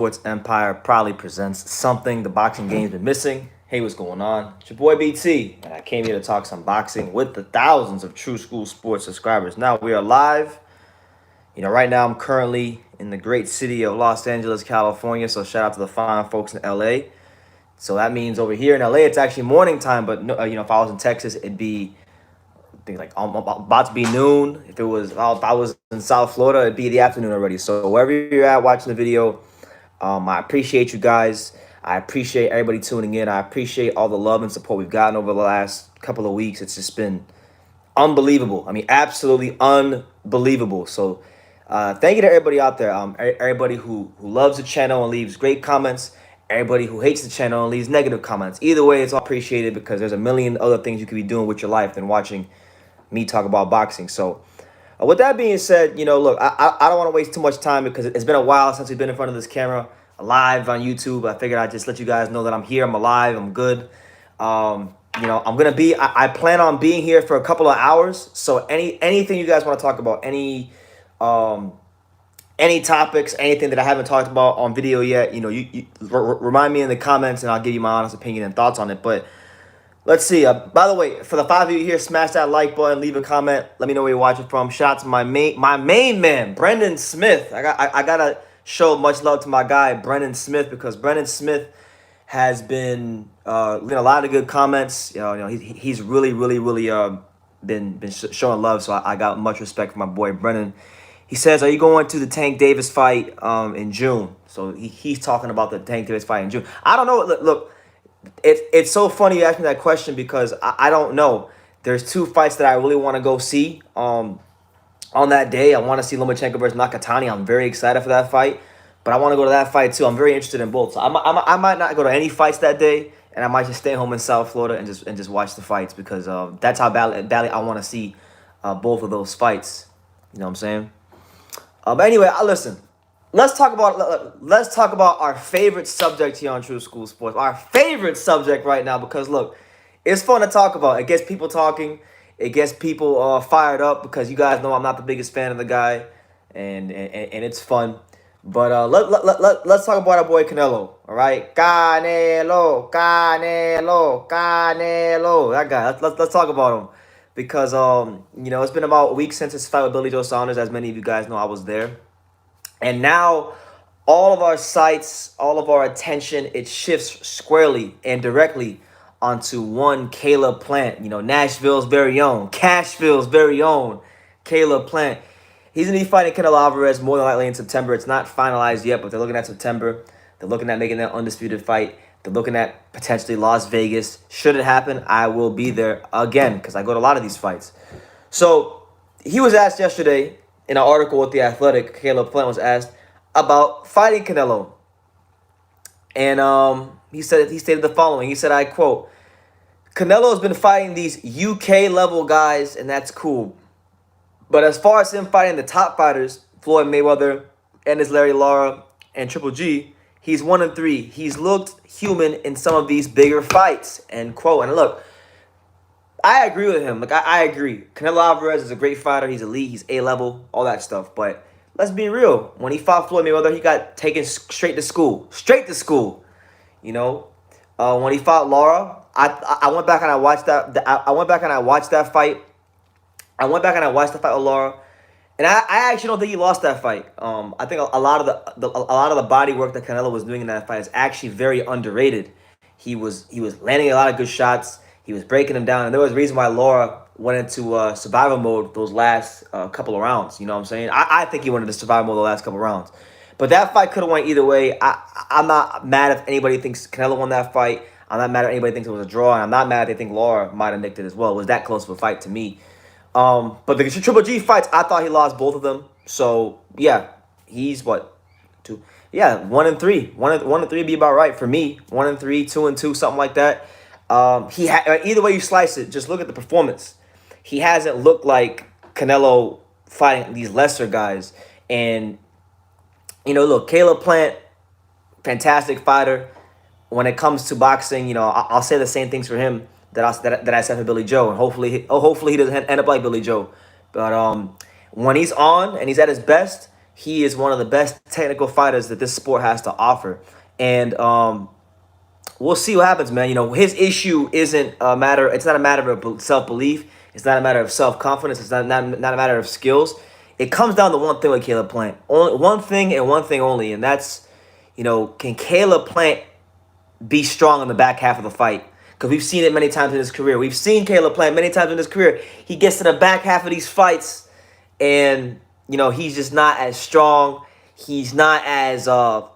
Sports Empire proudly presents something the boxing game's been missing. Hey, what's going on? It's your boy BT, and I came here to talk some boxing with the thousands of True School Sports subscribers. Now we are live. Right now I'm currently in the great city of Los Angeles, California. So shout out to the fine folks in LA. So that means over here in LA it's actually morning time, but if I was in Texas, it'd be I think like about to be noon. If I was in South Florida, it'd be the afternoon already. So wherever you're at watching the video, I appreciate you guys. I appreciate everybody tuning in. I appreciate all the love and support we've gotten over the last couple of weeks. It's just been unbelievable. I mean, absolutely unbelievable. So thank you to everybody out there. Everybody who loves the channel and leaves great comments. Everybody who hates the channel and leaves negative comments. Either way, it's all appreciated because there's a million other things you could be doing with your life than watching me talk about boxing. So with that being said, look, I don't want to waste too much time because it's been a while since we've been in front of this camera live on YouTube. I figured I'd just let you guys know that I'm here, I'm alive, I'm good. I plan on being here for a couple of hours. So anything you guys want to talk about, any topics, anything that I haven't talked about on video yet, you remind me in the comments and I'll give you my honest opinion and thoughts on it. But let's see. By the way, for the 5 of you here, smash that like button, leave a comment. Let me know where you're watching from. Shout out to my main man, Brendan Smith. I gotta show much love to my guy, Brendan Smith, because Brendan Smith has been leaving a lot of good comments. He's really been showing love. So I got much respect for my boy Brendan. He says, "Are you going to the Tank Davis fight in June?" So he's talking about the Tank Davis fight in June. I don't know. Look. It's so funny you asked me that question because I don't know. There's two fights that I really want to go see on that day. I want to see Lomachenko versus Nakatani. I'm very excited for that fight, but I want to go to that fight too. I'm very interested in both. So I might not go to any fights that day, and I might just stay home in South Florida and just watch the fights because that's how badly I want to see both of those fights. You know what I'm saying? But anyway, listen. Let's talk about our favorite subject here on True School Sports. Our favorite subject right now because look, it's fun to talk about. It gets people talking. It gets people fired up because you guys know I'm not the biggest fan of the guy, and it's fun. But let's talk about our boy Canelo. All right, Canelo. That guy. Let's talk about him because it's been about a week since his fight with Billy Joe Saunders. As many of you guys know, I was there. And now all of our sights, all of our attention, it shifts squarely and directly onto one Caleb Plant, Nashville's very own, Cashville's very own Caleb Plant. He's going to be fighting Canelo Alvarez more than likely in September. It's not finalized yet, but they're looking at September. They're looking at making that undisputed fight. They're looking at potentially Las Vegas. Should it happen, I will be there again because I go to a lot of these fights. So he was asked yesterday, in an article with The Athletic, Caleb Plant was asked about fighting Canelo. And he stated the following. He said, I quote, "Canelo has been fighting these UK level guys, and that's cool. But as far as him fighting the top fighters, Floyd Mayweather, Ennis Larry Lara, and Triple G, he's 1-3. He's looked human in some of these bigger fights." End quote. And look, I agree with him. I agree. Canelo Alvarez is a great fighter. He's elite. He's A-level. All that stuff. But let's be real. When he fought Floyd Mayweather, he got taken straight to school. Straight to school. When he fought Lara, I went back and I watched that. I went back and I watched that fight. I went back and I watched the fight with Lara, and I actually don't think he lost that fight. I think a lot of the body work that Canelo was doing in that fight is actually very underrated. He was landing a lot of good shots. He was breaking them down, and there was a reason why Lara went into survival mode those last couple of rounds. You know what I'm saying? I think he went into survival mode the last couple of rounds. But that fight could have went either way. I'm not mad if anybody thinks Canelo won that fight. I'm not mad if anybody thinks it was a draw, and I'm not mad if they think Lara might have nicked it as well. It was that close of a fight to me. But the Triple G fights, I thought he lost both of them. So, yeah, he's what? 2? Yeah, 1-3. 1-3 would be about right for me. 1-3, 2-2, something like that. Either way you slice it, just look at the performance. He hasn't looked like Canelo fighting these lesser guys. And, look, Caleb Plant, fantastic fighter. When it comes to boxing, I'll say the same things for him that I said for Billy Joe. And hopefully he doesn't end up like Billy Joe. But when he's on and he's at his best, he is one of the best technical fighters that this sport has to offer. And we'll see what happens, man. You know, his issue isn't a matter. It's not a matter of self belief. It's not a matter of self confidence. It's not a matter of skills. It comes down to one thing with Caleb Plant. Only one thing and one thing only, and that's, you know, can Caleb Plant be strong in the back half of the fight? Because we've seen it many times in his career. We've seen Caleb Plant many times in his career. He gets to the back half of these fights, and you know he's just not as strong. He's not as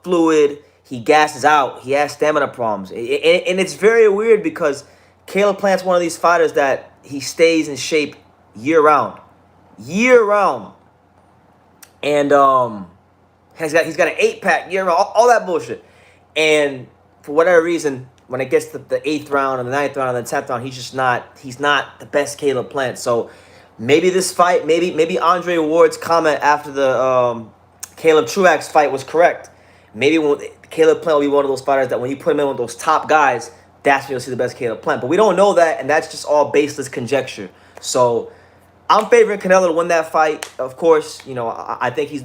fluid. He gasses out. He has stamina problems, and it's very weird because Caleb Plant's one of these fighters that he stays in shape year round, and he's got an 8-pack year round, all that bullshit, and for whatever reason, when it gets to the 8th round and the 9th round and the 10th round, he's not the best Caleb Plant. So maybe this fight, maybe Andre Ward's comment after the Caleb Truax fight was correct. Maybe Caleb Plant will be one of those fighters that when you put him in with those top guys, that's when you'll see the best Caleb Plant. But we don't know that, and that's just all baseless conjecture. So I'm favoring Canelo to win that fight. Of course, you know I think he's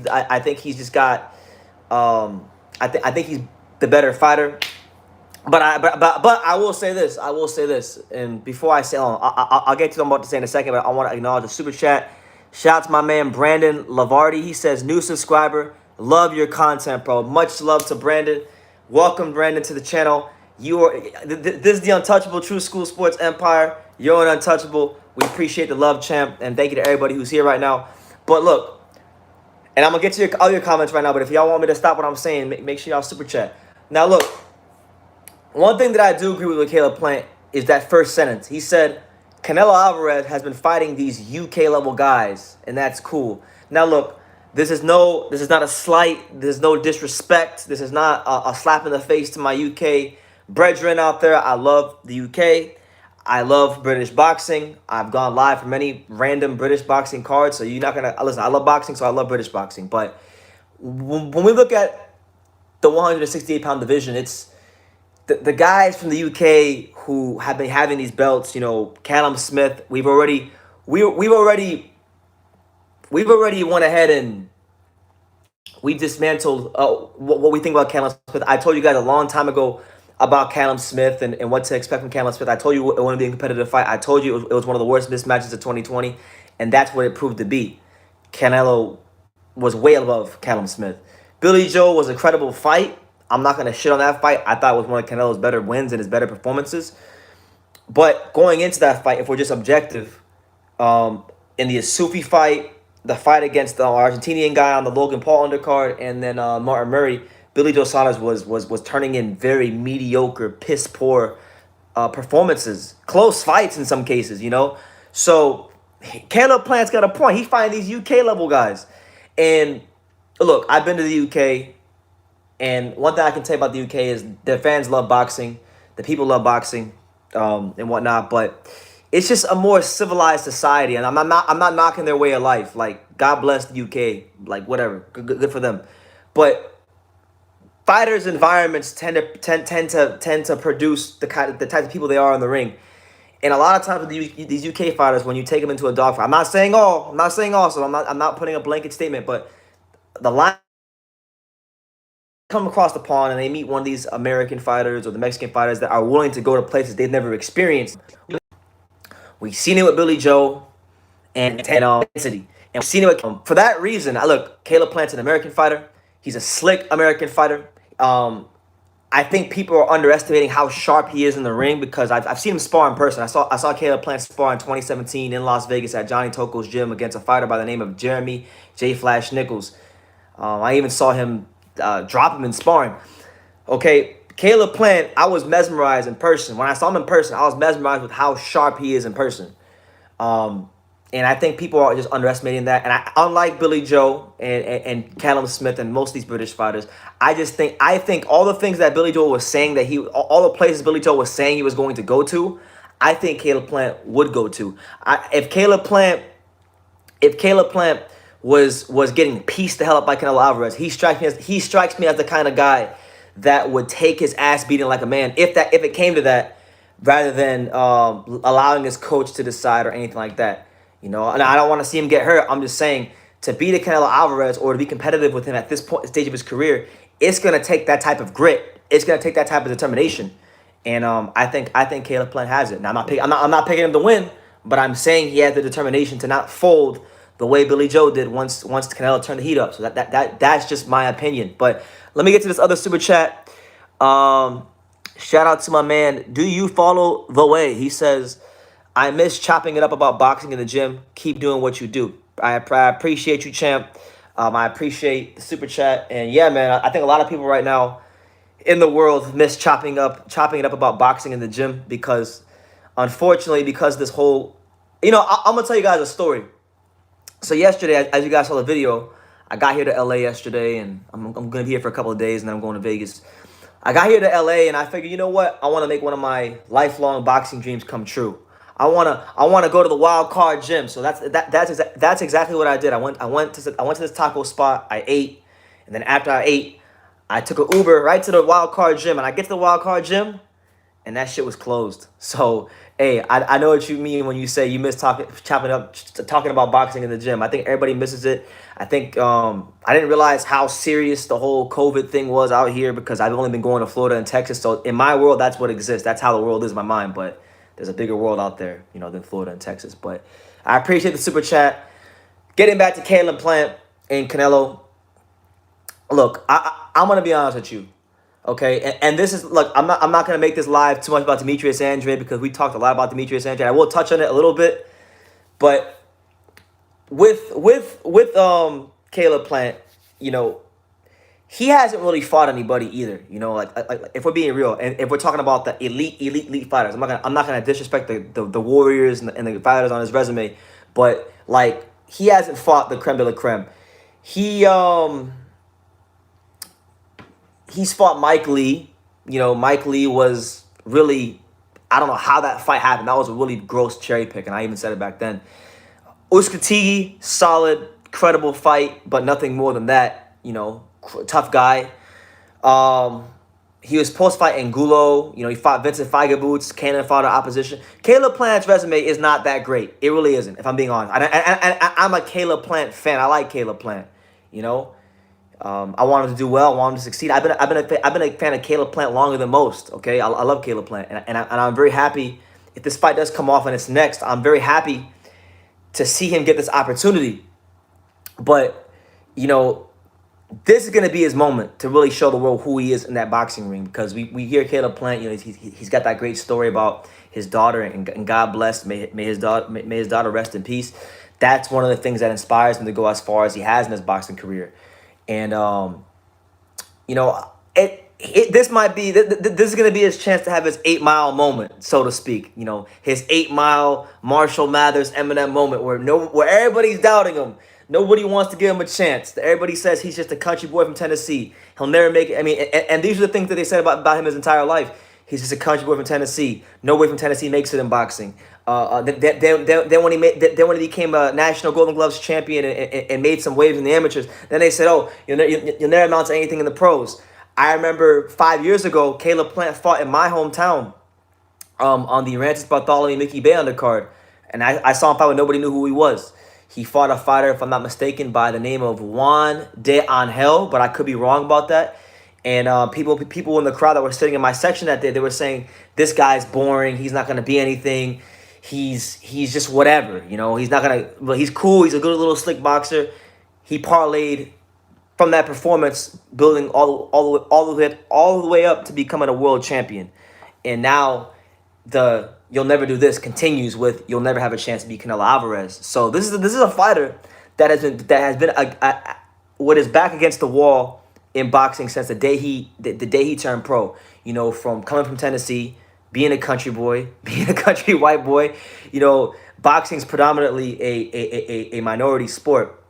just got I think he's the better fighter. But I will say this. And before I say, I'll get to what I'm about to say in a second. But I want to acknowledge the super chat. Shout out to my man Brandon Lavardi. He says, new subscriber. Love your content, bro. Much love to Brandon. Welcome, Brandon, to the channel. You are this is the untouchable True School Sports Empire. You're an untouchable. We appreciate the love, champ, and thank you to everybody who's here right now. But look, and I'm gonna get to all your comments right now. But if y'all want me to stop what I'm saying, make sure y'all super chat. Now look. One thing that I do agree with Caleb Plant is that first sentence. He said, Canelo Alvarez has been fighting these UK level guys, and that's cool. Now look, this is not a slight, there's no disrespect, this is not a slap in the face to my UK brethren out there. I love the UK. I love British boxing. I've gone live for many random British boxing cards, so you're not gonna listen. I love boxing, so I love British boxing. But when we look at the 168-pound division, it's the guys from the UK who have been having these belts, you know, Callum Smith, we've already went ahead and we dismantled what we think about Callum Smith. I told you guys a long time ago about Callum Smith and what to expect from Callum Smith. I told you it wouldn't be a competitive fight. I told you it was one of the worst mismatches of 2020, and that's what it proved to be. Canelo was way above Callum Smith. Billy Joe was a credible fight. I'm not going to shit on that fight. I thought it was one of Canelo's better wins and his better performances. But going into that fight, if we're just objective, in the Asufi fight, the fight against the Argentinian guy on the Logan Paul undercard, and then Martin Murray, Billy Joe Saunders was turning in very mediocre, piss poor performances. Close fights in some cases, you know. So Caleb Plant's got a point. He's fighting these UK level guys. And look, I've been to the UK. And one thing I can tell you about the UK is their fans love boxing, the people love boxing, and whatnot. But it's just a more civilized society, and I'm not knocking their way of life. Like, God bless the UK, like whatever, good for them. But fighters' environments tend to produce the type of people they are in the ring. And a lot of times with these UK fighters, when you take them into a dogfight, I'm not saying all, so I'm not putting a blanket statement, but the line. Come across the pond and they meet one of these American fighters or the Mexican fighters that are willing to go to places they've never experienced. We've seen it with Billy Joe and intensity. And we've seen it with, for that reason, look, Caleb Plant's an American fighter. He's a slick American fighter. I think people are underestimating how sharp he is in the ring because I've seen him spar in person. I saw Caleb Plant spar in 2017 in Las Vegas at Johnny Toko's gym against a fighter by the name of Jeremy J. Flash Nichols. I even saw him drop him in sparring. Okay, Caleb Plant, I was mesmerized in person. When I saw him in person, I was mesmerized with how sharp he is in person. And I think people are just underestimating that. And unlike Billy Joe and Callum Smith and most of these British fighters, I think all the things that Billy Joe was saying all the places Billy Joe was saying he was going to go to, I think Caleb Plant would go to. If Caleb Plant was getting pieced the hell up by Canelo Alvarez, he strikes me as the kind of guy that would take his ass beating like a man if it came to that, rather than allowing his coach to decide or anything like that. You know, and I don't want to see him get hurt. I'm just saying to beat a Canelo Alvarez or to be competitive with him at this point stage of his career, it's gonna take that type of grit. It's gonna take that type of determination. And I think Caleb Plant has it. Now I'm not picking him to win, but I'm saying he has the determination to not fold the way Billy Joe did once Canelo turned the heat up. So that's just my opinion. But let me get to this other super chat. Shout out to my man. Do you follow The Way? He says, I miss chopping it up about boxing in the gym. Keep doing what you do. I appreciate you, champ. I appreciate the super chat. And yeah, man, I think a lot of people right now in the world miss chopping it up about boxing in the gym because, unfortunately, because this whole, I'm gonna tell you guys a story. So yesterday, as you guys saw the video, I got here to LA yesterday, and I'm gonna be here for a couple of days, and then I'm going to Vegas. I got here to LA, and I figured, you know what? I want to make one of my lifelong boxing dreams come true. I wanna go to the Wild Card gym. So that's exactly what I did. I went to this taco spot. I ate, and then after I ate, I took an Uber right to the Wild Card gym, and I get to the Wild Card gym, and that shit was closed. So, hey, I know what you mean when you say you miss talking about boxing in the gym. I think everybody misses it. I think I didn't realize how serious the whole COVID thing was out here because I've only been going to Florida and Texas. So in my world, that's what exists. That's how the world is in my mind. But there's a bigger world out there, than Florida and Texas. But I appreciate the super chat. Getting back to Caleb Plant and Canelo. Look, I'm gonna be honest with you. Okay, and this is, look, I'm not gonna make this live too much about Demetrius Andrade because we talked a lot about Demetrius Andrade. I will touch on it a little bit, but with Caleb Plant, he hasn't really fought anybody either. Like if we're being real, and if we're talking about the elite fighters, I'm not gonna disrespect the Warriors and the fighters on his resume, but like he hasn't fought the creme de la creme. He's fought Mike Lee. Mike Lee was really, I don't know how that fight happened. That was a really gross cherry pick, and I even said it back then. Uskatigi, solid, credible fight, but nothing more than that. Tough guy. He was post-fight Angulo. He fought Vincent Feigeboots. Cannon fought an opposition. Caleb Plant's resume is not that great. It really isn't, if I'm being honest. I'm a Caleb Plant fan. I like Caleb Plant. I want him to do well. I want him to succeed. I've been a fan of Caleb Plant longer than most. Okay, I love Caleb Plant, and I'm very happy if this fight does come off and it's next. I'm very happy to see him get this opportunity. But this is gonna be his moment to really show the world who he is in that boxing ring because we hear Caleb Plant. He's got that great story about his daughter, and God bless. May his daughter rest in peace. That's one of the things that inspires him to go as far as he has in his boxing career. And this might be this is gonna be his chance to have his 8 Mile moment, so to speak. His 8 Mile Marshall Mathers Eminem moment, where everybody's doubting him. Nobody wants to give him a chance. Everybody says he's just a country boy from Tennessee. He'll never make it. I mean, and these are the things that they said about him his entire life. He's just a country boy from Tennessee. Nobody from Tennessee makes it in boxing. Then when he became a national Golden Gloves champion and made some waves in the amateurs, then they said, "Oh, you'll never amount to anything in the pros." I remember 5 years ago, Caleb Plant fought in my hometown, on the Rantis Bartholomew Mickey Bay undercard, and I saw him fight when nobody knew who he was. He fought a fighter, if I'm not mistaken, by the name of Juan de Angel, but I could be wrong about that. And people in the crowd that were sitting in my section that day, they were saying, "This guy's boring. He's not gonna be anything. He's just whatever. He's not gonna. But he's cool. He's a good little slick boxer." He parlayed from that performance, building all the way up to becoming a world champion. And now the "you'll never do this" continues with "you'll never have a chance to beat Canelo Alvarez." So this is a fighter that has been what is back against the wall in boxing since the day he turned pro. From coming from Tennessee, being a country boy, being a country white boy. Boxing's predominantly a minority sport.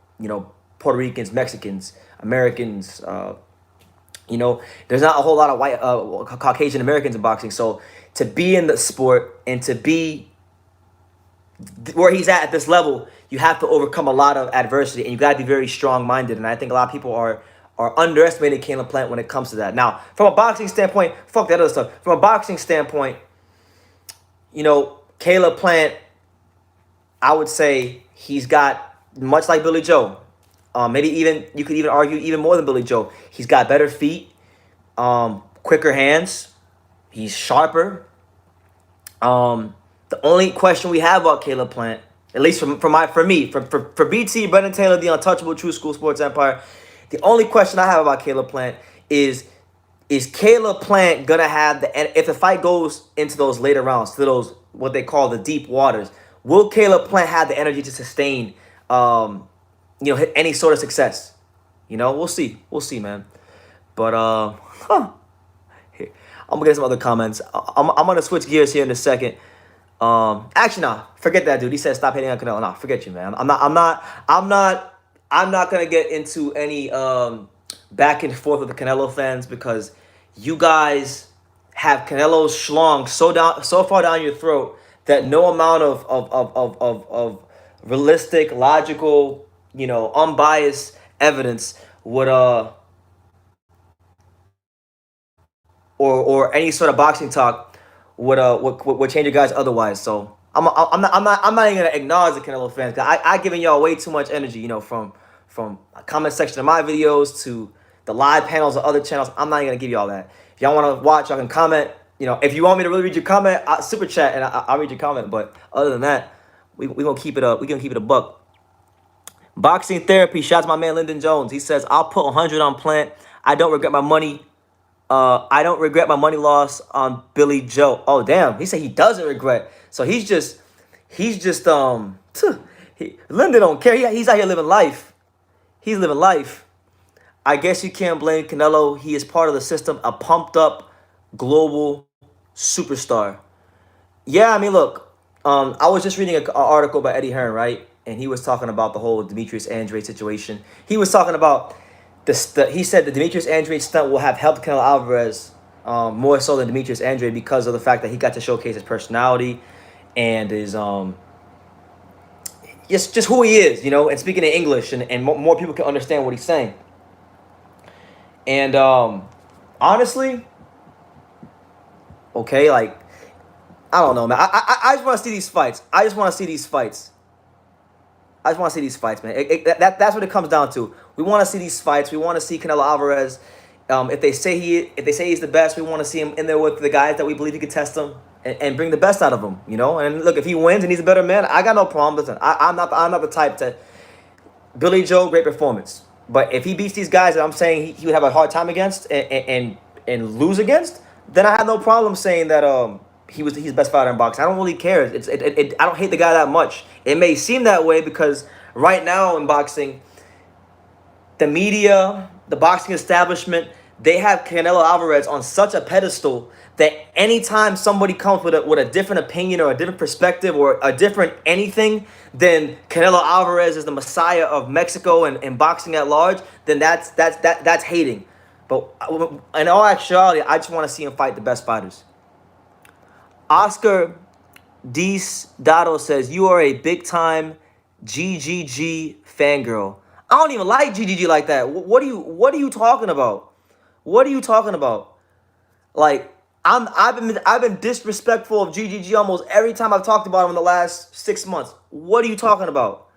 Puerto Ricans, Mexicans, Americans. There's not a whole lot of white Caucasian Americans in boxing. So to be in the sport and to be where he's at this level, you have to overcome a lot of adversity, and you got to be very strong-minded. And I think a lot of people are underestimating Caleb Plant when it comes to that. Now, from a boxing standpoint, fuck that other stuff. From a boxing standpoint, Caleb Plant, I would say he's got, much like Billy Joe, Maybe even you could even argue even more than Billy Joe. He's got better feet, quicker hands. He's sharper. The only question we have about Caleb Plant, at least for BT, Brendan Taylor, the untouchable True School Sports Empire, the only question I have about Caleb Plant is Caleb Plant gonna have if the fight goes into those later rounds, to those what they call the deep waters, will Caleb Plant have the energy to sustain hit any sort of success? We'll see. We'll see, man. But here, I'm gonna get some other comments. I'm gonna switch gears here in a second. Actually, nah, forget that, dude. He said stop hating on Canelo. Nah, forget you, man. I'm not gonna get into any back and forth with the Canelo fans because you guys have Canelo's schlong so far down your throat that no amount of realistic, logical, unbiased evidence would or any sort of boxing talk would change you guys otherwise. So I'm not even gonna acknowledge the Canelo fans because I giving y'all way too much energy. From comment section of my videos to the live panels of other channels. I'm not even gonna give y'all that. If y'all want to watch, y'all can comment. If you want me to really read your comment, super chat and I'll read your comment. But other than that, we gonna keep it up. We gonna keep it a buck. Boxing therapy. Shout out to my man Lyndon Jones. He says I'll put 100 on Plant. I don't regret my money. I don't regret my money loss on Billy Joe. Oh damn, he said he doesn't regret. So he's just Lyndon don't care. He's out here living life. He's living life. I guess you can't blame Canelo. He is part of the system, a pumped up global superstar. Yeah, I mean, look, I was just reading an article by Eddie Hearn, right? And he was talking about the whole Demetrius Andrade situation. He was talking about he said the Demetrius Andrade stunt will have helped Canelo Alvarez more so than Demetrius Andrade because of the fact that he got to showcase his personality and his just who he is, and speaking in English, and more people can understand what he's saying. And honestly, okay, like, I don't know, man. I just want to see these fights. I just want to see these fights. I just want to see these fights, man. That's what it comes down to. We want to see these fights. We want to see Canelo Alvarez. If they say he's the best, we want to see him in there with the guys that we believe he could test him and bring the best out of him. And look, if he wins and he's a better man, I got no problem. Listen, I'm not the type to. Billy Joe, great performance, but if he beats these guys that I'm saying he would have a hard time against and lose against, then I have no problem saying that he's the best fighter in boxing. I don't really care. I don't hate the guy that much. It may seem that way because right now in boxing, the media, the boxing establishment, they have Canelo Alvarez on such a pedestal that anytime somebody comes with a different opinion or a different perspective or a different anything, then Canelo Alvarez is the messiah of Mexico and boxing at large, then that's hating. But in all actuality, I just want to see him fight the best fighters. Oscar Dado says, you are a big-time GGG fangirl. I don't even like GGG like that. What are you talking about? What are you talking about? Like, I've been disrespectful of GGG almost every time I've talked about him in the last 6 months. What are you talking about?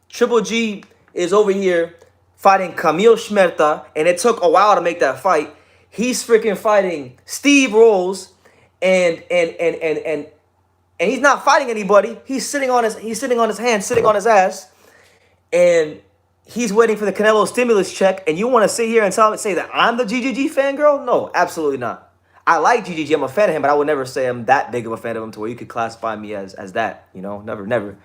Triple G is over here fighting Camille Schmerta, and it took a while to make that fight. He's freaking fighting Steve Rolls, and he's not fighting anybody. He's sitting on his hands, sitting on his ass, and he's waiting for the Canelo stimulus check. And you want to sit here and say that I'm the GGG fangirl? No, absolutely not. I like GGG. I'm a fan of him, but I would never say I'm that big of a fan of him to where you could classify me as that. Never.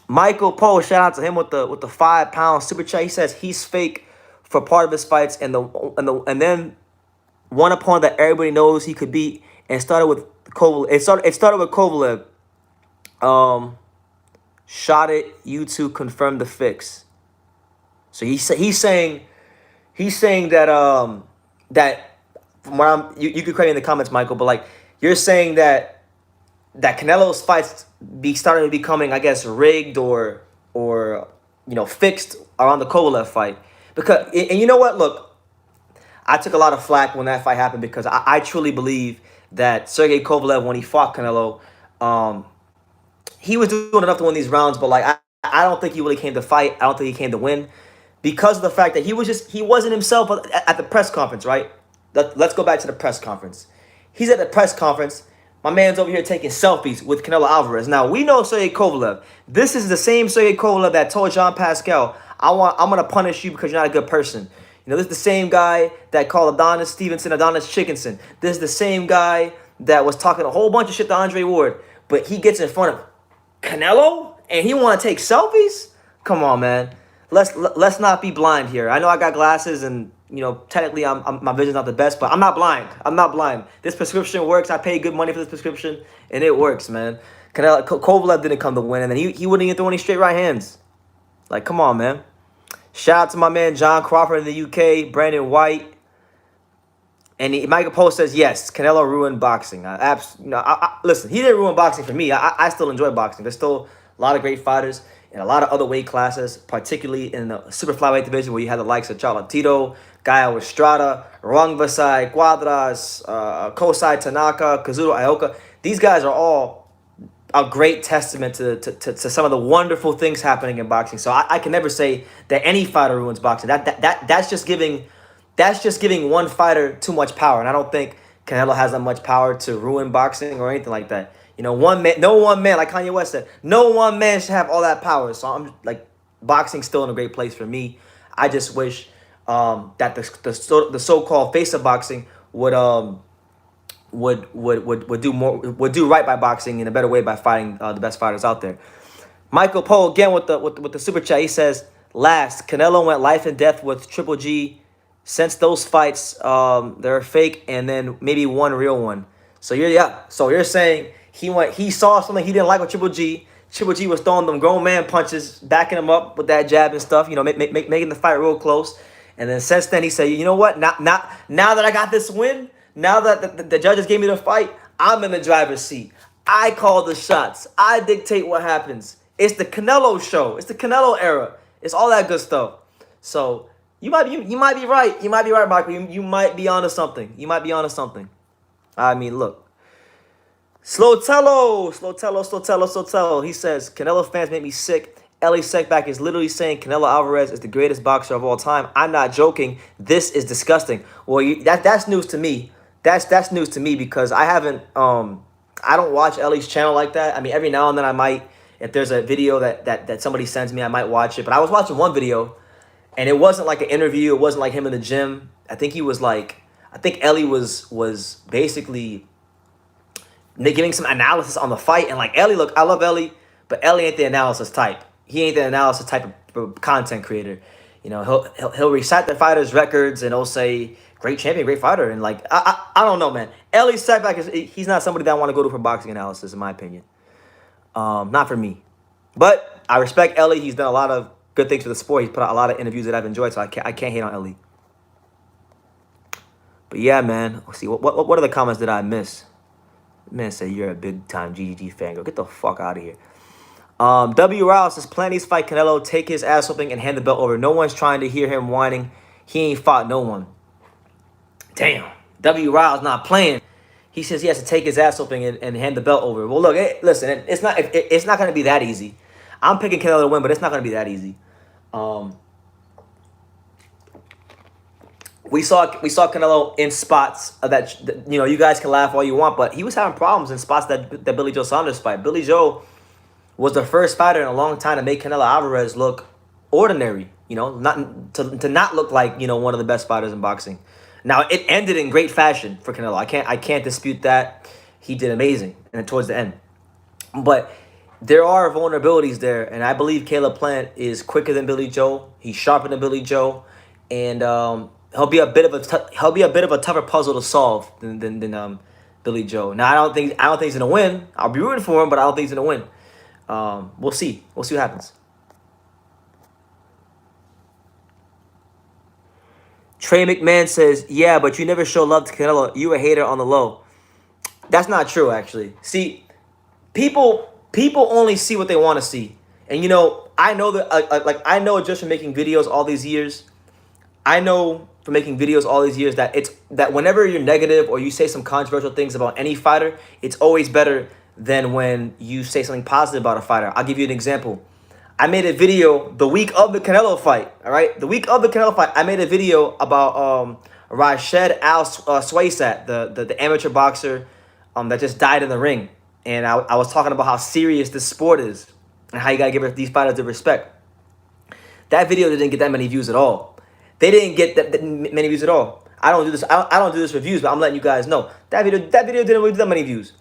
Michael Poe, shout out to him with the £5 super chat. He says he's fake for part of his fights, and then one opponent that everybody knows he could beat, and started with Kovalev. It started with Kovalev. Shot it. You two confirmed the fix. So he's saying that that from what you could correct me in the comments, Michael, but like you're saying that Canelo's fights started becoming, I guess, rigged or fixed around the Kovalev fight. Because and you know what? Look, I took a lot of flack when that fight happened because I truly believe that Sergey Kovalev, when he fought Canelo, he was doing enough to win these rounds, but like I don't think he really came to fight. I don't think he came to win because of the fact that he wasn't himself at the press conference, right? Let's go back to the press conference. He's at the press conference. My man's over here taking selfies with Canelo Alvarez. Now, we know Sergey Kovalev. This is the same Sergey Kovalev that told Jean Pascal, I'm going to punish you because you're not a good person. You know, this is the same guy that called Adonis Stevenson Adonis Chickenson. This is the same guy that was talking a whole bunch of shit to Andre Ward. But he gets in front of Canelo and he want to take selfies? Come on, man. Let's not be blind here. I know I got glasses and, you know, technically my vision's not the best, but I'm not blind. I'm not blind. This prescription works. I paid good money for this prescription, and it works, man. Kovalev didn't come to win, and then he wouldn't even throw any straight right hands. Like, come on, man. Shout out to my man John Crawford in the UK, Brandon White. And Michael Post says, yes, Canelo ruined boxing. Listen, he didn't ruin boxing for me. I still enjoy boxing. There's still a lot of great fighters in a lot of other weight classes, particularly in the super flyweight division where you have the likes of Cholatito, Gaio Estrada, Rungvisai, Cuadras, Kosai Tanaka, Kazuto Ioka. These guys are all a great testament to some of the wonderful things happening in boxing. So I can never say that any fighter ruins boxing. That's just giving one fighter too much power, and I don't think Canelo has that much power to ruin boxing or anything like that. You know, no one man, like Kanye West said, no one man should have all that power. So I'm like, boxing's still in a great place for me. I just wish that the so-called face of boxing would do right by boxing in a better way by fighting the best fighters out there. Michael Poe again with the super chat. He says, last Canelo went life and death with Triple G. Since those fights, they're fake, and then maybe one real one. So you're saying he saw something he didn't like with Triple G. Triple G was throwing them grown man punches, backing him up with that jab and stuff. You know, making the fight real close. And then since then, he said, you know what? Now that I got this win, now that the judges gave me the fight, I'm in the driver's seat. I call the shots. I dictate what happens. It's the Canelo show. It's the Canelo era. It's all that good stuff. So you might be right. You might be right, Michael. You might be onto something. I mean, look. Slotello. He says, Canelo fans make me sick. Ellie Sekback is literally saying Canelo Alvarez is the greatest boxer of all time. I'm not joking. This is disgusting. Well, that's news to me. That's news to me because I haven't I don't watch Ellie's channel like that. I mean, every now and then I might, if there's a video that somebody sends me, I might watch it. But I was watching one video, and it wasn't like an interview. It wasn't like him in the gym. I think Ellie was basically giving some analysis on the fight. And like Ellie, look, I love Ellie, but Ellie ain't the analysis type. He ain't the analysis type of content creator. You know, he'll recite the fighters' records and he'll say, great champion, great fighter. And like, I don't know, man. Ellie Setback, he's not somebody that I want to go to for boxing analysis, in my opinion. Not for me. But I respect Ellie. He's done a lot of good things for the sport. He's put out a lot of interviews that I've enjoyed, so I can't hate on Ellie. But yeah, man. Let's see, what are the comments that I miss? Man said, you're a big-time GGG fan. Go get the fuck out of here. W. Rouse says, plan these fight Canelo, take his ass whooping, and hand the belt over. No one's trying to hear him whining. He ain't fought no one. Damn. W. Rouse not playing. He says he has to take his ass whooping and hand the belt over. Well, look, listen, it's not going to be that easy. I'm picking Canelo to win, but it's not going to be that easy. We saw Canelo in spots that, you know, you guys can laugh all you want, but he was having problems in spots that Billy Joe Saunders fight. Billy Joe was the first fighter in a long time to make Canelo Alvarez look ordinary, you know, not look like, you know, one of the best fighters in boxing. Now, it ended in great fashion for Canelo. I can't dispute that. He did amazing and towards the end. But there are vulnerabilities there, and I believe Caleb Plant is quicker than Billy Joe. He's sharper than Billy Joe, and he'll be a bit of a tougher puzzle to solve than Billy Joe. Now, I don't think he's gonna win. I'll be rooting for him, but I don't think he's gonna win. We'll see. We'll see what happens. Trey McMahon says, yeah, but you never show love to Canelo. You a hater on the low. That's not true, actually. See, people only see what they want to see. And, you know, I know that, I know just from making videos all these years, that whenever you're negative or you say some controversial things about any fighter, it's always better than when you say something positive about a fighter. I'll give you an example. I made a video the week of the Canelo fight. All right, the week of the Canelo fight, I made a video about Rashid Al Swaysat, the amateur boxer that just died in the ring, and I was talking about how serious this sport is and how you gotta give these fighters the respect. That video didn't get that many views at all. They didn't get that many views at all. I don't do this. I don't do this for views, but I'm letting you guys know that video didn't really do that many views.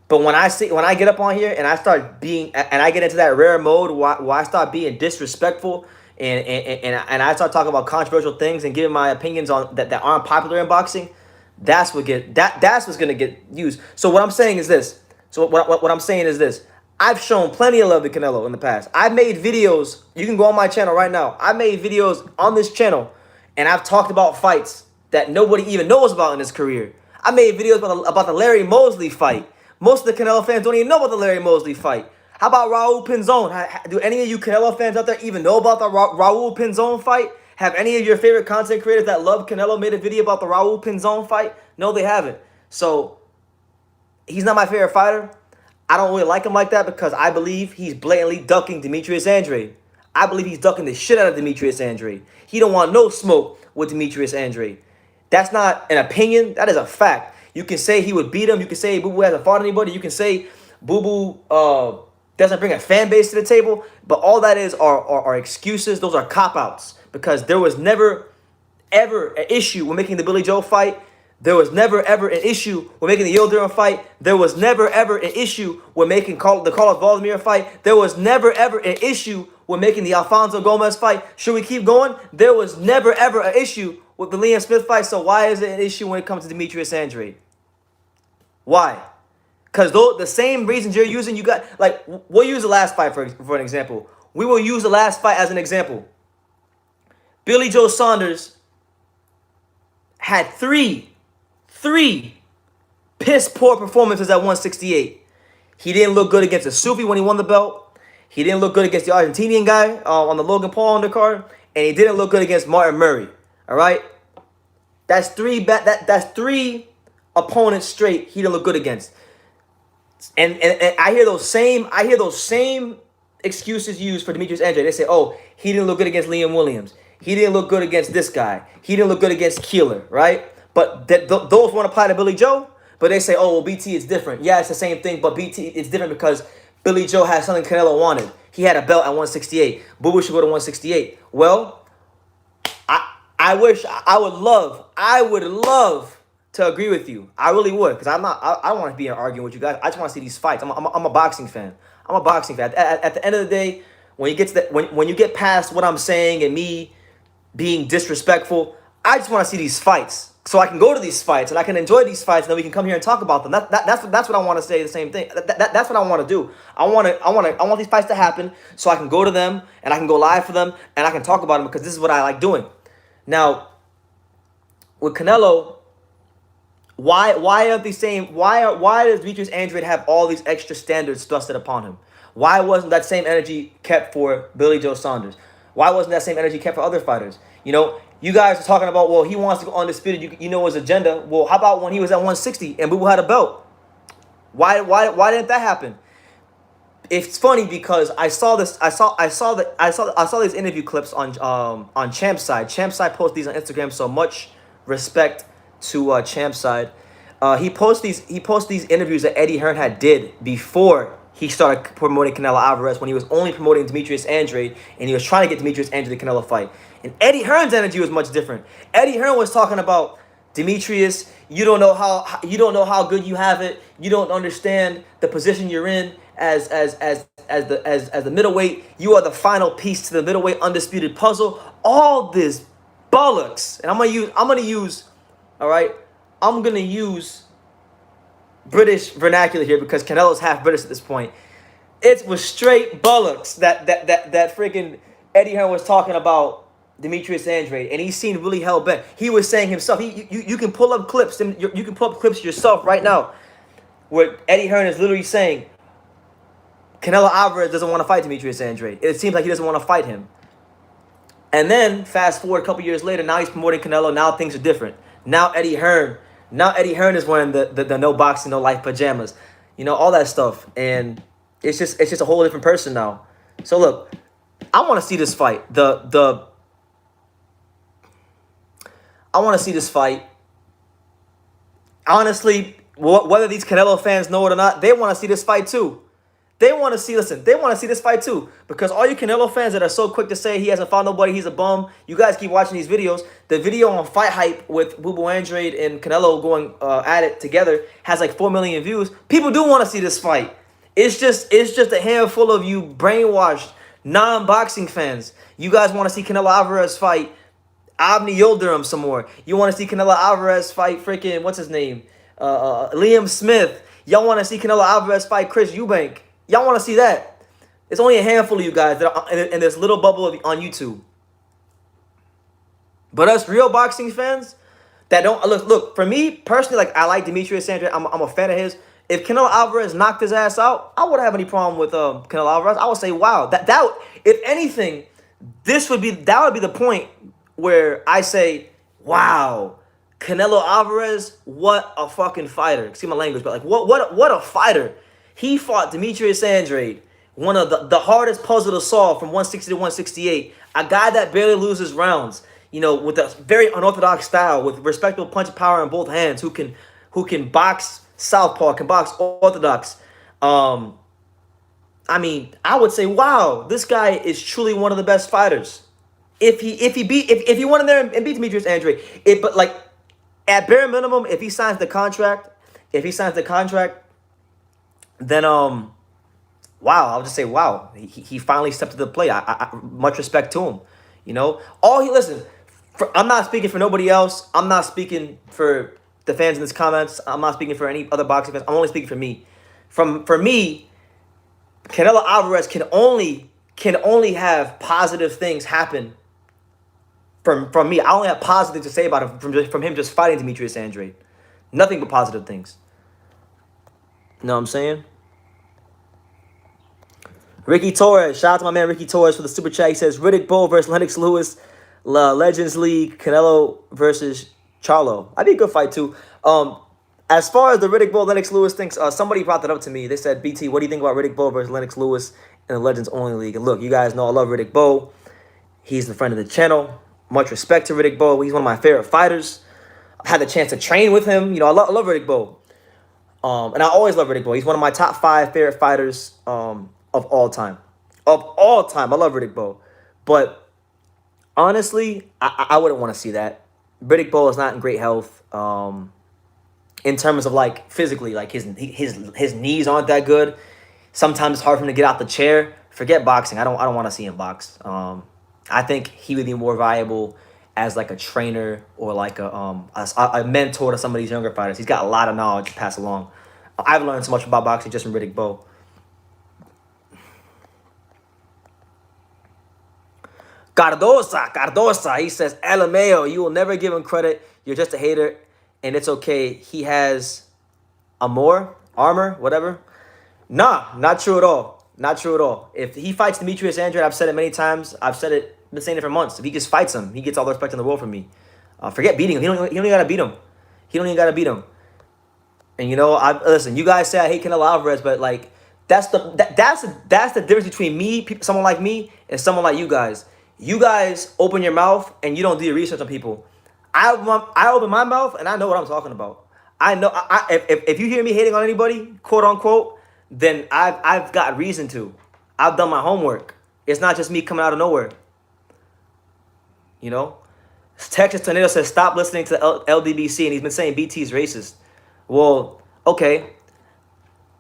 But when I get up on here and I start being and I get into that rare mode where I start being disrespectful and I start talking about controversial things and giving my opinions on that aren't popular in boxing, that's what's gonna get used. So what I'm saying is this. What I'm saying is this. I've shown plenty of love to Canelo in the past. I've made videos. You can go on my channel right now. I made videos on this channel, and I've talked about fights that nobody even knows about in his career. I made videos about the Larry Mosley fight. Most of the Canelo fans don't even know about the Larry Mosley fight. How about Raul Pinzon? Do any of you Canelo fans out there even know about the Raul Pinzon fight? Have any of your favorite content creators that love Canelo made a video about the Raul Pinzon fight? No, they haven't. So, he's not my favorite fighter. I don't really like him like that because I believe he's blatantly ducking Demetrius Andrade. I believe he's ducking the shit out of Demetrius Andrade. He don't want no smoke with Demetrius Andrade. That's not an opinion. That is a fact. You can say he would beat him. You can say Boo Boo hasn't fought anybody. You can say Boo Boo doesn't bring a fan base to the table. But all that is are excuses. Those are cop-outs. Because there was never, ever an issue with making the Billy Joe fight. There was never, ever an issue with making the Yildirim fight. There was never, ever an issue with making the Carlos Valdemir fight. There was never, ever an issue with making the Alfonso Gomez fight. Should we keep going? There was never, ever an issue with the Liam Smith fight. So why is it an issue when it comes to Demetrius Andrade? Why? Because the same reasons you're using, you got, like, we'll use the last fight for an example. We will use the last fight as an example. Billy Joe Saunders had three piss poor performances at 168. He didn't look good against the Sufi when he won the belt. He didn't look good against the Argentinian guy on the Logan Paul undercard, and he didn't look good against Martin Murray. All right, that's three opponents straight he didn't look good against. And I hear those same excuses used for Demetrius Andrade. They say, oh, he didn't look good against Liam Williams. He didn't look good against this guy. He didn't look good against Keeler, right? But those won't apply to Billy Joe. But they say, oh, well, BT is different. Yeah, it's the same thing, but BT is different because Billy Joe had something Canelo wanted. He had a belt at 168. Boo Boo should go to 168. Well, I would love to agree with you. I really would, because I don't want to be arguing with you guys. I just want to see these fights. I'm a boxing fan. I'm a boxing fan. At the end of the day, when you get to when you get past what I'm saying and me being disrespectful, I just want to see these fights so I can go to these fights and I can enjoy these fights and then we can come here and talk about them. That's what I want to say. The same thing. That's what I want to do. I want these fights to happen so I can go to them and I can go live for them and I can talk about them because this is what I like doing. Now, with Canelo, why does Demetrius Andrade have all these extra standards thrusted upon him? Why wasn't that same energy kept for Billy Joe Saunders? Why wasn't that same energy kept for other fighters? You know, you guys are talking about, well, he wants to go undisputed. You know his agenda. Well, how about when he was at 160 and Boo Boo had a belt? Why didn't that happen? It's funny because I saw these interview clips on Champ's Side. Champ's Side posts these on Instagram, so much respect to Champ's Side. He posts these interviews that Eddie Hearn did before he started promoting Canelo Alvarez, when he was only promoting Demetrius Andrade and he was trying to get Demetrius Andrade the Canelo fight. And Eddie Hearn's energy was much different. Eddie Hearn was talking about, Demetrius, you don't know how good you have it. You don't understand the position you're in as the middleweight. You are the final piece to the middleweight undisputed puzzle. All this bollocks. And I'm gonna use British vernacular here because Canelo's half British at this point. It was straight bollocks that freaking Eddie Hearn was talking about Demetrius Andrade, and he seemed really hell bent. He was saying himself. You can pull up clips. And you can pull up clips yourself right now, where Eddie Hearn is literally saying Canelo Alvarez doesn't want to fight Demetrius Andrade. It seems like he doesn't want to fight him. And then fast forward a couple years later, now he's promoting Canelo. Now things are different. Now Eddie Hearn is wearing the no boxing, no life pajamas, all that stuff, and it's just a whole different person now. So look, I want to see this fight. I want to see this fight. Honestly, whether these Canelo fans know it or not, they want to see this fight too. They want to see, listen, they want to see this fight too. Because all you Canelo fans that are so quick to say he hasn't fought nobody, he's a bum, you guys keep watching these videos. The video on Fight Hype with Boo Boo Andrade and Canelo going at it together has like 4 million views. People do want to see this fight. It's just a handful of you brainwashed non-boxing fans. You guys want to see Canelo Alvarez fight Avni Yildirim some more. You want to see Canelo Alvarez fight freaking, what's his name? Liam Smith. Y'all want to see Canelo Alvarez fight Chris Eubank. Y'all want to see that. It's only a handful of you guys that are in this little bubble on YouTube. But us real boxing fans that don't, look, for me personally, like I like Demetrius Andrade. I'm a fan of his. If Canelo Alvarez knocked his ass out, I wouldn't have any problem with Canelo Alvarez. I would say, wow, that if anything, that would be the point where I say, wow, Canelo Alvarez, what a fucking fighter. Excuse my language, but like what a fighter. He fought Demetrius Andrade, one of the hardest puzzle to solve from 160 to 168. A guy that barely loses rounds, you know, with a very unorthodox style, with respectable punch power in both hands, who can box southpaw, can box orthodox. I mean, I would say, wow, this guy is truly one of the best fighters. If he went in there and beat Demetrius Andrade, but like at bare minimum, if he signs the contract, then wow, I'll just say wow. He finally stepped to the plate. I much respect to him. You know, I'm not speaking for nobody else. I'm not speaking for the fans in this comments. I'm not speaking for any other boxing fans. I'm only speaking for me. For me, Canelo Alvarez can only have positive things happen. From me, I only have positive to say about him from him just fighting Demetrius Andrade. Nothing but positive things. You know what I'm saying? Ricky Torres. Shout out to my man Ricky Torres for the super chat. He says, Riddick Bowe versus Lennox Lewis. Legends League. Canelo versus Charlo. That'd be a good fight too. As far as the Riddick Bowe, Lennox Lewis things, somebody brought that up to me. They said, BT, what do you think about Riddick Bowe versus Lennox Lewis in the Legends Only League? And look, you guys know I love Riddick Bowe. He's the friend of the channel. Much respect to Riddick Bowe. He's one of my favorite fighters. I've had the chance to train with him. You know, I love Riddick Bowe. And I always love Riddick Bowe. He's one of my top 5 favorite fighters of all time. Of all time. I love Riddick Bowe. But honestly, I wouldn't want to see that. Riddick Bowe is not in great health. In terms of like physically, like his knees aren't that good. Sometimes it's hard for him to get out the chair. Forget boxing. I don't want to see him box. I think he would be more viable as like a trainer or like a mentor to some of these younger fighters. He's got a lot of knowledge to pass along. I've learned so much about boxing just from Riddick Bowe. Cardosa. He says, LMAO, you will never give him credit. You're just a hater, and it's okay. He has armor, whatever. Nah, not true at all. Not true at all. If he fights Demetrius Andrade, I've said it many times. I've said it, been saying it for months. If he just fights him, he gets all the respect in the world from me. Forget beating him. He don't even gotta beat him. He don't even gotta beat him. And you know, listen. You guys say I hate Canelo Alvarez, but like that's the difference between me, someone like me, and someone like you guys. You guys open your mouth and you don't do your research on people. I open my mouth and I know what I'm talking about. I know if you hear me hating on anybody, quote unquote, then I've got reason to. I've done my homework. It's not just me coming out of nowhere. You know? Texas Tornado says, stop listening to LDBC, and he's been saying BT's racist. Well, okay.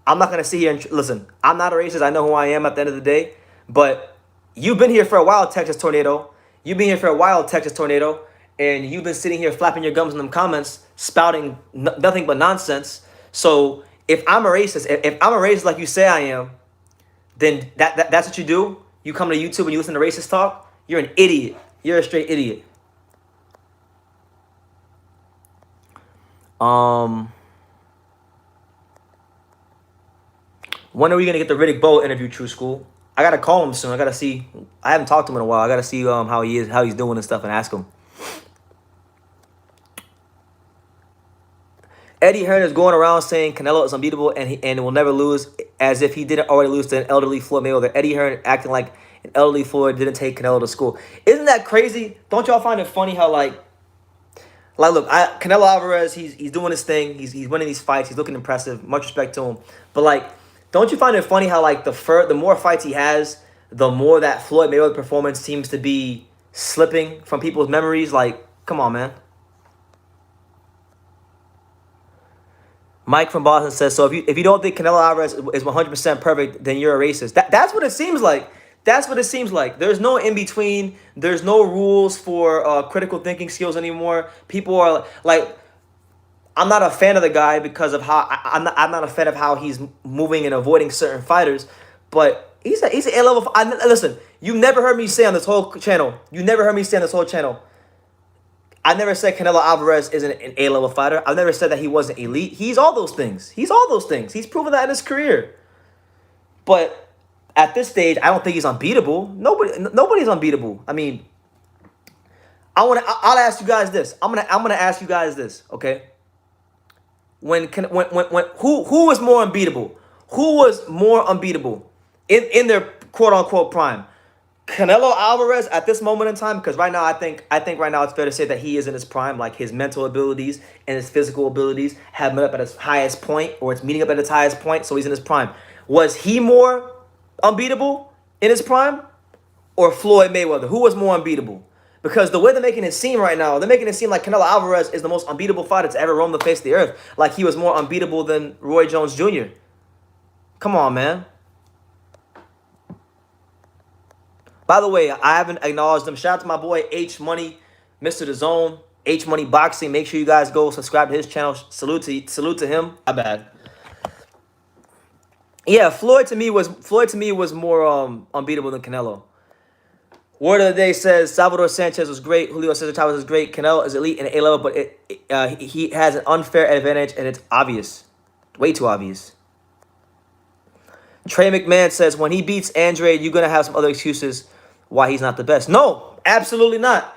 I'm not going to sit here and... Listen, I'm not a racist. I know who I am at the end of the day. But you've been here for a while, Texas Tornado. You've been here for a while, Texas Tornado. And you've been sitting here flapping your gums in them comments, spouting nothing but nonsense. So if I'm a racist, if I'm a racist like you say I am, then that's what you do? You come to YouTube and you listen to racist talk? You're an idiot. You're a straight idiot. When are we gonna get the Riddick Bowe interview, True School? I gotta call him soon. I gotta see. I haven't talked to him in a while. I gotta see how he is, how he's doing and stuff, and ask him. Eddie Hearn is going around saying Canelo is unbeatable and will never lose, as if he didn't already lose to an elderly Floyd Mayweather. Eddie Hearn acting like and elderly Floyd didn't take Canelo to school. Isn't that crazy? Don't y'all find it funny how like look, Canelo Alvarez, he's doing his thing. He's winning these fights. He's looking impressive. Much respect to him. But like, don't you find it funny how like the more fights he has, the more that Floyd Mayweather performance seems to be slipping from people's memories? Like, come on, man. Mike from Boston says, so if you don't think Canelo Alvarez is 100% perfect, then you're a racist. That's what it seems like. That's what it seems like. There's no in between. There's no rules for critical thinking skills anymore. People are like, I'm not a fan of the guy because of how I'm not a fan of how he's moving and avoiding certain fighters. But he's an A-level. Listen, you never heard me say on this whole channel. You never heard me say on this whole channel. I never said Canelo Alvarez isn't an A-level fighter. I've never said that he wasn't elite. He's all those things. He's all those things. He's proven that in his career. But at this stage, I don't think he's unbeatable. Nobody's unbeatable. I mean, I'll ask you guys this. I'm gonna ask you guys this, okay? Who was more unbeatable? Who was more unbeatable in their quote unquote prime? Canelo Alvarez at this moment in time, because right now I think right now it's fair to say that he is in his prime. Like his mental abilities and his physical abilities have met up at his highest point, or it's meeting up at its highest point, so he's in his prime. Was he more unbeatable in his prime, or Floyd Mayweather? Who was more unbeatable? Because the way they're making it seem right now, they're making it seem like Canelo Alvarez is the most unbeatable fighter to ever roam the face of the earth. Like he was more unbeatable than Roy Jones Jr. Come on, man. By the way, I haven't acknowledged them. Shout out to my boy H Money, Mr. The Zone, H Money Boxing. Make sure you guys go subscribe to his channel. Salute to him. My bad. Yeah, Floyd to me was more unbeatable than Canelo. Word of the day says Salvador Sanchez was great. Julio Cesar Chavez was great. Canelo is elite in the A-level, but he has an unfair advantage, and it's obvious. Way too obvious. Trey McMahon says, when he beats Andrade, you're going to have some other excuses why he's not the best. No, absolutely not.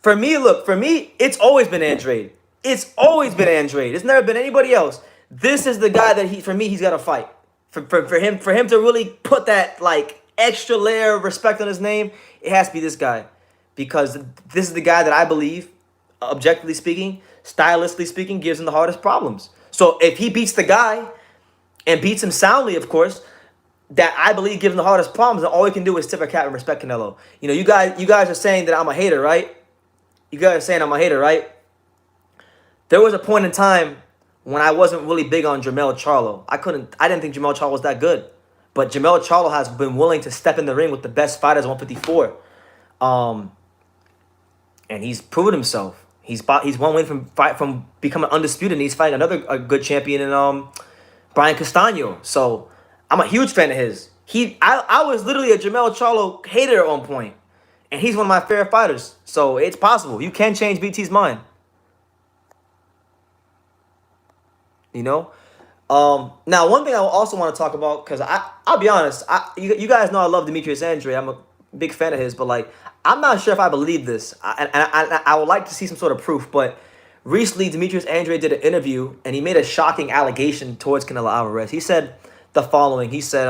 For me, it's always been Andrade. It's always been Andrade. It's never been anybody else. This is the guy that for me, he's got to fight. For him to really put that, like, extra layer of respect on his name, it has to be this guy. Because this is the guy that I believe, objectively speaking, stylistically speaking, gives him the hardest problems. So if he beats the guy, and beats him soundly, of course, that I believe gives him the hardest problems, and all we can do is tip our cap and respect Canelo. You know, you guys are saying that I'm a hater, right? You guys are saying I'm a hater, right? There was a point in time when I wasn't really big on Jermell Charlo. I didn't think Jermell Charlo was that good. But Jermell Charlo has been willing to step in the ring with the best fighters at 154. And he's proven himself. He's one win from becoming undisputed, and he's fighting another good champion in Brian Castano. So I'm a huge fan of his. I was literally a Jermell Charlo hater at one point, and he's one of my favorite fighters. So it's possible. You can change BT's mind. You know? Now, one thing I also want to talk about, because I'll be honest, you guys know I love Demetrius Andrade. I'm a big fan of his, but like, I'm not sure if I believe this. I would like to see some sort of proof, but recently, Demetrius Andrade did an interview, and he made a shocking allegation towards Canelo Alvarez. He said the following. He said,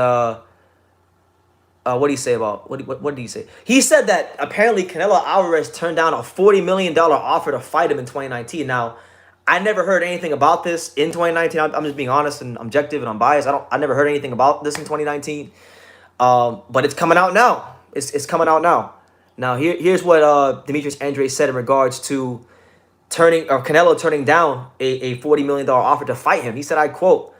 what did he say about, what did he say? He said that apparently Canelo Alvarez turned down a $40 million offer to fight him in 2019. Now, I never heard anything about this in 2019. I'm just being honest and objective and unbiased. I never heard anything about this in 2019. But it's coming out now. It's coming out now. Now, here's what Demetrius Andrade said in regards to Canelo turning down a $40 million offer to fight him. He said, I quote,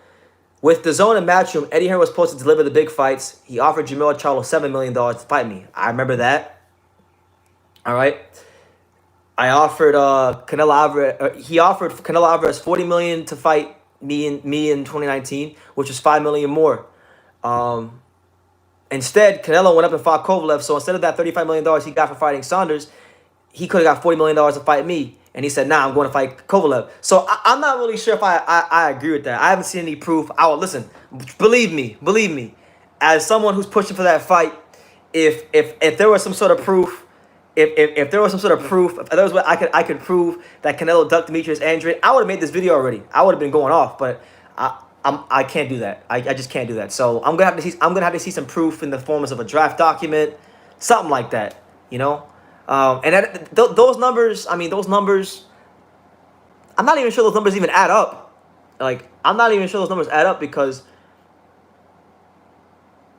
with the zone and Matchroom, Eddie Hearn was supposed to deliver the big fights. He offered Jermell Charlo $7 million to fight me. I remember that. All right. I offered Canelo Alvarez. He offered Canelo Alvarez $40 million to fight me in 2019, which was $5 million more. Instead, Canelo went up and fought Kovalev. So instead of that $35 million he got for fighting Saunders, he could have got $40 million to fight me. And he said, nah, I'm going to fight Kovalev. So I'm not really sure if I agree with that. I haven't seen any proof. Listen, believe me, as someone who's pushing for that fight, if there was some sort of proof, if there was some sort of proof, if there was what I could prove that Canelo ducked Demetrius Andrade, I would have made this video already. I would have been going off, but I can't do that. I just can't do that. So I'm gonna have to see some proof in the forms of a draft document, something like that. You know, and those numbers. I mean, those numbers. I'm not even sure those numbers even add up. Like, I'm not even sure those numbers add up because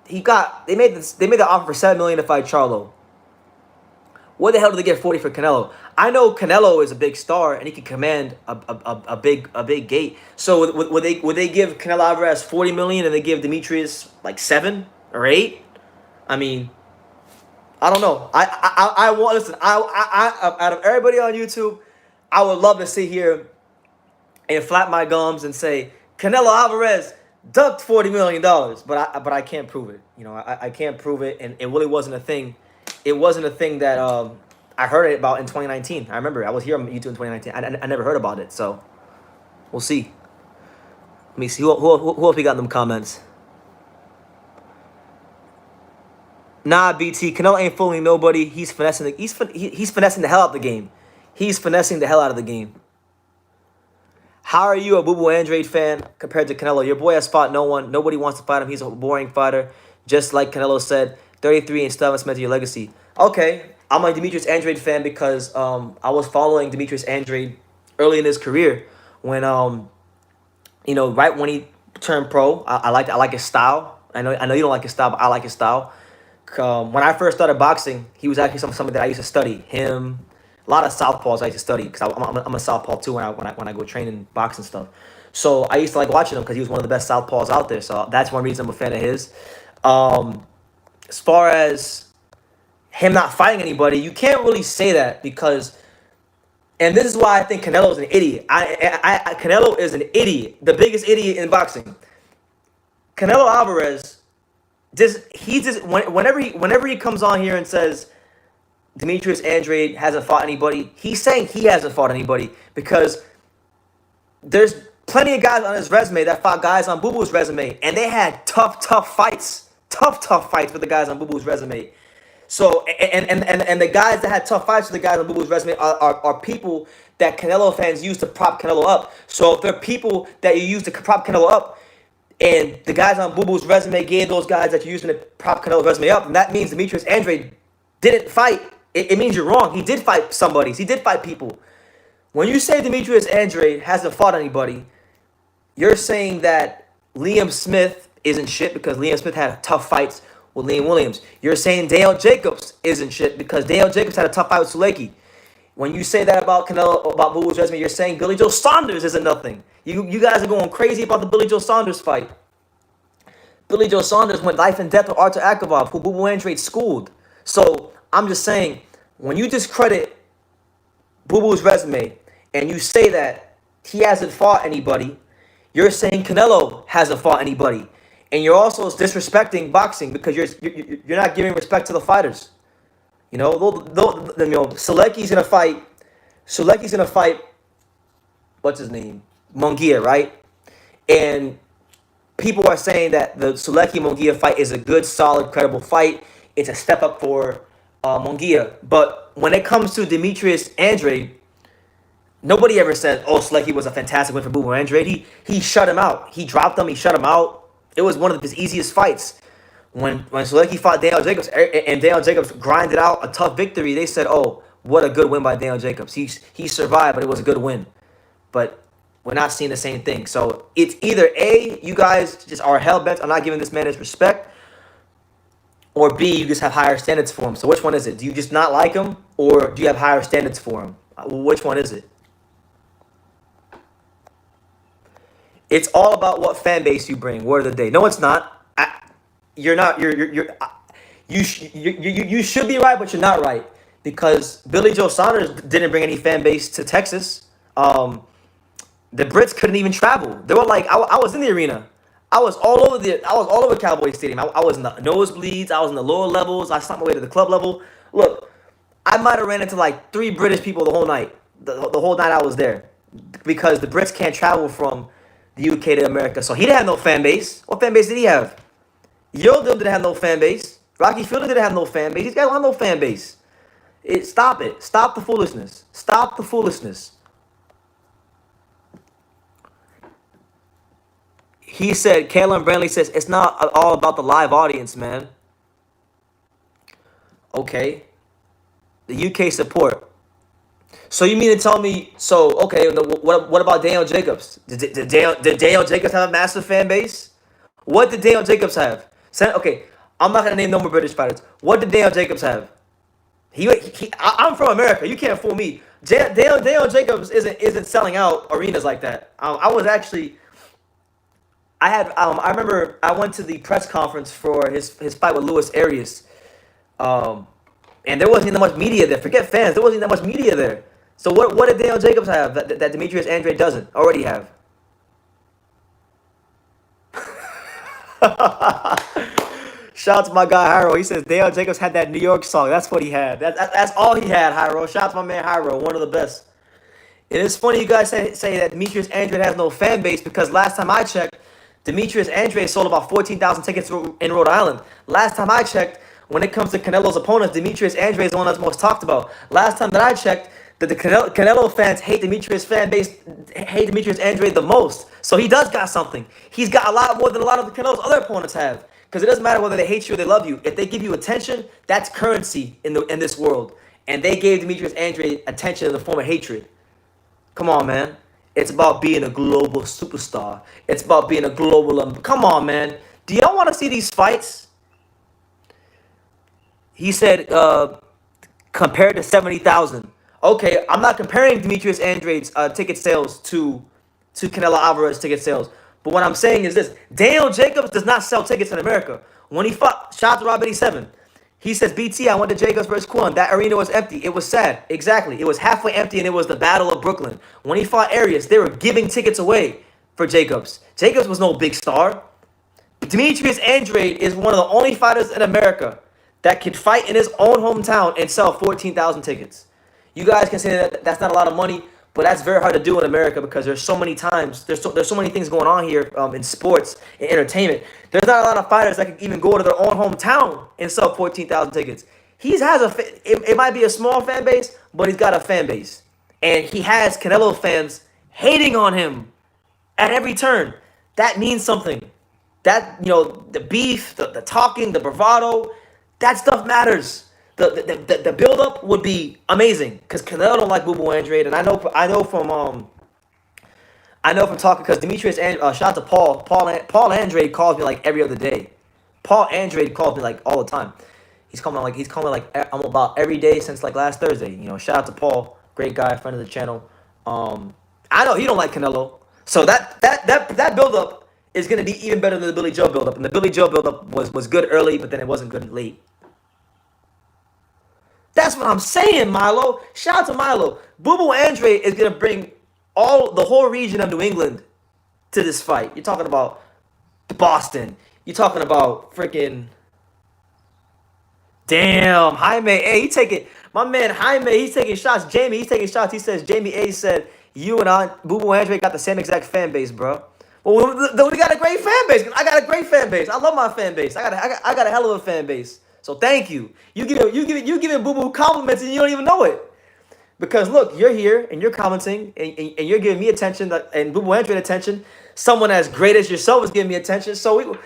they made the offer for $7 million to fight Charlo. Where the hell did they get 40 for Canelo? I know Canelo is a big star and he can command a big gate. So would they give Canelo Alvarez 40 million and they give Demetrius like 7 or 8? I mean, I don't know. I want listen. I out of everybody on YouTube, I would love to sit here and flap my gums and say Canelo Alvarez ducked $40 million, but I can't prove it. You know, I can't prove it, and it really wasn't a thing. It wasn't a thing that I heard about in 2019. I remember I was here on YouTube in 2019. I never heard about it, so we'll see. Let me see who else we got in them comments. Nah, BT, Canelo ain't fooling nobody. He's finessing. He's finessing the hell out of the game. He's finessing the hell out of the game. How are you a Boo Boo Andrade fan compared to Canelo? Your boy has fought no one. Nobody wants to fight him. He's a boring fighter. Just like Canelo said, 33 and still haven't cemented your legacy. Okay, I'm a Demetrius Andrade fan because I was following Demetrius Andrade early in his career when right when he turned pro. I like his style. I know you don't like his style, but I like his style. When I first started boxing, he was actually something that I used to study. Him, a lot of southpaws I used to study because I'm a southpaw too when I go train in boxing stuff. So I used to like watching him because he was one of the best southpaws out there. So that's one reason I'm a fan of his. As far as him not fighting anybody, you can't really say that because, and this is why I think Canelo is an idiot. Canelo is an idiot, the biggest idiot in boxing. Canelo Alvarez. Whenever he comes on here and says Demetrius Andrade hasn't fought anybody, he's saying he hasn't fought anybody because there's plenty of guys on his resume that fought guys on Boo Boo's resume, and they had tough fights with the guys on Boo Boo's resume. So and the guys that had tough fights with the guys on Boo Boo's resume are people that Canelo fans use to prop Canelo up. So if they're people that you use to prop Canelo up, and the guys on Boo Boo's resume gave those guys that you're using to prop Canelo's resume up, and that means Demetrius Andrade didn't fight. It means you're wrong. He did fight somebody. He did fight people. When you say Demetrius Andrade hasn't fought anybody, you're saying that Liam Smith isn't shit because Liam Smith had tough fights with Liam Williams. You're saying Dale Jacobs isn't shit because Dale Jacobs had a tough fight with Suleiki. When you say that about Canelo, about Boo Boo's resume, you're saying Billy Joe Saunders isn't nothing. You guys are going crazy about the Billy Joe Saunders fight. Billy Joe Saunders went life and death with Artur Akavov, who Boo Boo Andrade schooled. So I'm just saying, when you discredit Boo Boo's resume and you say that he hasn't fought anybody, you're saying Canelo hasn't fought anybody, and you're also disrespecting boxing because you're not giving respect to the fighters. Suleki's gonna fight. Suleki's gonna fight. What's his name? Munguia, right? And people are saying that the Sulecki-Munguia fight is a good, solid, credible fight. It's a step up for Munguia. But when it comes to Demetrius Andrade, nobody ever said, "Oh, Sulecki was a fantastic win for Boo Boo Andrade." He shut him out. He dropped him. He shut him out. It was one of his easiest fights. When Sulecki fought Daniel Jacobs and Daniel Jacobs grinded out a tough victory, they said, "Oh, what a good win by Daniel Jacobs. He survived, but it was a good win." But we're not seeing the same thing. So it's either A, you guys just are hell-bent on not giving this man his respect, or B, you just have higher standards for him. So which one is it? Do you just not like him, or do you have higher standards for him? Which one is it? It's all about what fan base you bring. Word of the day. No, it's not. You're not. You should be right, but you're not right because Billy Joe Saunders didn't bring any fan base to Texas. The Brits couldn't even travel. They were like, I was in the arena. I was all over Cowboy Stadium. I was in the nosebleeds. I was in the lower levels. I stopped my way to the club level. Look, I might have ran into like 3 British people the whole night. The whole night I was there because the Brits can't travel from the UK to America. So he didn't have no fan base. What fan base did he have? Yildirim didn't have no fan base. Rocky Fielder didn't have no fan base. These guys don't have no fan base. Stop it. Stop the foolishness. Stop the foolishness. He said, Kalen Brantley says, it's not all about the live audience, man. Okay. The UK support. So you mean to tell me, so, okay, what about Daniel Jacobs? Did Daniel Jacobs have a massive fan base? What did Daniel Jacobs have? Okay, I'm not going to name no more British fighters. What did Daniel Jacobs have? I'm from America. You can't fool me. Daniel Jacobs isn't selling out arenas like that. I was actually... I remember I went to the press conference for his fight with Luis Arias, and there wasn't that much media there. Forget fans, there wasn't that much media there. So what did Daniel Jacobs have that Demetrius Andrade doesn't already have? Shout out to my guy Hyro. He says Daniel Jacobs had that New York song. That's what he had. That's all he had. Hyro. Shout out to my man Hyro, one of the best. It is funny you guys say that Demetrius Andrade has no fan base, because last time I checked, Demetrius Andrade sold about 14,000 tickets in Rhode Island. Last time I checked, when it comes to Canelo's opponents, Demetrius Andrade is the one that's most talked about. Last time that I checked, the Canelo fans hate Demetrius Andrade the most. So he does got something. He's got a lot more than a lot of Canelo's other opponents have. Because it doesn't matter whether they hate you or they love you. If they give you attention, that's currency in this world. And they gave Demetrius Andrade attention in the form of hatred. Come on, man. It's about being a global superstar. It's about being a global... Come on, man. Do y'all want to see these fights? He said, compared to 70,000. Okay, I'm not comparing Demetrius Andrade's ticket sales to Canelo Alvarez's ticket sales. But what I'm saying is this. Daniel Jacobs does not sell tickets in America. When he fought, shout out to Rob 87. He says, BT, I went to Jacobs versus Kwon. That arena was empty. It was sad. Exactly. It was halfway empty, and it was the Battle of Brooklyn. When he fought Arias, they were giving tickets away for Jacobs. Jacobs was no big star. Demetrius Andrade is one of the only fighters in America that could fight in his own hometown and sell 14,000 tickets. You guys can say that that's not a lot of money, but that's very hard to do in America, because there's so many times, there's so many things going on here in sports and entertainment. There's not a lot of fighters that can even go to their own hometown and sell 14,000 tickets. It might be a small fan base, but he's got a fan base. And he has Canelo fans hating on him at every turn. That means something. That, the beef, the talking, the bravado, that stuff matters. The build-up would be amazing, because Canelo don't like Boo Andrade, and I know from talking, because Demetrius shout out to Paul Andrade calls me like every other day. Paul Andrade calls me like all the time. He's calling me like I'm about every day since like last Thursday. Shout out to Paul, great guy, friend of the channel. I know he don't like Canelo, so that build-up is gonna be even better than the Billy Joe build-up, and the Billy Joe build-up was good early, but then it wasn't good late. That's what I'm saying, Milo. Shout out to Milo. Boo Andrade is going to bring the whole region of New England to this fight. You're talking about Boston. You're talking about freaking... Damn, Jaime. Hey, my man Jaime, he's taking shots. Jamie, he's taking shots. He says, Jamie A said, you and Boo Andrade got the same exact fan base, bro. Well, we got a great fan base. I got a great fan base. I love my fan base. I got a hell of a fan base. So thank you. You giving Boo Boo compliments and you don't even know it. Because look, you're here and you're commenting and you're giving me attention and Boo Boo Andrade attention. Someone as great as yourself is giving me attention. So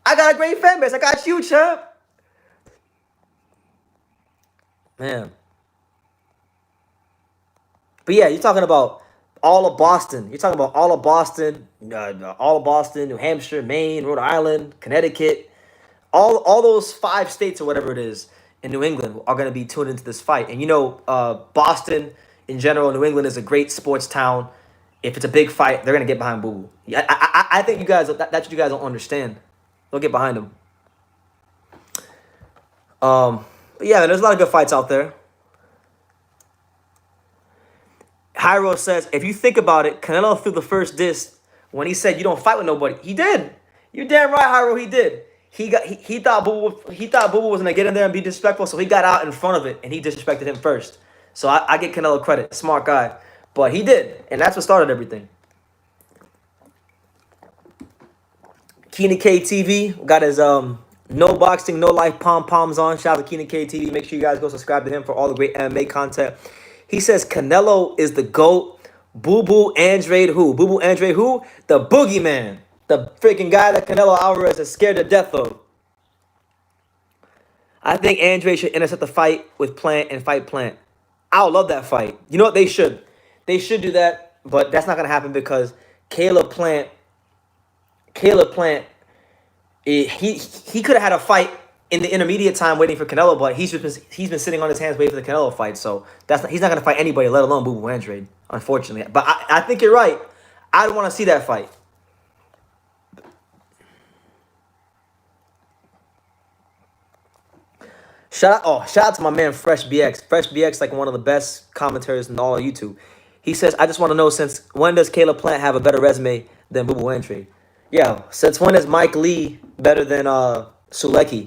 I got a great fan base. I got you, champ. Man. But yeah, you're talking about all of Boston. You're talking about all of Boston, New Hampshire, Maine, Rhode Island, Connecticut. All those 5 states or whatever it is in New England are going to be tuned into this fight. And Boston in general, New England is a great sports town. If it's a big fight, they're going to get behind Boo Boo. I think you guys, that's what you guys don't understand. They'll get behind him. But yeah, there's a lot of good fights out there. Hyro says, if you think about it, Canelo threw the first diss when he said you don't fight with nobody. He did. You're damn right, Hyro, he did. He thought Boo Boo was gonna get in there and be disrespectful, so he got out in front of it and he disrespected him first. So I get Canelo credit, smart guy, but he did, and that's what started everything. Keenan K TV got his no boxing, no life pom poms on. Shout out to Keenan K TV. Make sure you guys go subscribe to him for all the great MMA content. He says Canelo is the GOAT. Boo Boo Andrade who? Boo Boo Andrade who? The boogeyman. The freaking guy that Canelo Alvarez is scared to death of. I think Andre should intercept the fight with Plant and fight Plant. I would love that fight. You know what? They should. They should do that, but that's not going to happen because Caleb Plant, he could have had a fight in the intermediate time waiting for Canelo, but he's been sitting on his hands waiting for the Canelo fight. So he's not going to fight anybody, let alone Boo Boo Andrade, unfortunately. But I think you're right. I'd want to see that fight. Shout out to my man Fresh BX. Fresh BX, like one of the best commentators in all of YouTube. He says, I just want to know, since when does Caleb Plant have a better resume than Boo Boo Andrade? Yeah, since when is Mike Lee better than Sulecki?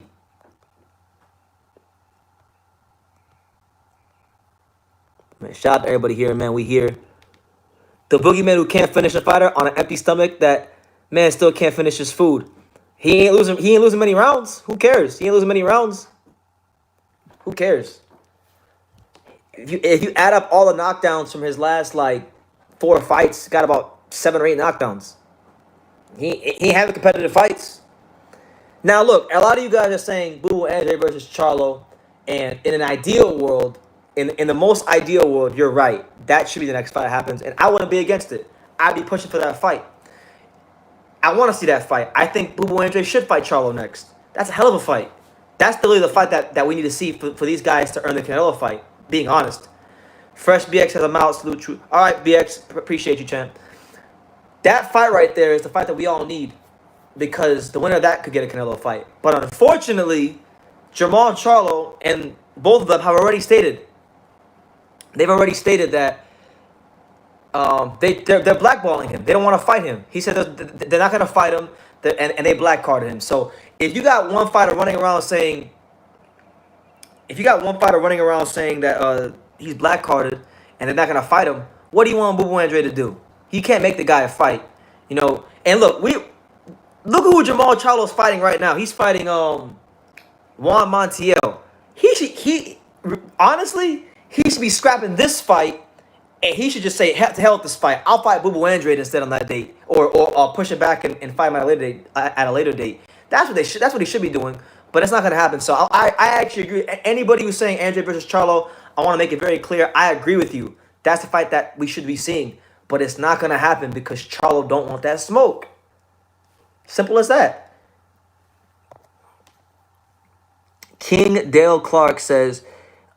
Man, shout out to everybody here, man. We here. The boogeyman who can't finish a fighter on an empty stomach, that man still can't finish his food. He ain't losing many rounds. Who cares? He ain't losing many rounds. Who cares? If you add up all the knockdowns from his last like 4 fights, got about 7 or 8 knockdowns. He having competitive fights. Now look, a lot of you guys are saying Boo Boo Andrade versus Charlo, and in an ideal world, in the most ideal world, you're right. That should be the next fight that happens, and I wouldn't be against it. I'd be pushing for that fight. I want to see that fight. I think Boo Boo Andrade should fight Charlo next. That's a hell of a fight. That's really the fight that we need to see for these guys to earn the Canelo fight, being honest. Fresh BX has a mouth, salute true. All right, BX, appreciate you, champ. That fight right there is the fight that we all need, because the winner of that could get a Canelo fight. But unfortunately, Jermall Charlo and both of them have already stated, they've already stated that they're blackballing him. They don't want to fight him. He said they're not going to fight him, and they blackcarded him. So if you got one fighter running around saying, that he's blackcarded and they're not going to fight him, what do you want Boo Boo Andrade to do? He can't make the guy a fight, you know. And look at who Jermall Charlo's fighting right now. He's fighting Juan Montiel. Honestly, he should be scrapping this fight, and he should just say, to hell with this fight. I'll fight Boo Boo Andrade instead on that date, or push it back and fight him at a later date. That's what he should be doing. But it's not going to happen. So I actually agree. Anybody who's saying Andrade versus Charlo, I want to make it very clear. I agree with you. That's the fight that we should be seeing. But it's not going to happen because Charlo don't want that smoke. Simple as that. King Dale Clark says,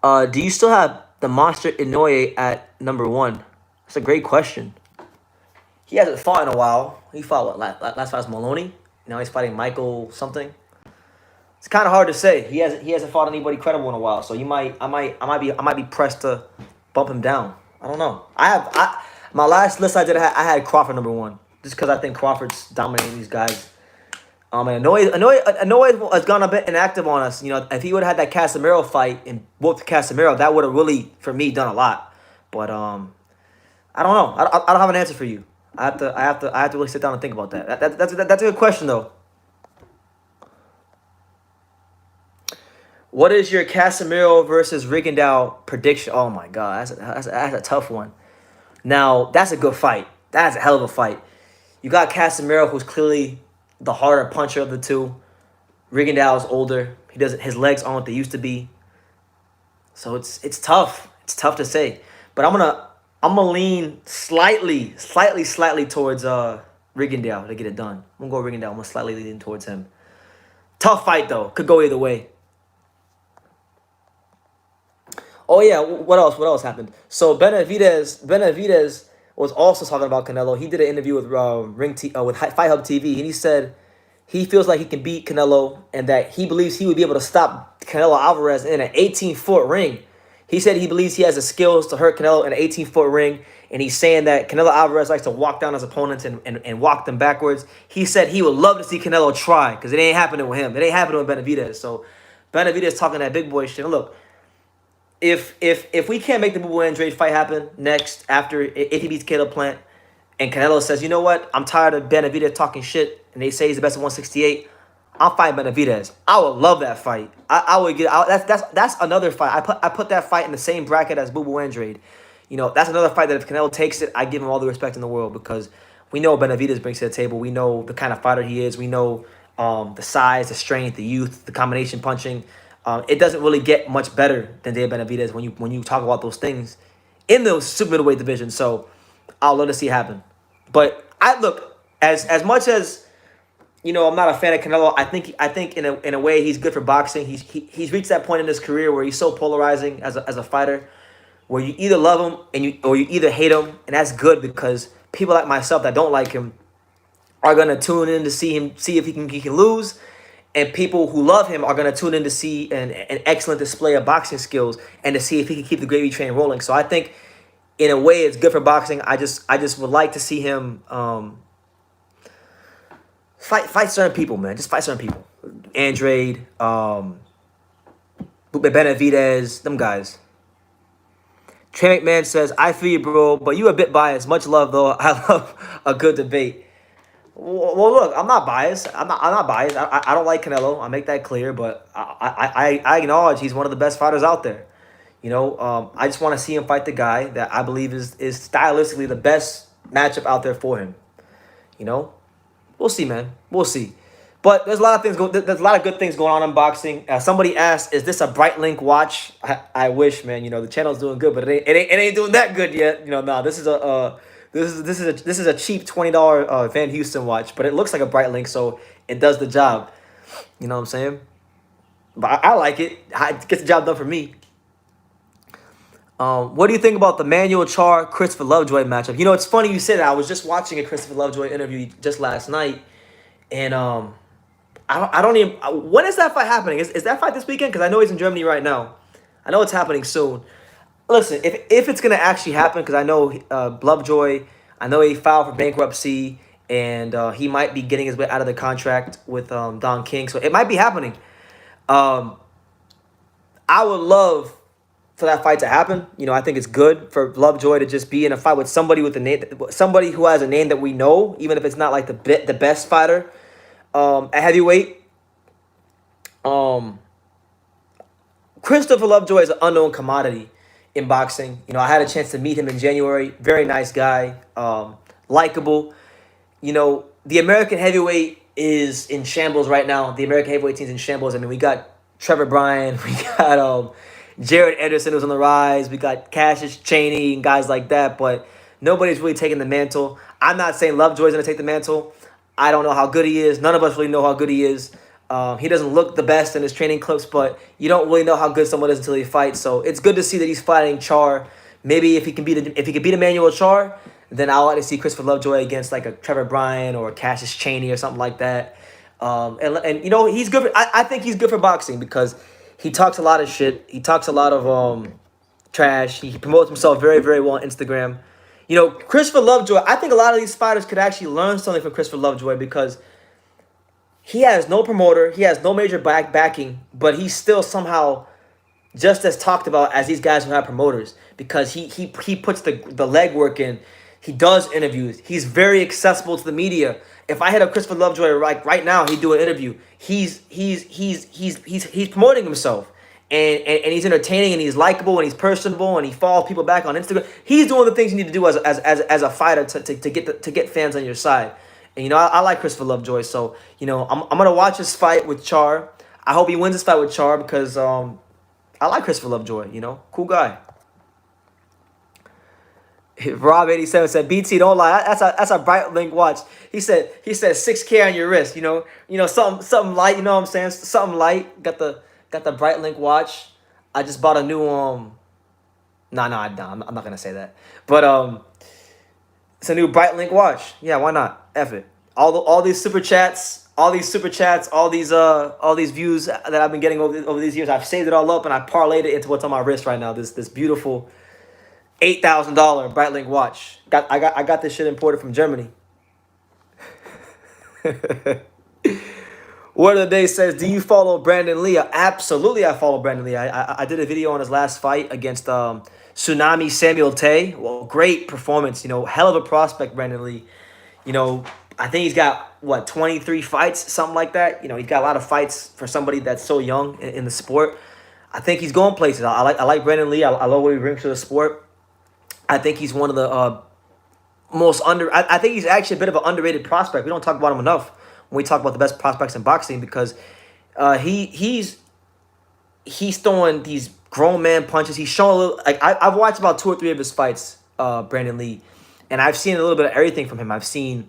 do you still have the Monster Inoue at number 1? That's a great question. He hasn't fought in a while. He fought, last fight was Maloney. Now he's fighting Michael something. It's kind of hard to say. He hasn't fought anybody credible in a while. So I might be pressed to bump him down. I don't know. My last list I had Crawford number 1, just because I think Crawford's dominating these guys. And Inoue has gone a bit inactive on us. You know, if he would have had that Casemiro fight and whooped Casemiro, that would have really, for me, done a lot. But I don't know. I don't have an answer for you. I have to really sit down and think about that. That's a good question though. What is your Casemiro versus Rigondeaux prediction? Oh my God, that's a tough one. Now that's a good fight. That's a hell of a fight. You got Casemiro, who's clearly the harder puncher of the two. Rigondeaux is older. His legs aren't what they used to be. So it's tough. It's tough to say. But I'm gonna lean slightly towards Rigondeaux to get it done. I'm gonna go Rigondeaux. I'm gonna slightly lean towards him. Tough fight though. Could go either way. Oh yeah, what else? What else happened? So Benavidez was also talking about Canelo. He did an interview with with Fight Hub TV, and he said he feels like he can beat Canelo, and that he believes he would be able to stop Canelo Alvarez in an 18-foot ring. He said he believes he has the skills to hurt Canelo in an 18-foot ring, and he's saying that Canelo Alvarez likes to walk down his opponents and walk them backwards. He said he would love to see Canelo try, because it ain't happening with him. It ain't happening with Benavidez. So Benavidez talking that big boy shit. And look, if we can't make the Boo Boo Andrade fight happen next, after if he beats Caleb Plant, and Canelo says, you know what, I'm tired of Benavidez talking shit, and they say he's the best at 168, I'm fighting Benavidez. I would love that fight. That's another fight. I put that fight in the same bracket as Boo Boo Andrade. You know, that's another fight that if Canelo takes it, I give him all the respect in the world, because We know what Benavidez brings to the table. We know the kind of fighter he is. We know the size, the strength, the youth, the combination punching. It doesn't really get much better than Dave Benavidez when you talk about those things in the super middleweight division. So I'll let us see it happen. But I look as much as I'm not a fan of Canelo. I think in a way he's good for boxing. He's reached that point in his career where he's so polarizing as a fighter, where you either love him or you either hate him, and that's good because people like myself that don't like him are gonna tune in to see if he can lose, and people who love him are gonna tune in to see an excellent display of boxing skills and to see if he can keep the gravy train rolling. So I think in a way it's good for boxing. I just would like to see him fight certain people, man. Just fight certain people. Andrade, Benavidez, them guys. Trey McMahon says, I feel you, bro, but you a bit biased. Much love, though. I love a good debate. Well, look, I'm not biased. I'm not biased. I don't like Canelo. I make that clear, but I acknowledge he's one of the best fighters out there. I just want to see him fight the guy that I believe is stylistically the best matchup out there for him. We'll see, man. We'll see. But there's a lot of things. There's a lot of good things going on in boxing. Somebody asked, "Is this a Brightlink watch?" I wish, man. The channel's doing good, but it ain't doing that good yet. Nah. This is a cheap $20 Van Houston watch, but it looks like a Brightlink, so it does the job. You know what I'm saying? But I like it. It gets the job done for me. What do you think about the Manuel Char Christopher Lovejoy matchup? It's funny you say that. I was just watching a Christopher Lovejoy interview just last night, and I don't even. When is that fight happening? Is that fight this weekend? Because I know he's in Germany right now. I know it's happening soon. Listen, if it's gonna actually happen, because I know Lovejoy, I know he filed for bankruptcy, and he might be getting his way out of the contract with Don King, so it might be happening. I would love for that fight to happen. I think it's good for Lovejoy to just be in a fight with somebody with a name, somebody who has a name that we know, even if it's not like the best fighter at heavyweight. Christopher Lovejoy is an unknown commodity in boxing. I had a chance to meet him in January. Very nice guy, likable. The American heavyweight is in shambles right now. The American heavyweight team's in shambles. I mean, we got Trevor Bryan, we got Jared Anderson, who's on the rise. We got Cassius Chaney and guys like that, but nobody's really taking the mantle. I'm not saying Lovejoy's going to take the mantle. I don't know how good he is. None of us really know how good he is. He doesn't look the best in his training clips, but you don't really know how good someone is until he fights. So it's good to see that he's fighting Char. Maybe if he can beat Emmanuel Char, then I'll like to see Christopher Lovejoy against like a Trevor Bryan or a Cassius Chaney or something like that. And he's good. I think he's good for boxing because he talks a lot of shit. He talks a lot of trash. He promotes himself very, very well on Instagram. Christopher Lovejoy, I think a lot of these fighters could actually learn something from Christopher Lovejoy because he has no promoter. He has no major backing, but he's still somehow just as talked about as these guys who have promoters because he puts the legwork in. He does interviews. He's very accessible to the media. If I hit up Christopher Lovejoy right now, he'd do an interview. He's promoting himself, and he's entertaining, and he's likable, and he's personable, and he follows people back on Instagram. He's doing the things you need to do as a fighter to get fans on your side. And I like Christopher Lovejoy, so I'm gonna watch this fight with Char. I hope he wins this fight with Char because I like Christopher Lovejoy. Cool guy. Rob87 said, "BT, don't lie. That's a Brightlink watch." He said 6K on your wrist. Something light. You know what I'm saying? Something light. Got the Brightlink watch. I just bought a new I'm not gonna say that. But it's a new Brightlink watch. Yeah, why not? F it. All these super chats, all these views that I've been getting over these years. I've saved it all up and I parlayed it into what's on my wrist right now. This beautiful $8,000 Brightlink watch. I got this shit imported from Germany. Word of the day says, do you follow Brandon Lee? Absolutely, I follow Brandon Lee. I did a video on his last fight against Tsunami Samuel Tay. Well, great performance. Hell of a prospect, Brandon Lee. I think he's got 23 fights, something like that. He's got a lot of fights for somebody that's so young in the sport. I think he's going places. I like Brandon Lee. I love what he brings to the sport. I think he's one of the most under. I think he's actually a bit of an underrated prospect. We don't talk about him enough when we talk about the best prospects in boxing because he's throwing these grown man punches. He's showing a little like I've watched about two or three of his fights, Brandon Lee, and I've seen a little bit of everything from him. I've seen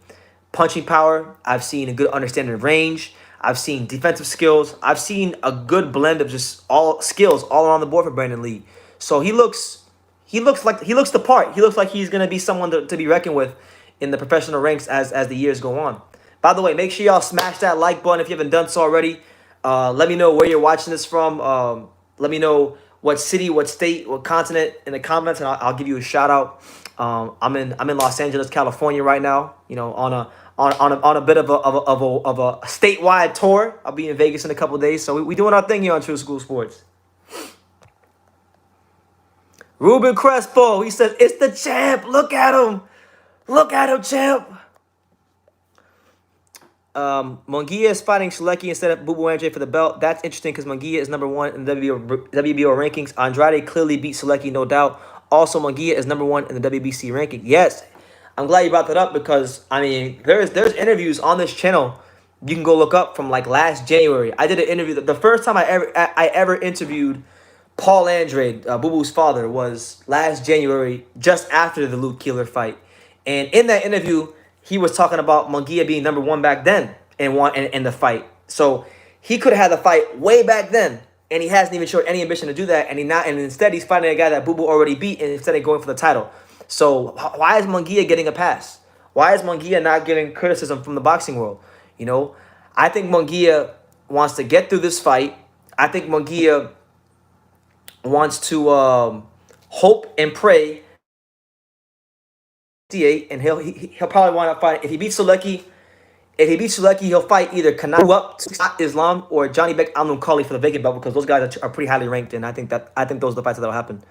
punching power. I've seen a good understanding of range. I've seen defensive skills. I've seen a good blend of just all skills all around the board for Brandon Lee. So he looks the part. He looks like he's gonna be someone to be reckoned with in the professional ranks as the years go on. By the way, make sure y'all smash that like button if you haven't done so already. Let me know where you're watching this from. Let me know what city, what state, what continent in the comments, and I'll give you a shout out. I'm in Los Angeles, California right now. You know, on a bit of a statewide tour. I'll be in Vegas in a couple of days, so we doing our thing here on True School Sports. Ruben Crespo, he says it's the champ. Look at him, champ. Munguia is fighting Shalecki instead of Bubu Andre for the belt. That's interesting because Munguia is number one in the WBO rankings. Andrade clearly beat Shalecki, no doubt. Also, Munguia is number one in the WBC ranking. Yes, I'm glad you brought that up because I mean there's interviews on this channel you can go look up from like last January. I did an interview. The first time I ever interviewed Paul Andrade, Bubu's father, was last January, just after the Luke Keeler fight, and in that interview he was talking about Munguia being number one back then and in the fight. So he could have had the fight way back then, and he hasn't even showed any ambition to do that. And instead he's fighting a guy that Bubu already beat, and instead of going for the title. So why is Munguia getting a pass? Why is Munguia not getting criticism from the boxing world? You know, I think Munguia wants to get through this fight. I think Munguia wants to hope and pray. And he'll probably wind up fighting. If he beats Shalecki, he'll fight either Canelo up to Islam or Johnny Beck Al-Nukhali for the vacant belt because those guys are pretty highly ranked, and I think those are the fights that'll happen.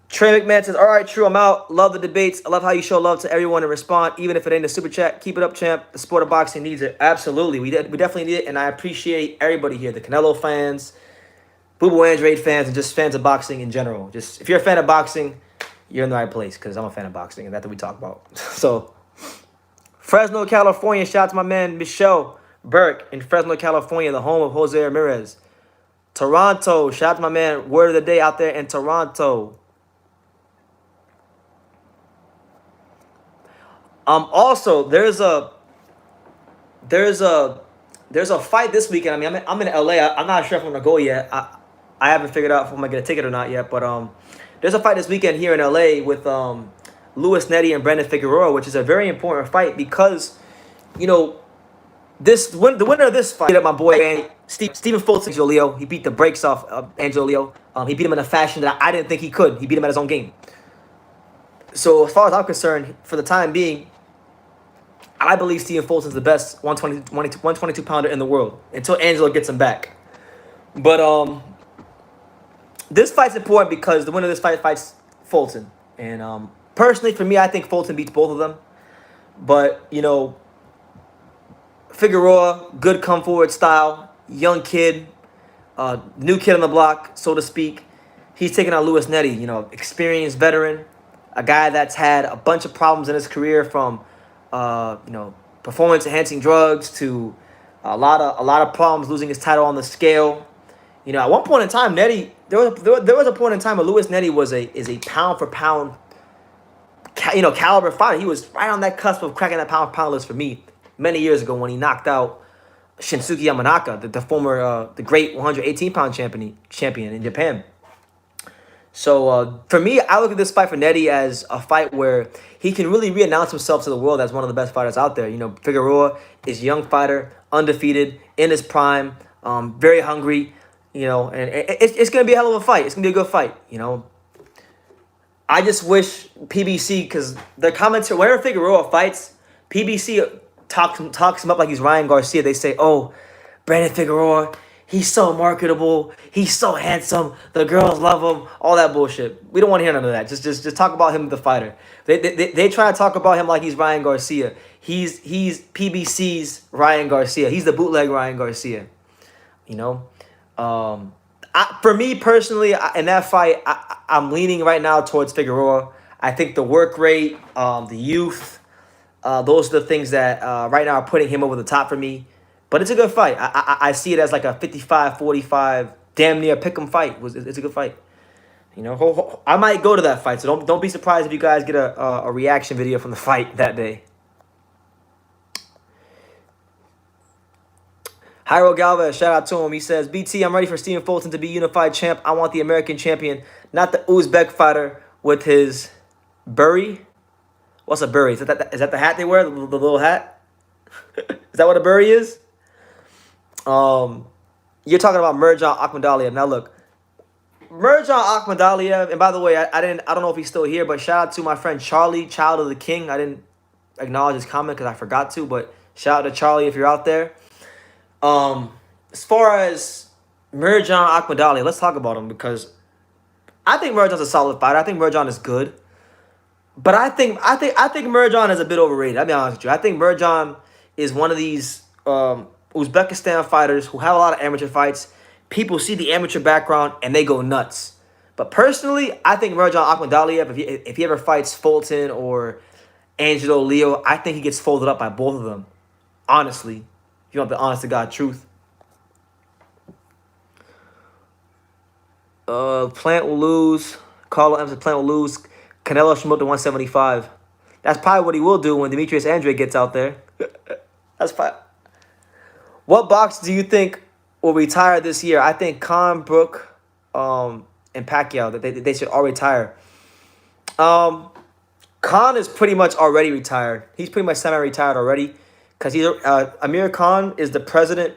Trey McMahon says, "All right, True, I'm out. Love the debates. I love how you show love to everyone and respond, even if it ain't a super chat. Keep it up, champ. The sport of boxing needs it. Absolutely, we definitely need it, and I appreciate everybody here, the Canelo fans, Bubu Andrade fans, and just fans of boxing in general. Just if you're a fan of boxing, you're in the right place because I'm a fan of boxing, and that's what we talk about. So, Fresno, California. Shout out to my man Michelle Burke in Fresno, California, the home of Jose Ramirez. Toronto. Shout out to my man Word of the Day out there in Toronto. Also, there's a fight this weekend. I mean, I'm in LA. I'm not sure if I'm gonna go yet. I haven't figured out if I'm gonna get a ticket or not yet. But there's a fight this weekend here in LA with Louis Netty and Brandon Figueroa, which is a very important fight because, you know, the winner of this fight beat up my boy Stephen Fulton, Angelo Leo. He beat the brakes off Angelo Leo. He beat him in a fashion that I didn't think he could. He beat him at his own game. So as far as I'm concerned, for the time being, I believe Stephen Fulton's the best 122 pounder in the world until Angelo gets him back. But this fight's important because the winner of this fight fights Fulton. And personally, for me, I think Fulton beats both of them. But, you know, Figueroa, good come forward style, young kid, new kid on the block, so to speak. He's taking on Louis Netty, you know, experienced veteran, a guy that's had a bunch of problems in his career from you know, performance-enhancing drugs to a lot of problems losing his title on the scale. You know, at one point in time, Netty there was a point in time where Louis Netty is a pound for pound, caliber fighter. He was right on that cusp of cracking that pound for pound list for me many years ago when he knocked out Shinsuke Yamanaka, the former the great 118-pound champion in Japan. So, for me, I look at this fight for Netty as a fight where he can really re-announce himself to the world as one of the best fighters out there. You know, Figueroa is a young fighter, undefeated, in his prime, very hungry, you know, and it's going to be a hell of a fight. It's going to be a good fight, you know. I just wish PBC, because the commentary, whenever Figueroa fights, PBC talks him up like he's Ryan Garcia. They say, oh, Brandon Figueroa, he's so marketable. He's so handsome. The girls love him. All that bullshit. We don't want to hear none of that. Just talk about him, the fighter. They try to talk about him like he's Ryan Garcia. He's PBC's Ryan Garcia. He's the bootleg Ryan Garcia. You know, for me personally, in that fight, I'm leaning right now towards Figueroa. I think the work rate, the youth, those are the things that right now are putting him over the top for me. But it's a good fight. I see it as like a 55-45, damn near pick'em fight. It's a good fight. You know, I might go to that fight, so don't be surprised if you guys get a reaction video from the fight that day. Jairo Galvez, shout out to him. He says, BT, I'm ready for Stephen Fulton to be unified champ. I want the American champion, not the Uzbek fighter with his bury. What's a bury? Is that the hat they wear? The little hat? Is that what a bury is? You're talking about Mirjan Akhmadaliev. Now look, Mirjan Akhmadaliev, and by the way, I don't know if he's still here, but shout out to my friend Charlie, Child of the King. I didn't acknowledge his comment because I forgot to, but shout out to Charlie if you're out there. As far as Mirjan Akhmadaliev, let's talk about him because I think Mirjan's a solid fighter. I think Mirjan is good, but I think Mirjan is a bit overrated. I'll be honest with you. I think Mirjan is one of these Uzbekistan fighters who have a lot of amateur fights. People see the amateur background and they go nuts. But personally, I think Mirjan Akhmadaliev, if he ever fights Fulton or Angelo Leo, I think he gets folded up by both of them. Honestly. You want the honest to God truth. Plant will lose. Carlo M said Plant will lose. Canelo should move to 175. That's probably what he will do when Demetrius Andrade gets out there. That's probably. What boxer do you think will retire this year? I think Khan, Brook, and Pacquiao, that they should all retire. Khan is pretty much already retired. He's pretty much semi-retired already. Because Amir Khan is the president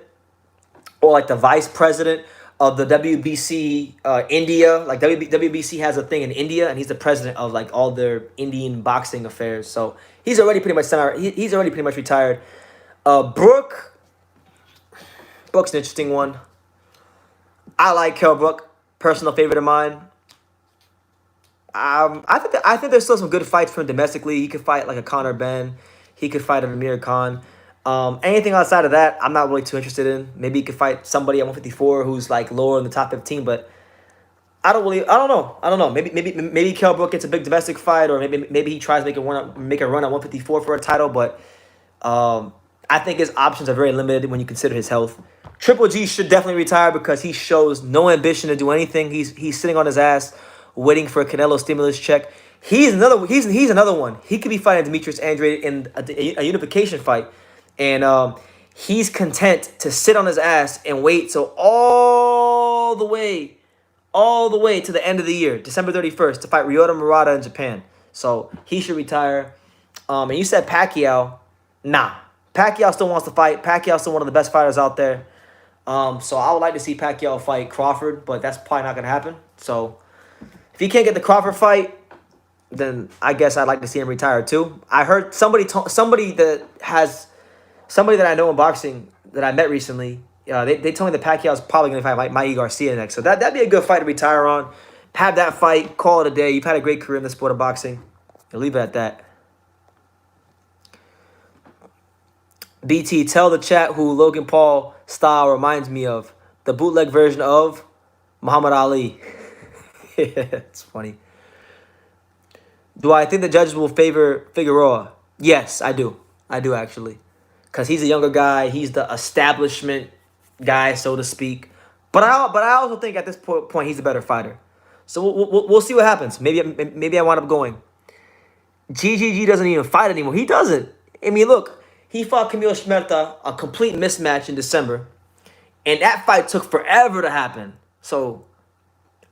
or like the vice president of the WBC India. Like WBC has a thing in India, and he's the president of like all their Indian boxing affairs. So he's already pretty much he's already pretty much retired. Brook's an interesting one. I like Kell Brook, personal favorite of mine. I think there's still some good fights for him domestically. He could fight like a Conor Benn. He could fight a Amir Khan. Anything outside of that, I'm not really too interested in. Maybe he could fight somebody at 154 who's like lower in the top 15, but I don't know. Maybe Kell Brook gets a big domestic fight, or maybe he tries to make a run at 154 for a title, but I think his options are very limited when you consider his health. Triple G should definitely retire because he shows no ambition to do anything. He's sitting on his ass waiting for a Canelo stimulus check. He's another one. He could be fighting Demetrius Andrade in a unification fight, and he's content to sit on his ass and wait till all the way to the end of the year, December 31st, to fight Ryota Murata in Japan. So he should retire. And you said Pacquiao. Nah. Pacquiao still wants to fight. Pacquiao's still one of the best fighters out there. So I would like to see Pacquiao fight Crawford, but that's probably not going to happen. So if he can't get the Crawford fight, then I guess I'd like to see him retire too. I heard somebody that I know in boxing that I met recently, they told me that Pacquiao's probably going to fight Mikey Garcia next. So that'd be a good fight to retire on. Have that fight, call it a day. You've had a great career in the sport of boxing. I'll leave it at that. BT, tell the chat who Logan Paul style reminds me of. The bootleg version of Muhammad Ali. It's funny. Do I think the judges will favor Figueroa? Yes, I do. I do, actually. Because he's a younger guy. He's the establishment guy, so to speak. But I also think at this point he's a better fighter. So we'll see what happens. Maybe I wind up going. GGG doesn't even fight anymore. He doesn't. I mean, look. He fought Camilo Schmerta, a complete mismatch in December. And that fight took forever to happen. So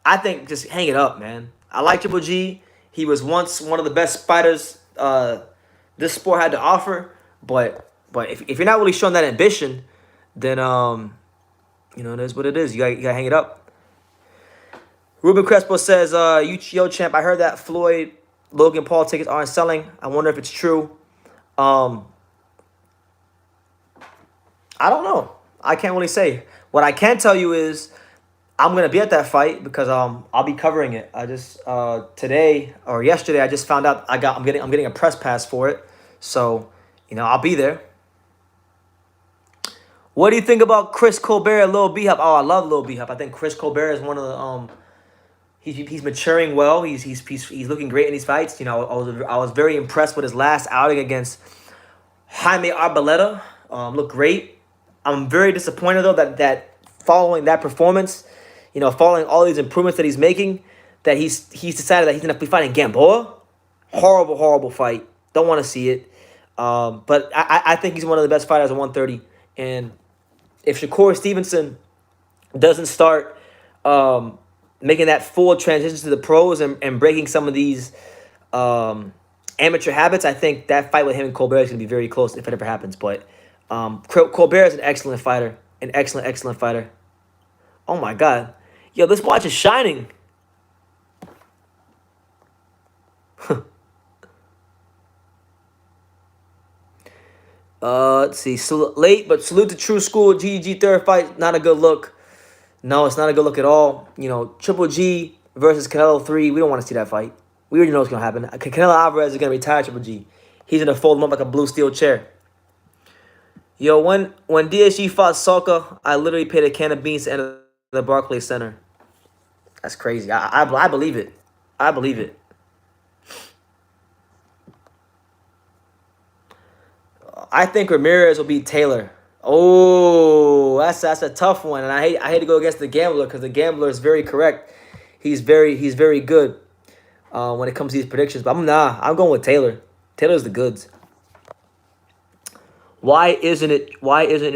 I think just hang it up, man. I like Triple G. He was once one of the best fighters this sport had to offer. But if you're not really showing that ambition, then it is what it is. You gotta hang it up. Ruben Crespo says, yo champ, I heard that Floyd Logan Paul tickets aren't selling. I wonder if it's true. I don't know. I can't really say. What I can tell you is I'm going to be at that fight because I'll be covering it. I just today or yesterday I just found out I'm getting a press pass for it. So, I'll be there. What do you think about Chris Colbert and Lil B Hop? Oh, I love Lil B Hop. I think Chris Colbert is one of the He's maturing well. He's looking great in these fights. You know, I was very impressed with his last outing against Jaime Arboleda. Looked great. I'm very disappointed though that following that performance, you know, following all these improvements that he's making, that he's decided that he's gonna be fighting Gamboa. Horrible fight. Don't want to see it. But I think he's one of the best fighters at 130. And if Shakur Stevenson doesn't start making that full transition to the pros and breaking some of these amateur habits, I think that fight with him and Colbert is going to be very close if it ever happens. But Colbert is an excellent fighter. An excellent fighter. Oh, my God. Yo, this watch is shining. Let's see. Late, but salute to True School. GG third fight. Not a good look. No, it's not a good look at all. You know, Triple G versus Canelo 3. We don't want to see that fight. We already know what's going to happen. Canelo Alvarez is going to retire Triple G. He's going to fold him up like a blue steel chair. Yo, when DSG fought Salka, I literally paid a can of beans to enter the Barclays Center. That's crazy. I believe it. I believe it. I think Ramirez will beat Taylor. Oh, that's a tough one, and I hate to go against the gambler because the gambler is very correct. He's very good when it comes to these predictions. But I'm going with Taylor. Taylor's the goods. Why isn't it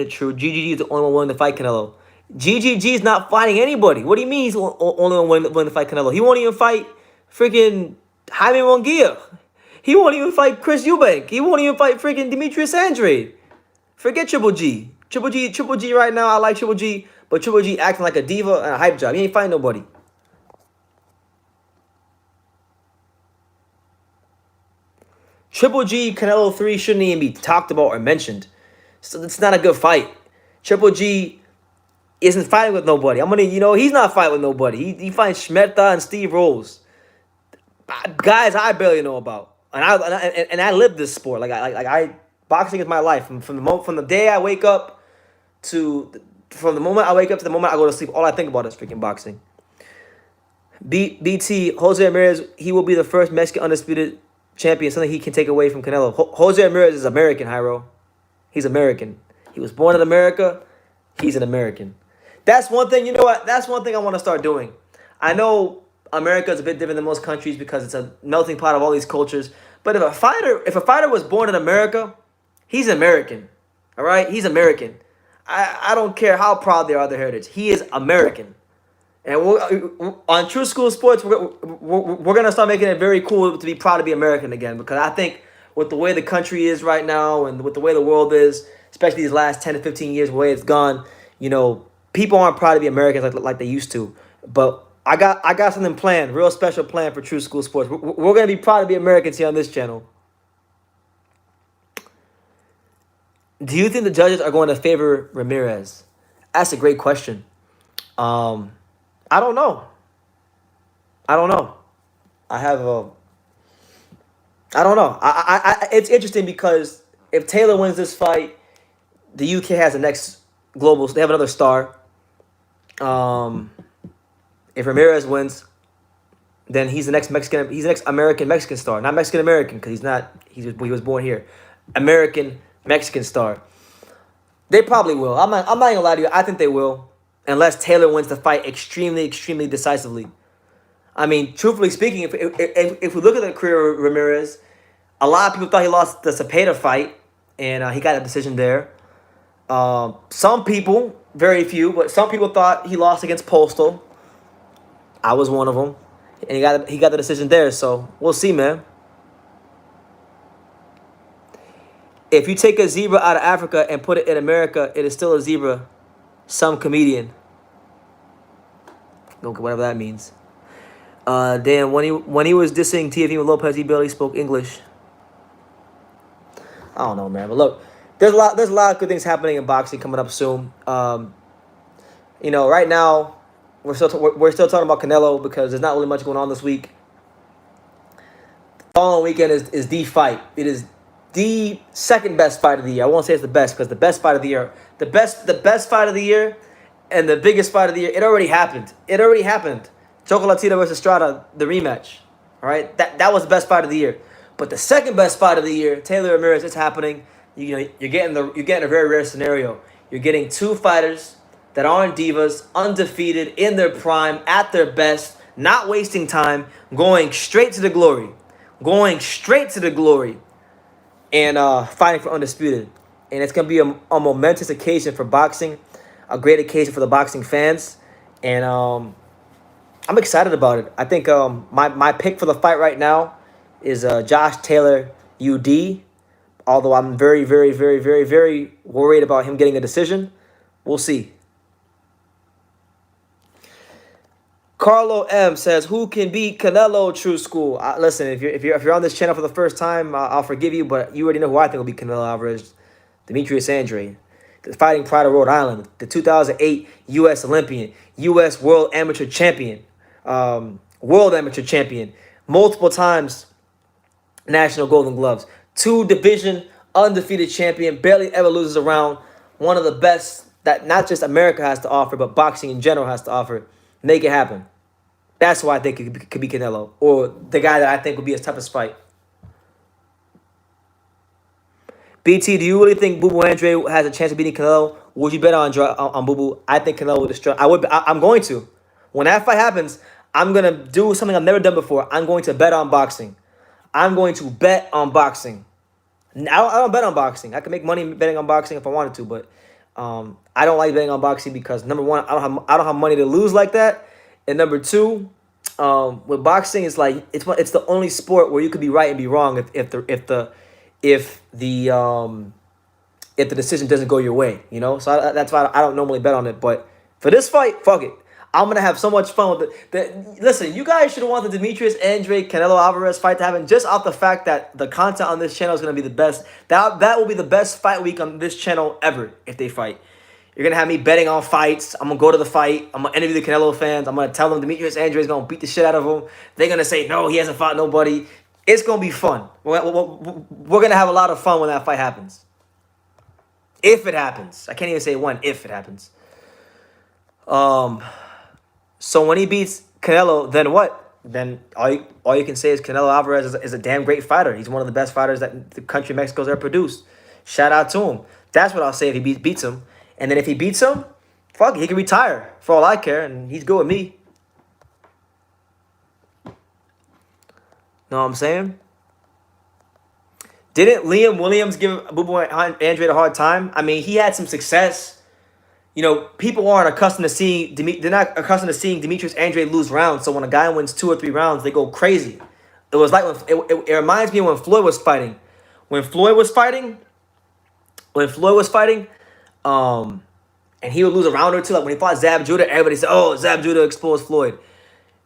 true? GGG is the only one willing to fight Canelo. GGG is not fighting anybody. What do you mean he's the only one willing to fight Canelo? He won't even fight freaking Jaime Munguia. He won't even fight Chris Eubank. He won't even fight freaking Demetrius Andrade. Forget Triple G. Triple G right now, I like Triple G, but Triple G acting like a diva and a hype job. He ain't fighting nobody. Triple G, Canelo 3 shouldn't even be talked about or mentioned. So it's not a good fight. Triple G isn't fighting with nobody. He's not fighting with nobody. He fights Schmerta and Steve Rolls. Guys I barely know about. And I live this sport. Boxing is my life. From the day I wake up from the moment I wake up to the moment I go to sleep, all I think about is freaking boxing. BT, Jose Ramirez, he will be the first Mexican undisputed champion, something he can take away from Canelo. Jose Ramirez is American, Hyro. He's American. He was born in America. He's an American. That's one thing, you know what? That's one thing I want to start doing. I know America is a bit different than most countries because it's a melting pot of all these cultures. But if a fighter was born in America, he's American. All right? He's American. I don't care how proud they are of their heritage. He is American. And on True School Sports, we're going to start making it very cool to be proud to be American again. Because I think with the way the country is right now and with the way the world is, especially these last 10 to 15 years, the way it's gone, people aren't proud to be Americans like they used to. But I got something planned, real special plan for True School Sports. We're going to be proud to be Americans here on this channel. Do you think the judges are going to favor Ramirez? That's a great question. I don't know. I don't know. It's interesting because if Taylor wins this fight, the UK has the next global. They have another star. If Ramirez wins, then he's the next Mexican. He's the next American star, not Mexican American because he's not. He was born here. American Mexican star. They probably will. I'm not gonna lie to you. I think they will, unless Taylor wins the fight extremely decisively. I mean, truthfully speaking, if we look at the career of Ramirez, a lot of people thought he lost the Cepeda fight, and he got a decision there. Some people, very few, but some people thought he lost against Postal. I was one of them, and he got the decision there. So we'll see, man. If you take a zebra out of Africa and put it in America, it is still a zebra. Some comedian. Whatever that means. Dan, when he was dissing TFE with Lopez, he barely spoke English. I don't know, man. But look, there's a lot of good things happening in boxing coming up soon. Right now we're still talking about Canelo because there's not really much going on this week. The following weekend is the fight. It is the second best fight of the year. I won't say it's the best because the best fight of the year, the best fight of the year, and the biggest fight of the year. It already happened. Chocolatito versus Estrada, the rematch. All right, that was the best fight of the year. But the second best fight of the year, Taylor Ramirez, it's happening. You're getting a very rare scenario. You're getting two fighters that aren't divas, undefeated, in their prime, at their best, not wasting time, going straight to the glory, going straight to the glory, and fighting for undisputed. And it's gonna be a momentous occasion for boxing, a great occasion for the boxing fans, and I'm excited about it. I think my pick for the fight right now is Josh Taylor UD. Although I'm very, very, very, very, very worried about him getting a decision. We'll see. Carlo M says, "Who can beat Canelo?" True School. Listen, if you're on this channel for the first time, I'll forgive you, but you already know who I think will beat Canelo Alvarez, Demetrius Andrade, the Fighting Pride of Rhode Island, the 2008 U.S. Olympian, U.S. World Amateur Champion, World Amateur Champion, multiple times National Golden Gloves, 2 division undefeated champion, barely ever loses a round, one of the best that not just America has to offer, but boxing in general has to offer. Make it happen. That's why I think it could be Canelo, or the guy that I think would be his toughest fight. BT, do you really think Boo Boo Andre has a chance of beating Canelo? Would you bet on Boo Boo? I think Canelo would destroy. I'm going to. When that fight happens, I'm gonna do something I've never done before. I'm going to bet on boxing. I'm going to bet on boxing. I don't bet on boxing. I can make money betting on boxing if I wanted to, but I don't like betting on boxing because number one, I don't have money to lose like that, and number two, with boxing, it's like it's the only sport where you could be right and be wrong if the decision doesn't go your way, you know. So that's why I don't normally bet on it. But for this fight, fuck it. I'm gonna have so much fun with it. Listen, you guys should have wanted the Demetrius Andrade Canelo Alvarez fight to happen just off the fact that the content on this channel is gonna be the best. That will be the best fight week on this channel ever if they fight. You're gonna have me betting on fights. I'm gonna go to the fight. I'm gonna interview the Canelo fans. I'm gonna tell them Demetrius Andrade is gonna beat the shit out of him. They're gonna say no, he hasn't fought nobody. It's gonna be fun. We're gonna have a lot of fun when that fight happens. If it happens, I can't even say when. If it happens. So when he beats Canelo, then what? Then all you can say is Canelo Alvarez is a damn great fighter. He's one of the best fighters that the country of Mexico's ever produced. Shout out to him. That's what I'll say if he beats him. And then if he beats him, fuck it, he can retire for all I care, and he's good with me. Know what I'm saying? Didn't Liam Williams give Boo Boo Andrade a hard time? I mean, he had some success. You know, people aren't accustomed to seeing they're not accustomed to seeing Demetrius Andrade lose rounds. So when a guy wins 2 or 3 rounds, they go crazy. It was like it reminds me of when Floyd was fighting. When Floyd was fighting, and he would lose a round or two. Like when he fought Zab Judah, everybody said, "Oh, Zab Judah exposed Floyd,"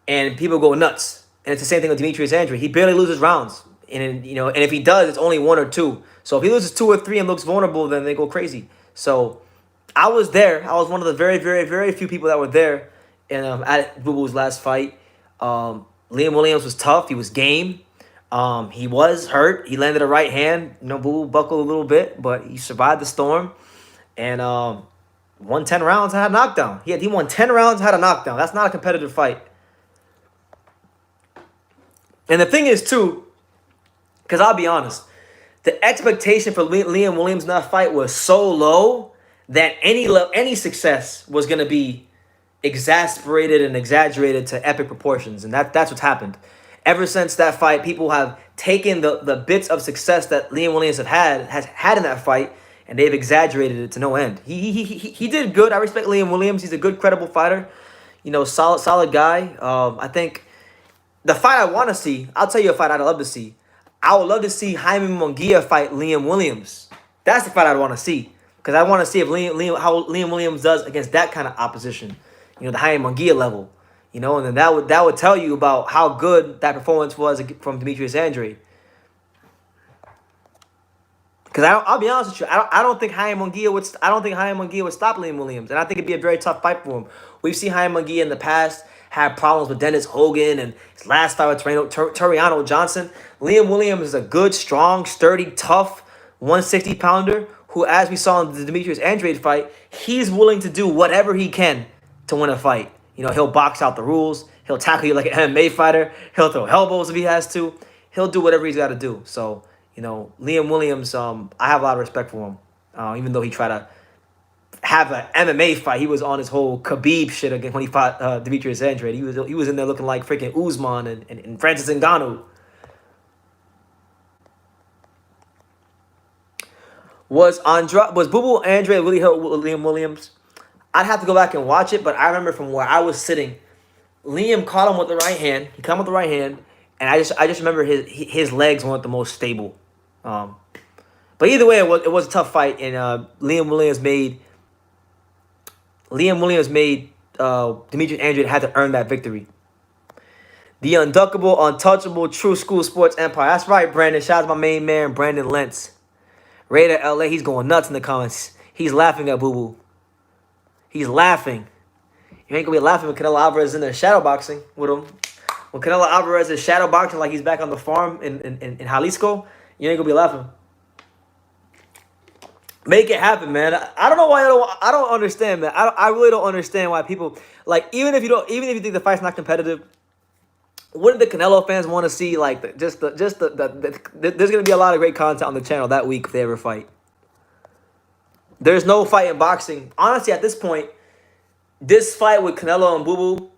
and people go nuts. And it's the same thing with Demetrius Andrade. He barely loses rounds, and you know, and if he does, it's only 1 or 2. So if he loses 2 or 3 and looks vulnerable, then they go crazy. So I was there. I was one of the very, very, very few people that were there in at Boo Boo's last fight. Liam Williams was tough. He was game. He was hurt. He landed a right hand. You know, Boo Boo buckled a little bit, but he survived the storm and won 10 rounds. Had a knockdown. He won 10 rounds. Had a knockdown. That's not a competitive fight. And the thing is too, because I'll be honest, the expectation for Liam Williams in that fight was so low that any success was going to be exasperated and exaggerated to epic proportions. And that's what's happened. Ever since that fight, people have taken the bits of success that Liam Williams has had in that fight, and they've exaggerated it to no end. He did good. I respect Liam Williams. He's a good, credible fighter. You know, solid guy. I think the fight I want to see, I'll tell you a fight I'd love to see. I would love to see Jaime Munguia fight Liam Williams. That's the fight I'd want to see. Because I want to see if how Liam Williams does against that kind of opposition. You know, the Jaime Munguia level. You know, and then that would tell you about how good that performance was from Demetrius Andrade. Because I'll be honest with you, I don't think Jaime Munguia would stop Liam Williams, and I think it'd be a very tough fight for him. We've seen Jaime Munguia in the past have problems with Dennis Hogan and his last fight with Toriano Johnson. Liam Williams is a good, strong, sturdy, tough 160-pounder who, as we saw in the Demetrius Andrade fight, he's willing to do whatever he can to win a fight. You know, he'll box out the rules. He'll tackle you like an MMA fighter. He'll throw elbows if he has to. He'll do whatever he's got to do. So, Liam Williams, I have a lot of respect for him. Even though he tried to have an MMA fight, he was on his whole Khabib shit again when he fought Demetrius Andrade. He was in there looking like freaking Usman and Francis Ngannou. Was Boo Boo Andrade really hurt Liam Williams? I'd have to go back and watch it, but I remember from where I was sitting, Liam caught him with the right hand. He caught him with the right hand, and I just remember his legs weren't the most stable. But either way, it was a tough fight, and Liam Williams made Demetrius Andrade had to earn that victory. The unduckable, untouchable, true school sports empire. That's right, Brandon. Shout out to my main man, Brandon Lentz. Raider LA, he's going nuts in the comments. He's laughing at Boo Boo. He's laughing. You ain't gonna be laughing when Canelo Alvarez is in there shadowboxing with him. When Canelo Alvarez is shadowboxing like he's back on the farm in Jalisco, you ain't gonna be laughing. Make it happen, man. I don't know why I don't understand, man. I really don't understand why people like even if you think the fight's not competitive. Wouldn't the Canelo fans want to see like there's gonna be a lot of great content on the channel that week if they ever fight. There's no fight in boxing. Honestly, at this point, this fight with Canelo and Boo Boo,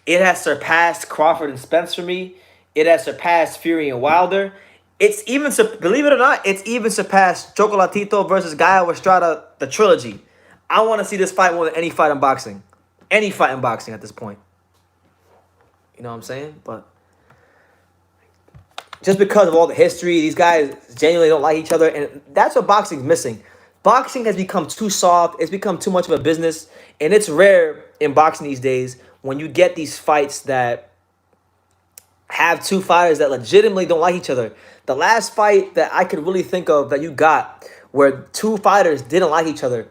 it has surpassed Crawford and Spence for me. It has surpassed Fury and Wilder. It's even, believe it or not, it's even surpassed Chocolatito versus Gallo Estrada, the trilogy. I want to see this fight more than any fight in boxing. Any fight in boxing at this point. You know what I'm saying? But just because of all the history, these guys genuinely don't like each other. And that's what boxing's missing. Boxing has become too soft. It's become too much of a business. And it's rare in boxing these days when you get these fights that have two fighters that legitimately don't like each other. The last fight that I could really think of that you got where two fighters didn't like each other,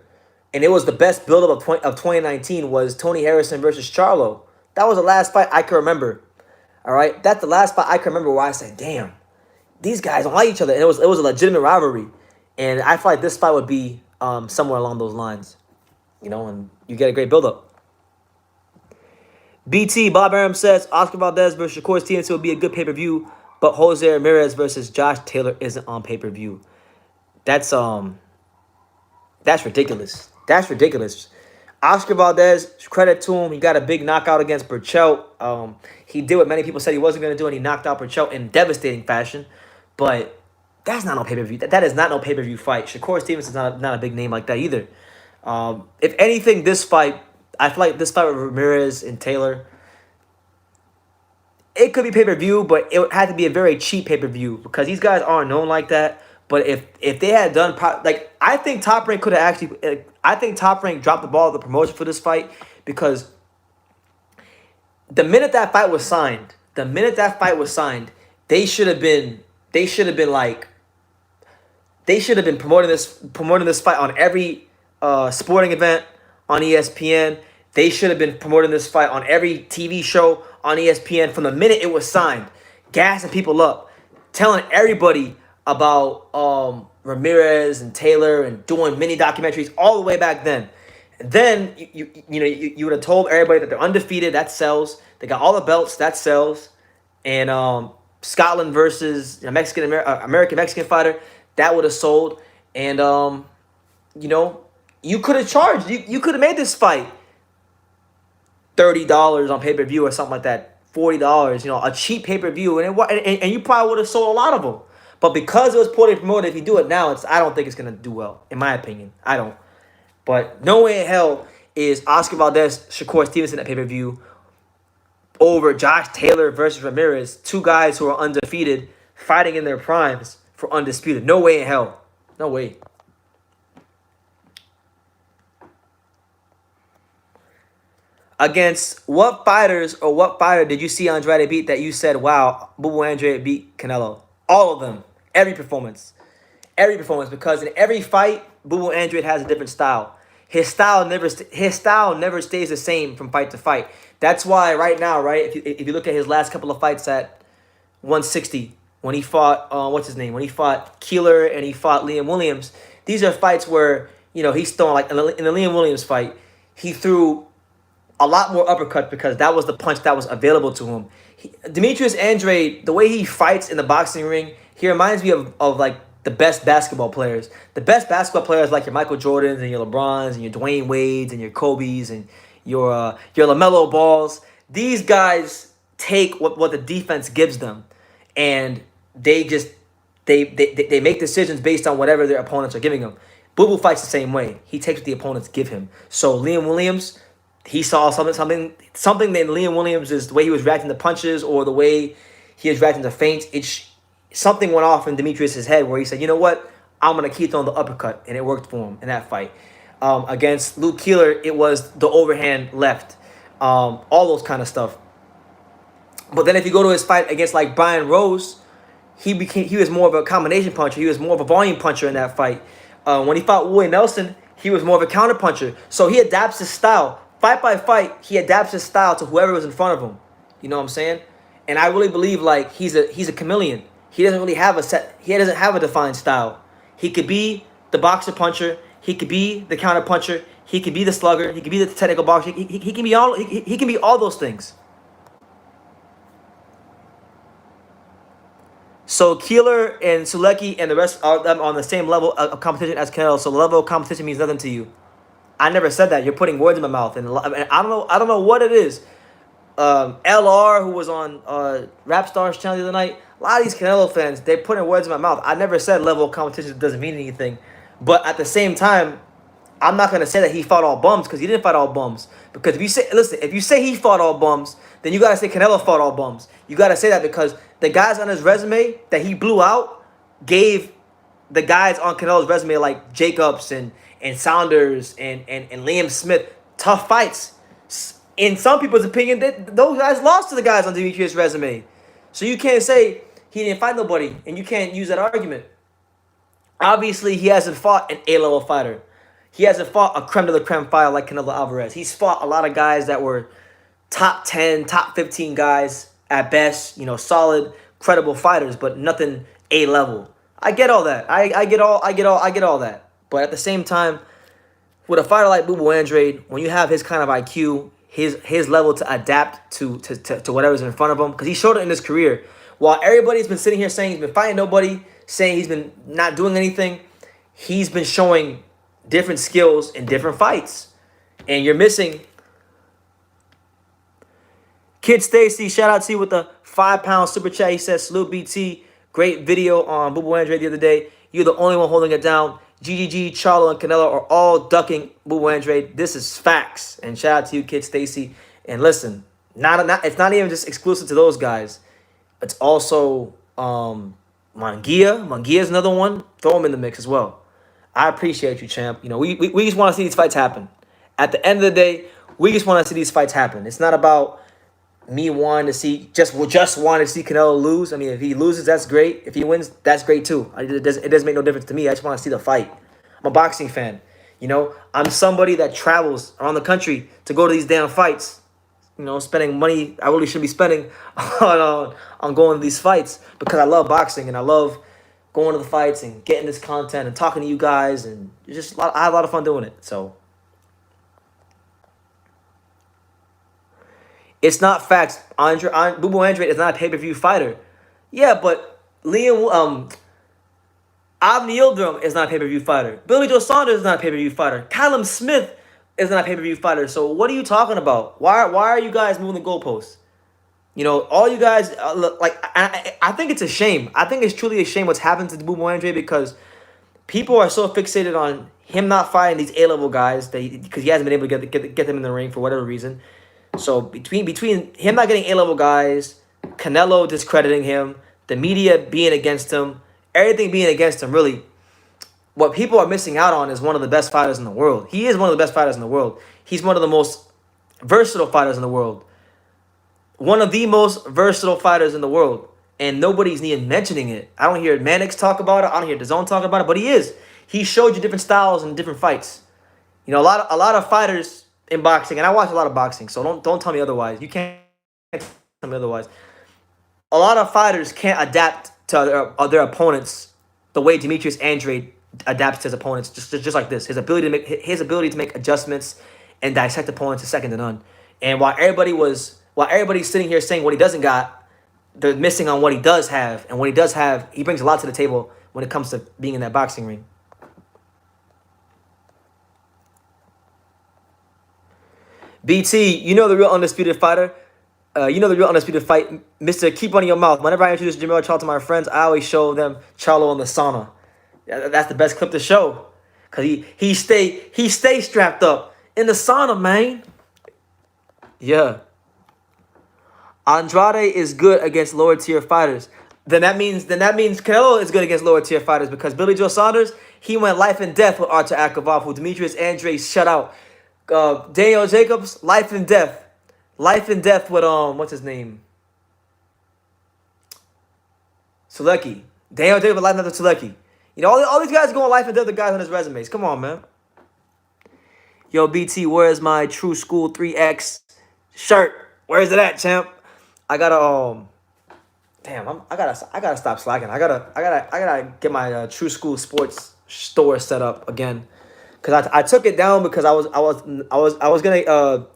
and it was the best build-up of 2019, was Tony Harrison versus Charlo. That was the last fight I can remember. All right? That's the last fight I can remember where I said, damn, these guys don't like each other. And it was a legitimate rivalry. And I feel like this fight would be somewhere along those lines. And you get a great build-up. BT, Bob Aram says, Oscar Valdez versus Shakur Stevenson would be a good pay-per-view, but Jose Ramirez versus Josh Taylor isn't on pay-per-view. That's ridiculous. That's ridiculous. Oscar Valdez, credit to him, he got a big knockout against Burchell. He did what many people said he wasn't going to do, and he knocked out Burchell in devastating fashion. But that's not no pay-per-view. That is not no pay-per-view fight. Shakur Stevenson's not a big name like that either. If anything, this fight, I feel like this fight with Ramirez and Taylor, it could be pay-per-view, but it had to be a very cheap pay-per-view because these guys aren't known like that. But if they had done I think Top Rank could have actually. I think Top Rank dropped the ball at the promotion for this fight because the minute that fight was signed, they should have been promoting this fight on every sporting event on ESPN. They should have been promoting this fight on every TV show on ESPN from the minute it was signed, gassing people up, telling everybody about Ramirez and Taylor and doing mini documentaries all the way back then. And then you would have told everybody that they're undefeated. That sells. They got all the belts. That sells. And Scotland versus American Mexican fighter, that would have sold. And you could have charged. You could have made this fight $30 on pay-per-view or something like that. $40. A cheap pay-per-view, and you probably would have sold a lot of them. But because it was poorly promoted, if you do it now, I don't think it's going to do well, in my opinion. I don't. But no way in hell is Oscar Valdez, Shakur Stevenson at pay-per-view over Josh Taylor versus Ramirez, two guys who are undefeated, fighting in their primes for undisputed. No way in hell. No way. Against what fighters or what fighter did you see Andrade beat that you said, wow, Boo Boo Andrade beat Canelo? All of them. Every performance. Every performance. Because in every fight, Boo Boo Andrade has a different style. His style never stays the same from fight to fight. That's why right now, right, if you look at his last couple of fights at 160, when he fought, when he fought Keeler and he fought Liam Williams, these are fights where, he's throwing, like in the Liam Williams fight, he threw a lot more uppercuts because that was the punch that was available to him. Demetrius Andrade, the way he fights in the boxing ring, he reminds me of like the best basketball players. The best basketball players like your Michael Jordans and your LeBrons and your Dwayne Wades and your Kobe's and your LaMelo Balls. These guys take what the defense gives them, and they just they make decisions based on whatever their opponents are giving them. Boo Boo fights the same way. He takes what the opponents give him. So Liam Williams, he saw something that Liam Williams is the way he was reacting to punches or the way he was reacting to feints. Something went off in Demetrius's head where he said, you know what, I'm gonna keep throwing the uppercut, and it worked for him in that fight. Against Luke Keeler, it was the overhand left, all those kind of stuff. But then if you go to his fight against like Brian Rose, he was more of a combination puncher. He was more of a volume puncher in that fight. When he fought Willie Nelson, he was more of a counter puncher. So he adapts his style. Fight by fight, he adapts his style to whoever was in front of him. You know what I'm saying? And I really believe like he's a chameleon. He doesn't really have he doesn't have a defined style. He could be the boxer puncher. He could be the counter puncher. He could be the slugger. He could be the technical boxer. He can be all those things. So Keeler and Sulecki and the rest are them on the same level of competition as Canelo. So the level of competition means nothing to you. I never said that. You're putting words in my mouth, and I don't know what it is. LR, who was on Rap Stars channel the other night, a lot of these Canelo fans, they're putting words in my mouth. I never said level of competition doesn't mean anything, but at the same time, I'm not gonna say that he fought all bums because he didn't fight all bums. Because if you say he fought all bums, then you gotta say Canelo fought all bums. You gotta say that because the guys on his resume that he blew out gave the guys on Canelo's resume like Jacobs and Saunders and Liam Smith tough fights. In some people's opinion, those guys lost to the guys on Demetrius' resume. So you can't say he didn't fight nobody, and you can't use that argument. Obviously, he hasn't fought an A-level fighter. He hasn't fought a creme de la creme fighter like Canelo Alvarez. He's fought a lot of guys that were top 10, top 15 guys at best, solid, credible fighters, but nothing A-level. I get all that. I get all that. But at the same time, with a fighter like Boo Boo Andrade, when you have his kind of IQ, his level to adapt to whatever's in front of him, because he showed it in his career. While everybody's been sitting here saying he's been fighting nobody, saying he's been not doing anything, he's been showing different skills in different fights. And you're missing. Kid Stacy, shout out to you with the £5 super chat. He says, salute BT. Great video on Boo Boo Andrade the other day. You're the only one holding it down. GGG, Charlo, and Canelo are all ducking Boo Boo Andrade. This is facts. And shout out to you, Kid Stacy. And listen, it's not even just exclusive to those guys. It's also Mangia. Mangia is another one. Throw him in the mix as well. I appreciate you, champ. We just want to see these fights happen. At the end of the day, we just want to see these fights happen. It's not about me wanting to see just wanting to see Canelo lose. I mean, if he loses, that's great. If he wins, that's great too. It doesn't make no difference to me. I just want to see the fight. I'm a boxing fan. I'm somebody that travels around the country to go to these damn fights. Spending money I really should be spending on going to these fights because I love boxing and I love going to the fights and getting this content and talking to you guys, and I have a lot of fun doing it. So it's not facts. Boo Boo Andrade is not a pay-per-view fighter. Yeah, but Avni Yildirim is not a pay-per-view fighter. Billy Joe Saunders is not a pay-per-view fighter. Callum Smith is not a pay-per-view fighter. So what are you talking about? Why are you guys moving the goalposts? All you guys, I think it's a shame. I think it's truly a shame what's happened to Boo Boo Andrade because people are so fixated on him not fighting these A-level guys because he hasn't been able to get them in the ring for whatever reason. So between him not getting A-level guys, Canelo discrediting him, the media being against him, everything being against him, really, what people are missing out on is one of the best fighters in the world. He is one of the best fighters in the world. He's one of the most versatile fighters in the world. One of the most versatile fighters in the world. And nobody's even mentioning it. I don't hear Mannix talk about it. I don't hear DAZN talk about it. But he is. He showed you different styles and different fights. A lot of fighters in boxing, and I watch a lot of boxing, so don't tell me otherwise. You can't tell me otherwise. A lot of fighters can't adapt to their opponents the way Demetrius Andrade adapts to his opponents, just like this. His ability to make adjustments and dissect opponents is second to none. And while everybody's sitting here saying what he doesn't got, they're missing on what he does have. And what he does have, he brings a lot to the table when it comes to being in that boxing ring. BT, you know the real undisputed fighter. You know the real undisputed fight, Mister. Keep running your mouth. Whenever I introduce Jamil Charlo to my friends, I always show them Charlo in the sauna. That's the best clip to show, cause he stay strapped up in the sauna, man. Yeah. Andrade is good against lower tier fighters. Then that means Canelo is good against lower tier fighters, because Billy Joe Saunders, he went life and death with Artur Akavov, who Demetrius Andrade shut out. Daniel Jacobs, life and death with what's his name? Sulecki. Daniel Jacobs, life and death with Sulecki. You know, all these guys going life and death with guys on his resumes. Come on, man. Yo, BT, where's my True School 3X shirt? Where's it at, champ? I gotta damn, I gotta stop slacking. I gotta get my True School Sports store set up again, cause I took it down because I was gonna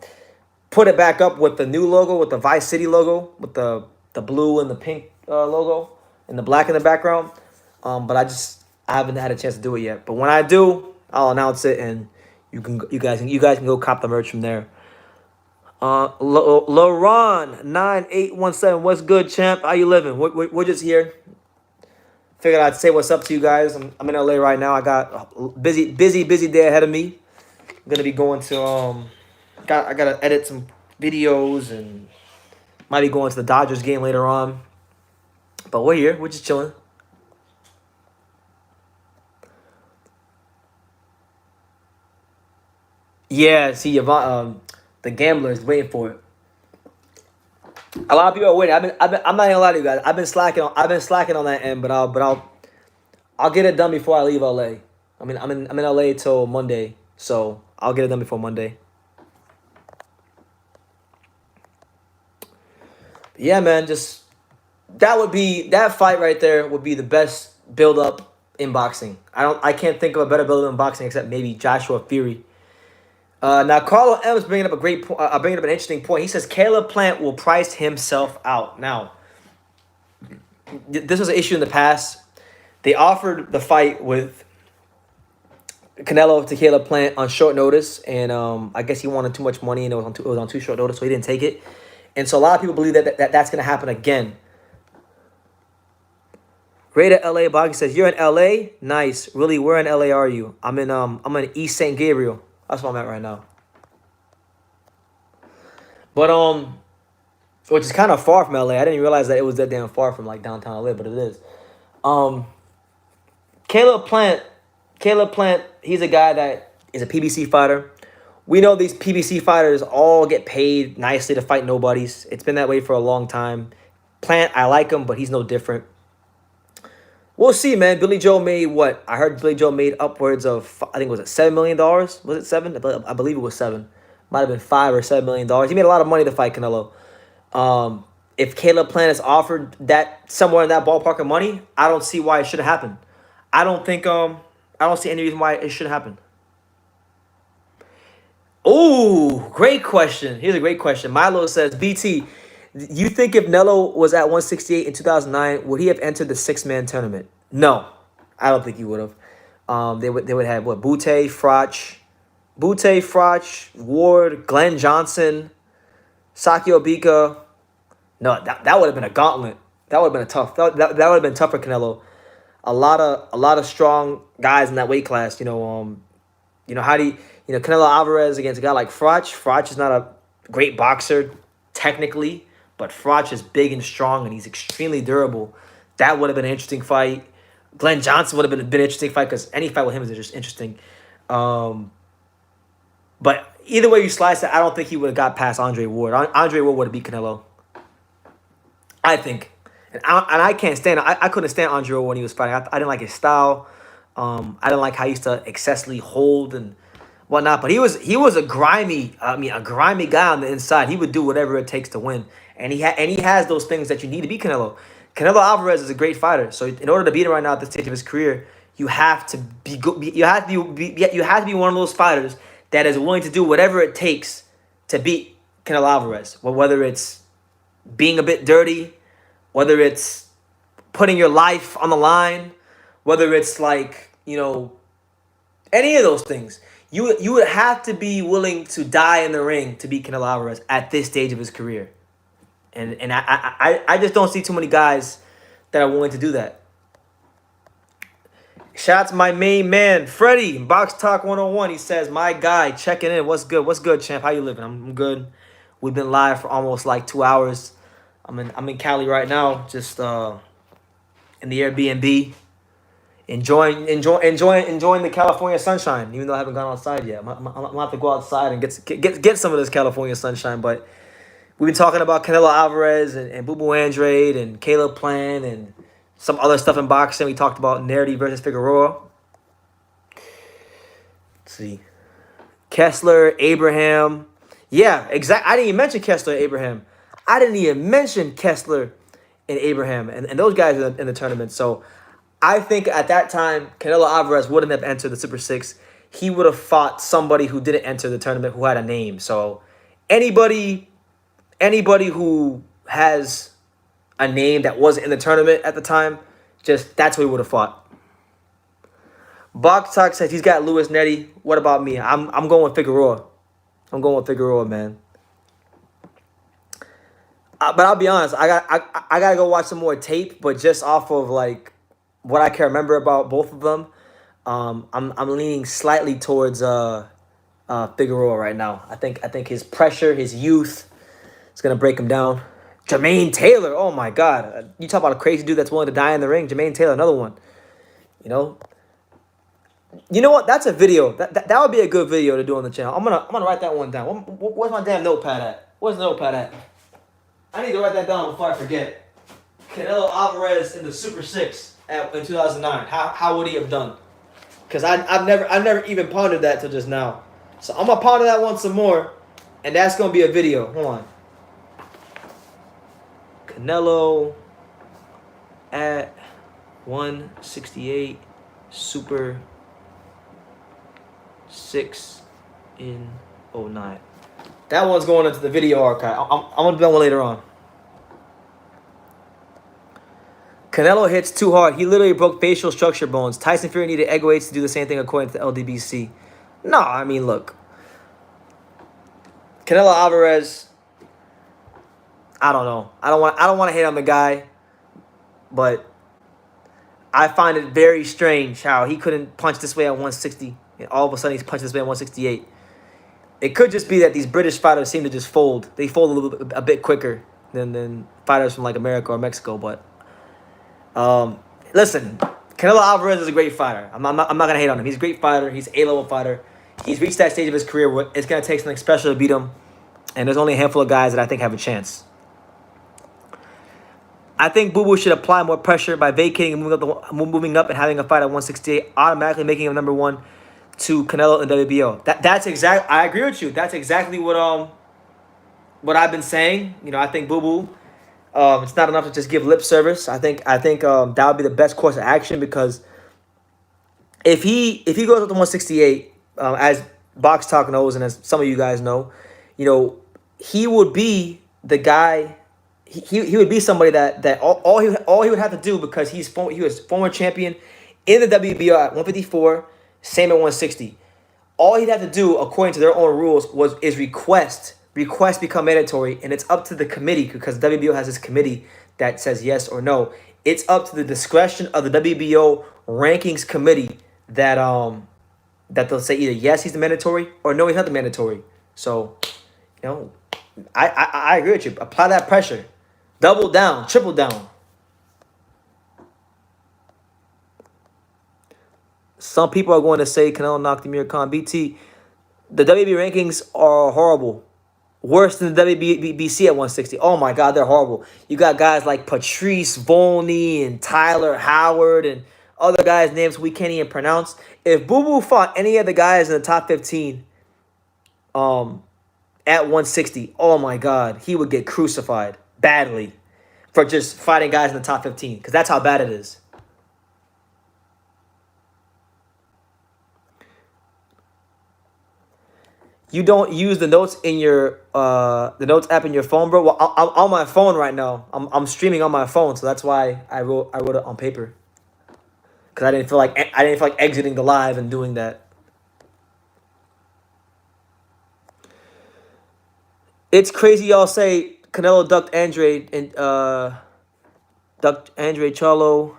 put it back up with the new logo, with the Vice City logo, with the blue and the pink logo and the black in the background. But I haven't had a chance to do it yet. But when I do, I'll announce it, and you guys can go cop the merch from there. LaRon 9817, what's good, champ? How you living? We're just here. Figured I'd say what's up to you guys. I'm in LA right now. I got a busy day ahead of me. I'm gonna be going to I gotta edit some videos, and might be going to the Dodgers game later on. But we're here. We're just chilling. Yeah, see, the gambler is waiting for it. A lot of people are waiting. I'm not gonna lie to you guys. I've been slacking on that end, but I'll get it done before I leave LA. I mean, I'm in LA till Monday, so I'll get it done before Monday. Yeah, man, just that fight right there would be the best build up in boxing. I can't think of a better build up in boxing except maybe Joshua Fury. Now Carlo M is bringing up bringing up an interesting point. He says Caleb Plant will price himself out. Now, this was an issue in the past. They offered the fight with Canelo to Caleb Plant on short notice, and I guess he wanted too much money, and it was on too short notice, so he didn't take it. And so a lot of people believe that's going to happen again. Raider LA Boggy says, "You're in LA? Nice. Really, where in LA are you?" I'm in East St. Gabriel. That's where I'm at right now. But which is kind of far from LA. I didn't realize that it was that damn far from like downtown LA, but it is. Caleb Plant, he's a guy that is a PBC fighter. We know these PBC fighters all get paid nicely to fight nobodies. It's been that way for a long time. Plant, I like him, but he's no different. We'll see, man. Billy Joe made what? I heard Billy Joe made upwards of, I think, was it $7 million? Was it 7? I believe it was 7. Might have been $5 or $7 million. He made a lot of money to fight Canelo. If Caleb Plant is offered that somewhere in that ballpark of money, I don't see why it should have happened. I don't see any reason why it should happen. Oh, great question. Here's a great question. Milo says, BT, you think if Nello was at 168 in 2009, would he have entered the 6-man tournament? No, I don't think he would have. They would have what? Butte, Froch, Ward, Glenn Johnson, Sakio Bika. No, that would have been a gauntlet. That would have been a tough. That would have been tough for Canelo. A lot of strong guys in that weight class. Canelo Alvarez against a guy like Froch. Froch is not a great boxer technically, but Froch is big and strong, and he's extremely durable. That would have been an interesting fight. Glenn Johnson would have been an interesting fight, because any fight with him is just interesting. But either way you slice it, I don't think he would have got past Andre Ward. Andre Ward would have beat Canelo, I think. And I can't stand it. I couldn't stand Andre Ward when he was fighting. I didn't like his style. I didn't like how he used to excessively hold and whatnot. But he was a grimy guy on the inside. He would do whatever it takes to win. And he has those things that you need to beat Canelo. Canelo Alvarez is a great fighter. So in order to beat him right now at this stage of his career, you have to be good. You have to be one of those fighters that is willing to do whatever it takes to beat Canelo Alvarez. Well, whether it's being a bit dirty, whether it's putting your life on the line, whether it's like, any of those things. You would have to be willing to die in the ring to beat Canelo Alvarez at this stage of his career. And I just don't see too many guys that are willing to do that. Shout out to my main man, Freddie, Box Talk 101. He says, my guy, checking in. What's good? What's good, champ? How you living? I'm good. We've been live for almost like 2 hours. I'm in Cali right now, just in the Airbnb. Enjoying the California sunshine, even though I haven't gone outside yet. I'm gonna have to go outside and get some of this California sunshine. But we've been talking about Canelo Alvarez and Boo Boo Andrade and Caleb Plant and some other stuff in boxing. We talked about Nerdy versus Figueroa. Let's see. Kessler, Abraham. Yeah, exactly. I didn't even mention Kessler and Abraham. I didn't even mention Kessler and Abraham and those guys in the tournament. So I think at that time, Canelo Alvarez wouldn't have entered the Super 6. He would have fought somebody who didn't enter the tournament who had a name. So anybody who has a name that wasn't in the tournament at the time, that's who he would have fought. Box Talk says he's got Lewis Netty. What about me? I'm going with Figueroa. I'm going with Figueroa, man. But I'll be honest, I gotta go watch some more tape. But just off of like what I can remember about both of them, I'm leaning slightly towards Figueroa right now. I think his pressure, his youth, is gonna break him down. Jermaine Taylor, oh my God, you talk about a crazy dude that's willing to die in the ring. Jermaine Taylor, another one. You know what? That's a video. That would be a good video to do on the channel. I'm gonna write that one down. Where's my damn notepad at? Where's the notepad at? I need to write that down before I forget. Canelo Alvarez in the Super 6 in 2009. How would he have done? Because I've never even pondered that till just now. So I'm gonna ponder that one some more, and that's gonna be a video. Hold on. Canelo at 168 Super 6 in 09. That one's going into the video archive. I'm gonna do that one later on. Canelo hits too hard. He literally broke facial structure bones. Tyson Fury needed egg weights to do the same thing according to the LDBC. No, I mean, look. Canelo Alvarez, I don't know. I don't want to hate on the guy, but I find it very strange how he couldn't punch this way at 160, and all of a sudden he's punching this way at 168. It could just be that these British fighters seem to just fold. They fold a bit quicker than fighters from like America or Mexico. But listen, Canelo Alvarez is a great fighter. I'm not gonna hate on him. He's a great fighter. He's an A-level fighter. He's reached that stage of his career where it's gonna take something special to beat him. And there's only a handful of guys that I think have a chance. I think Boo Boo should apply more pressure by vacating and moving up and having a fight at 168, automatically making him number one to Canelo and WBO. That's exact. I agree with you. That's exactly what I've been saying. I think Boo Boo, it's not enough to just give lip service. I think that would be the best course of action, because if he goes up to 168, as Box Talk knows and as some of you guys know, he would be the guy. He would be somebody that all he would have to do, because he was former champion in the WBO at 154, same at 160. All he'd have to do, according to their own rules, is request become mandatory, and it's up to the committee, because WBO has this committee that says yes or no. It's up to the discretion of the WBO rankings committee that they'll say either yes, he's the mandatory, or no, he's not the mandatory. So, I agree with you. Apply that pressure. Double down, triple down. Some people are going to say Canelo knocked Amir Khan. BT, the WB rankings are horrible. Worse than the WBC at 160. Oh my God, they're horrible. You got guys like Patrice Volney and Tyler Howard and other guys' names we can't even pronounce. If Boo Boo fought any of the guys in the top 15 at 160, oh my God, he would get crucified badly for just fighting guys in the top 15, because that's how bad it is. You don't use the notes in your the notes app in your phone, bro. Well, I'm on my phone right now. I'm streaming on my phone, so that's why I wrote it on paper because I didn't feel like exiting the live and doing that. It's crazy y'all say Canelo ducked Andre and ducked Andre Charlo.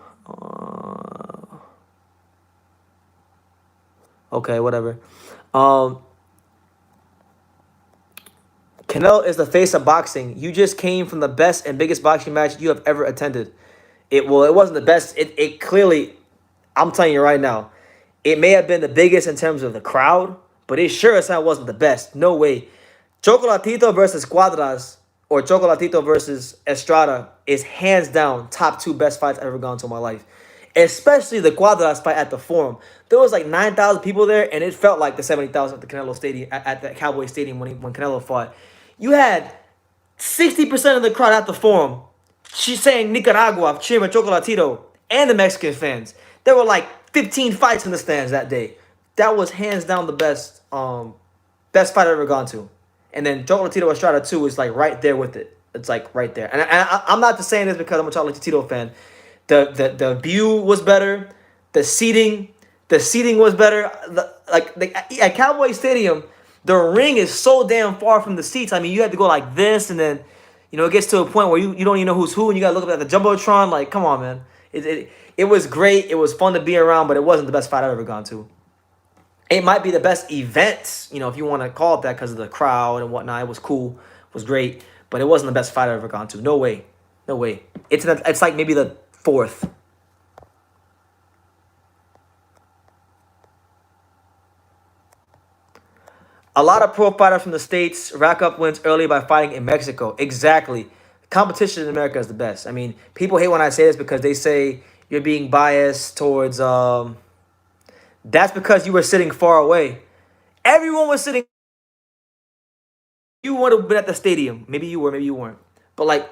Okay, whatever. Um, Canelo is the face of boxing. You just came from the best and biggest boxing match you have ever attended. It wasn't the best. It clearly, I'm telling you right now, it may have been the biggest in terms of the crowd, but it sure as hell wasn't the best. No way. Chocolatito versus Cuadras or Chocolatito versus Estrada is hands down top two best fights I've ever gone to in my life. Especially the Cuadras fight at the Forum. There was like 9,000 people there, and it felt like the 70,000 at the Canelo Stadium at the Cowboy Stadium when Canelo fought. You had 60% of the crowd at the Forum. She's saying Nicaragua, cheering Chocolatito, and the Mexican fans. There were like 15 fights in the stands that day. That was hands down the best fight I've ever gone to. And then Chocolatito Estrada 2 is like right there with it. It's like right there. And I'm not just saying this because I'm a Chocolatito fan. The view was better. The seating was better. At Cowboy Stadium, the ring is so damn far from the seats. I mean, you had to go like this, and then it gets to a point where you don't even know who's who, and you gotta look up at the jumbotron. Like, come on, man. It was great. It was fun to be around, but it wasn't the best fight I've ever gone to. It might be the best event, if you want to call it that, because of the crowd and whatnot. It was cool, it was great, but it wasn't the best fight I've ever gone to. No way, no way. It's like maybe the fourth. A lot of pro fighters from the States rack up wins early by fighting in Mexico. Exactly. Competition in America is the best. I mean, people hate when I say this because they say you're being biased towards. That's because you were sitting far away. Everyone was sitting. You would have been at the stadium. Maybe you were, maybe you weren't. But like,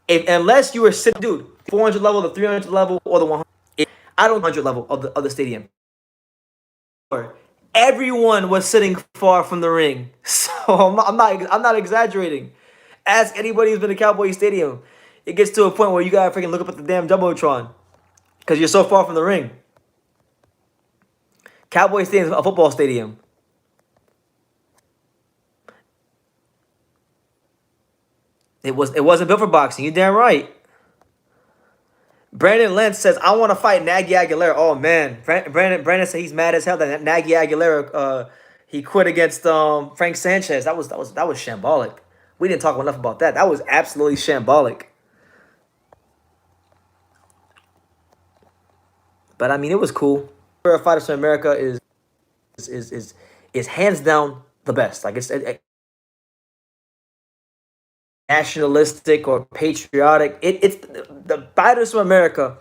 unless you were sitting, dude, 400 level, the 300 level, or the 100. I don't 100 level of the stadium. Everyone was sitting far from the ring, so I'm not exaggerating. Ask anybody who's been to Cowboy Stadium. It gets to a point where you gotta freaking look up at the damn jumbotron because you're so far from the ring. Cowboy Stadium is a football stadium. It wasn't built for boxing. You damn right. Brandon Lentz says, I want to fight Nagy Aguilera. Oh, man. Brandon said he's mad as hell that Nagy Aguilera, he quit against Frank Sanchez. That was shambolic. We didn't talk enough about that. That was absolutely shambolic. But, I mean, it was cool. Fighters from America is hands down the best. Like, it's nationalistic or patriotic. It's the fighters from America.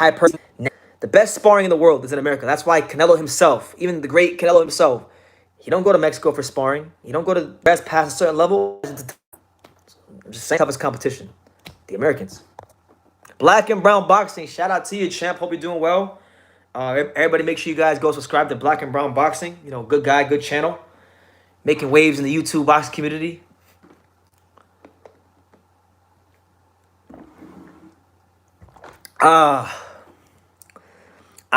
The best sparring in the world is in America. That's why Canelo himself, even the great Canelo himself, he don't go to Mexico for sparring. He don't go to best past a certain level. I'm just saying, toughest competition, the Americans. Black and Brown Boxing. Shout out to you, champ. Hope you're doing well. Everybody, make sure you guys go subscribe to Black and Brown Boxing. Good guy, good channel, making waves in the YouTube boxing community. I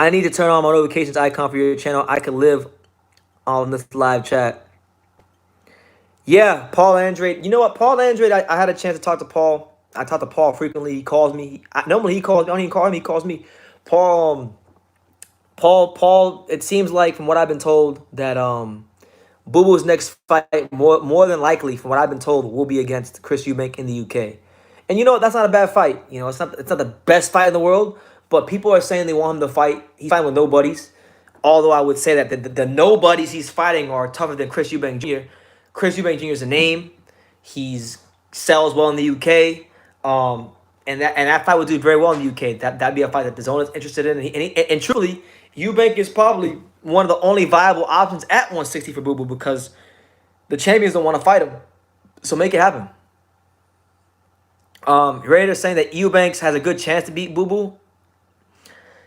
need to turn on my notifications icon for your channel. I can live on this live chat. Yeah, Paul Andrade. You know what? Paul Andrade, I had a chance to talk to Paul. I talk to Paul frequently. He calls me. Normally he calls me. I don't even call him. He calls me. Paul, it seems like from what I've been told that Boo Boo's next fight, more than likely, from what I've been told, will be against Chris Eubank in the UK. And that's not a bad fight. It's not the best fight in the world, but people are saying they want him to fight. He's fighting with nobodies. Although I would say that the nobodies he's fighting are tougher than Chris Eubank Jr. Chris Eubank Jr. is a name. He's sells well in the UK. And that fight would do very well in the UK. That'd be a fight that the zone is interested in. And truly, Eubank is probably one of the only viable options at 160 for Boo Boo because the champions don't want to fight him. So make it happen. Raiders saying that Eubanks has a good chance to beat Boo Boo.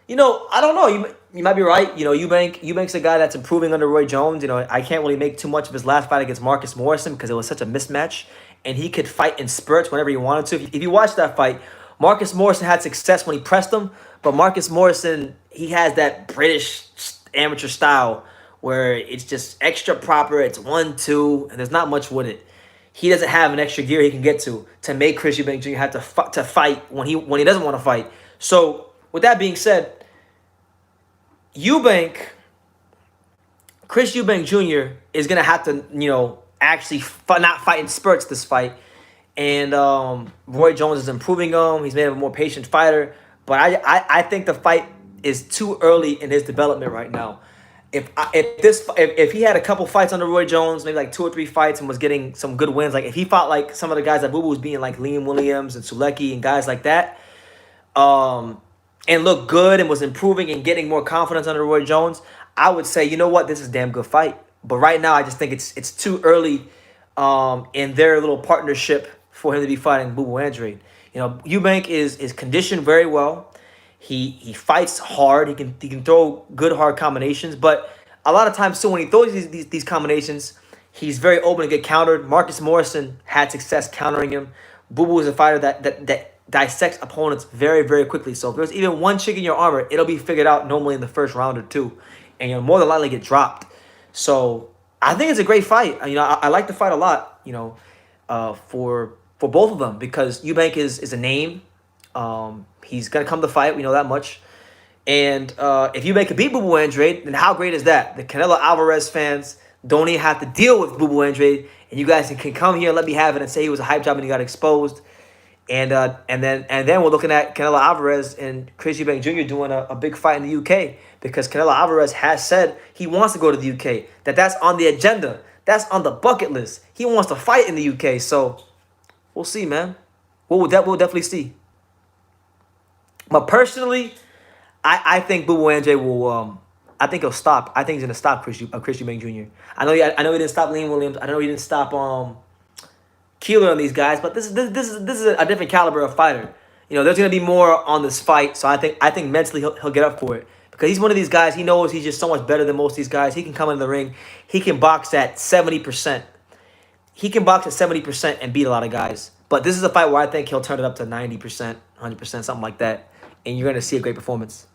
I don't know. You might be right. You know, Eubank's a guy that's improving under Roy Jones. You know, I can't really make too much of his last fight against Marcus Morrison because it was such a mismatch, and he could fight in spurts whenever he wanted to. If you watch that fight, Marcus Morrison had success when he pressed him, but Marcus Morrison, he has that British amateur style where it's just extra proper. It's 1-2, and there's not much with it. He doesn't have an extra gear he can get to make Chris Eubank Jr. have to fight when he doesn't want to fight. So with that being said, Eubank, Chris Eubank Jr. is gonna have to, actually not fight in spurts this fight. And Roy Jones is improving him. He's made him a more patient fighter. But I think the fight is too early in his development right now. If he had a couple fights under Roy Jones, maybe like 2 or 3 fights, and was getting some good wins, like if he fought like some of the guys that Boo Boo was beating, like Liam Williams and Sulecki and guys like that, and looked good and was improving and getting more confidence under Roy Jones, I would say, you know what, this is a damn good fight. But right now, I just think it's too early in their little partnership for him to be fighting Boo Boo Andrade. You know, Eubank is conditioned very well. He fights hard. He can throw good hard combinations, but a lot of times too, when he throws these combinations, he's very open to get countered. Marcus Morrison had success countering him. Boo Boo is a fighter that dissects opponents very, very quickly. So if there's even one chink in your armor, it'll be figured out normally in the first round or two, and you'll more than likely get dropped. So I think it's a great fight. You know, I like the fight a lot. You know, for both of them because Eubank is a name. He's gonna come to fight. We know that much. And if Eubank could beat Boo Boo Andrade, then how great is that? The Canelo Alvarez fans don't even have to deal with Boo Boo Andrade, and you guys can come here and let me have it and say he was a hype job and he got exposed. And then we're looking at Canelo Alvarez and Chris Eubank Jr. doing a big fight in the UK because Canelo Alvarez has said he wants to go to the UK. That's on the agenda. That's on the bucket list. He wants to fight in the UK. So we'll see, man. We'll definitely see. But personally, I think Boo Boo Andrade will. I think he'll stop. I think he's gonna stop Chris Eubank Jr. I know he didn't stop Liam Williams. I know he didn't stop Keeler on these guys, but this is a different caliber of fighter. You know, there's gonna be more on this fight, so I think mentally he'll get up for it because he's one of these guys. He knows he's just so much better than most of these guys. He can come in the ring. He can box at 70%. He can box at 70% and beat a lot of guys. But this is a fight where I think he'll turn it up to 90%, 100%, something like that, and you're gonna see a great performance.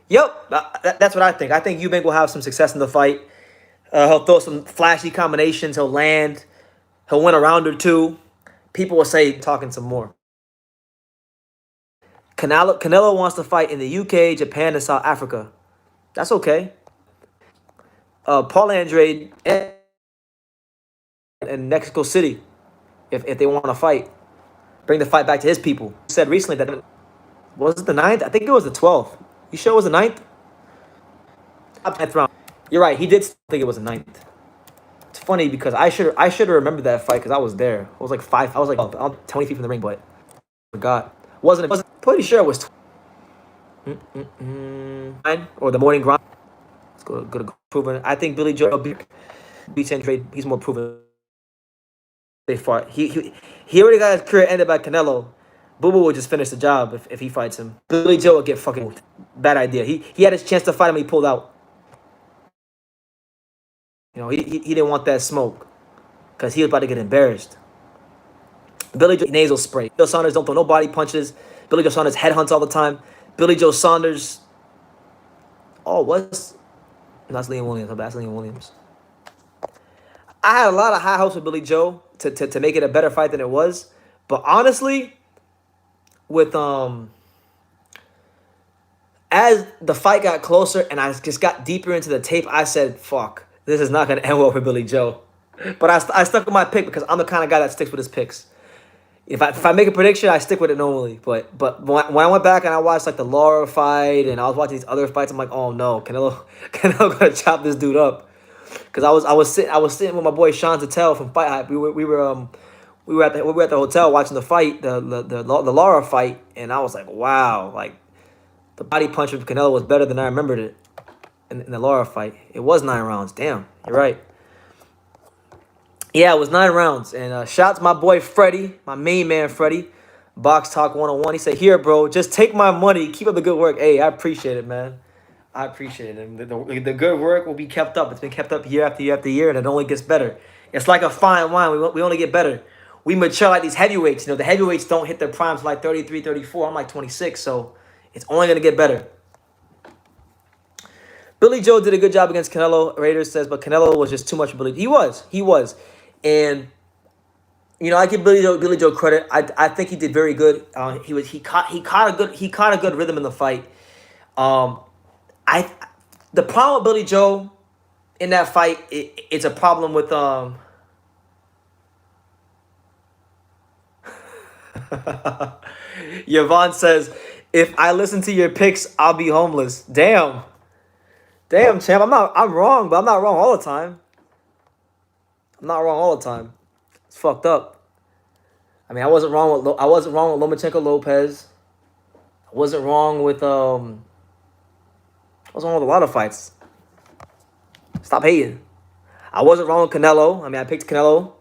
Yep, that's what I think. I think Eubank will have some success in the fight. He'll throw some flashy combinations. He'll land. He'll win a round or two. People will say talking some more. Canelo wants to fight in the UK, Japan, and South Africa. That's okay. Paul Andrade and Mexico City, if they want to fight, bring the fight back to his people. He said recently that was it the 9th? I think it was the 12th. You sure it was the 9th? 10th round. You're right. He did think it was the 9th. It's funny because I should have remembered that fight because I was there. I was like 20 feet from the ring, but I forgot. Wasn't pretty sure it was. Or the morning grind. Let's go to proven. I think Billy Joe beats Andrade. He's more proven. They fought. He already got his career ended by Canelo. Boo Boo would just finish the job if he fights him. Billy Joe would get fucking bad idea. He had his chance to fight him. He pulled out. You know, he didn't want that smoke because he was about to get embarrassed. Billy Joe nasal spray. Joe Saunders don't throw no body punches. Billy Joe Saunders headhunts all the time. Billy Joe Saunders. Oh, what's that's Liam Williams. That's Liam Williams. I had a lot of high hopes with Billy Joe to make it a better fight than it was, but honestly, with as the fight got closer and I just got deeper into the tape, I said, "Fuck, this is not gonna end well for Billy Joe." But I stuck with my pick because I'm the kind of guy that sticks with his picks. If I make a prediction, I stick with it normally. But when I went back and I watched like the Lara fight and I was watching these other fights, I'm like, oh no, Canelo gonna chop this dude up. Because I was sitting with my boy Sean Tatel from Fight Hype. We were at the hotel watching the fight, the Lara fight, and I was like, wow, like the body punch of Canelo was better than I remembered it in the Lara fight. It was 9 rounds. Damn, you're right. Yeah, it was 9 rounds. And shouts my boy Freddie, my main man Freddie. Box Talk 101. He said, "Here, bro, just take my money. Keep up the good work." Hey, I appreciate it, man. I appreciate it. And the good work will be kept up. It's been kept up year after year after year, and it only gets better. It's like a fine wine. We only get better. We mature like these heavyweights. You know, the heavyweights don't hit their primes like 33, 34. I'm like 26, so it's only going to get better. Billy Joe did a good job against Canelo, Raiders says, but Canelo was just too much for Billy. He was. And, you know, I give Billy Joe credit. I think he did very good. He caught a good rhythm in the fight. The problem with Billy Joe in that fight, it's a problem with Yvonne says, if I listen to your picks, I'll be homeless. Damn, champ. I'm wrong, but I'm not wrong all the time. It's fucked up. I mean, I wasn't wrong with Lomachenko Lopez. I wasn't wrong with I was wrong with a lot of fights. Stop hating. I wasn't wrong with Canelo. I mean, I picked Canelo.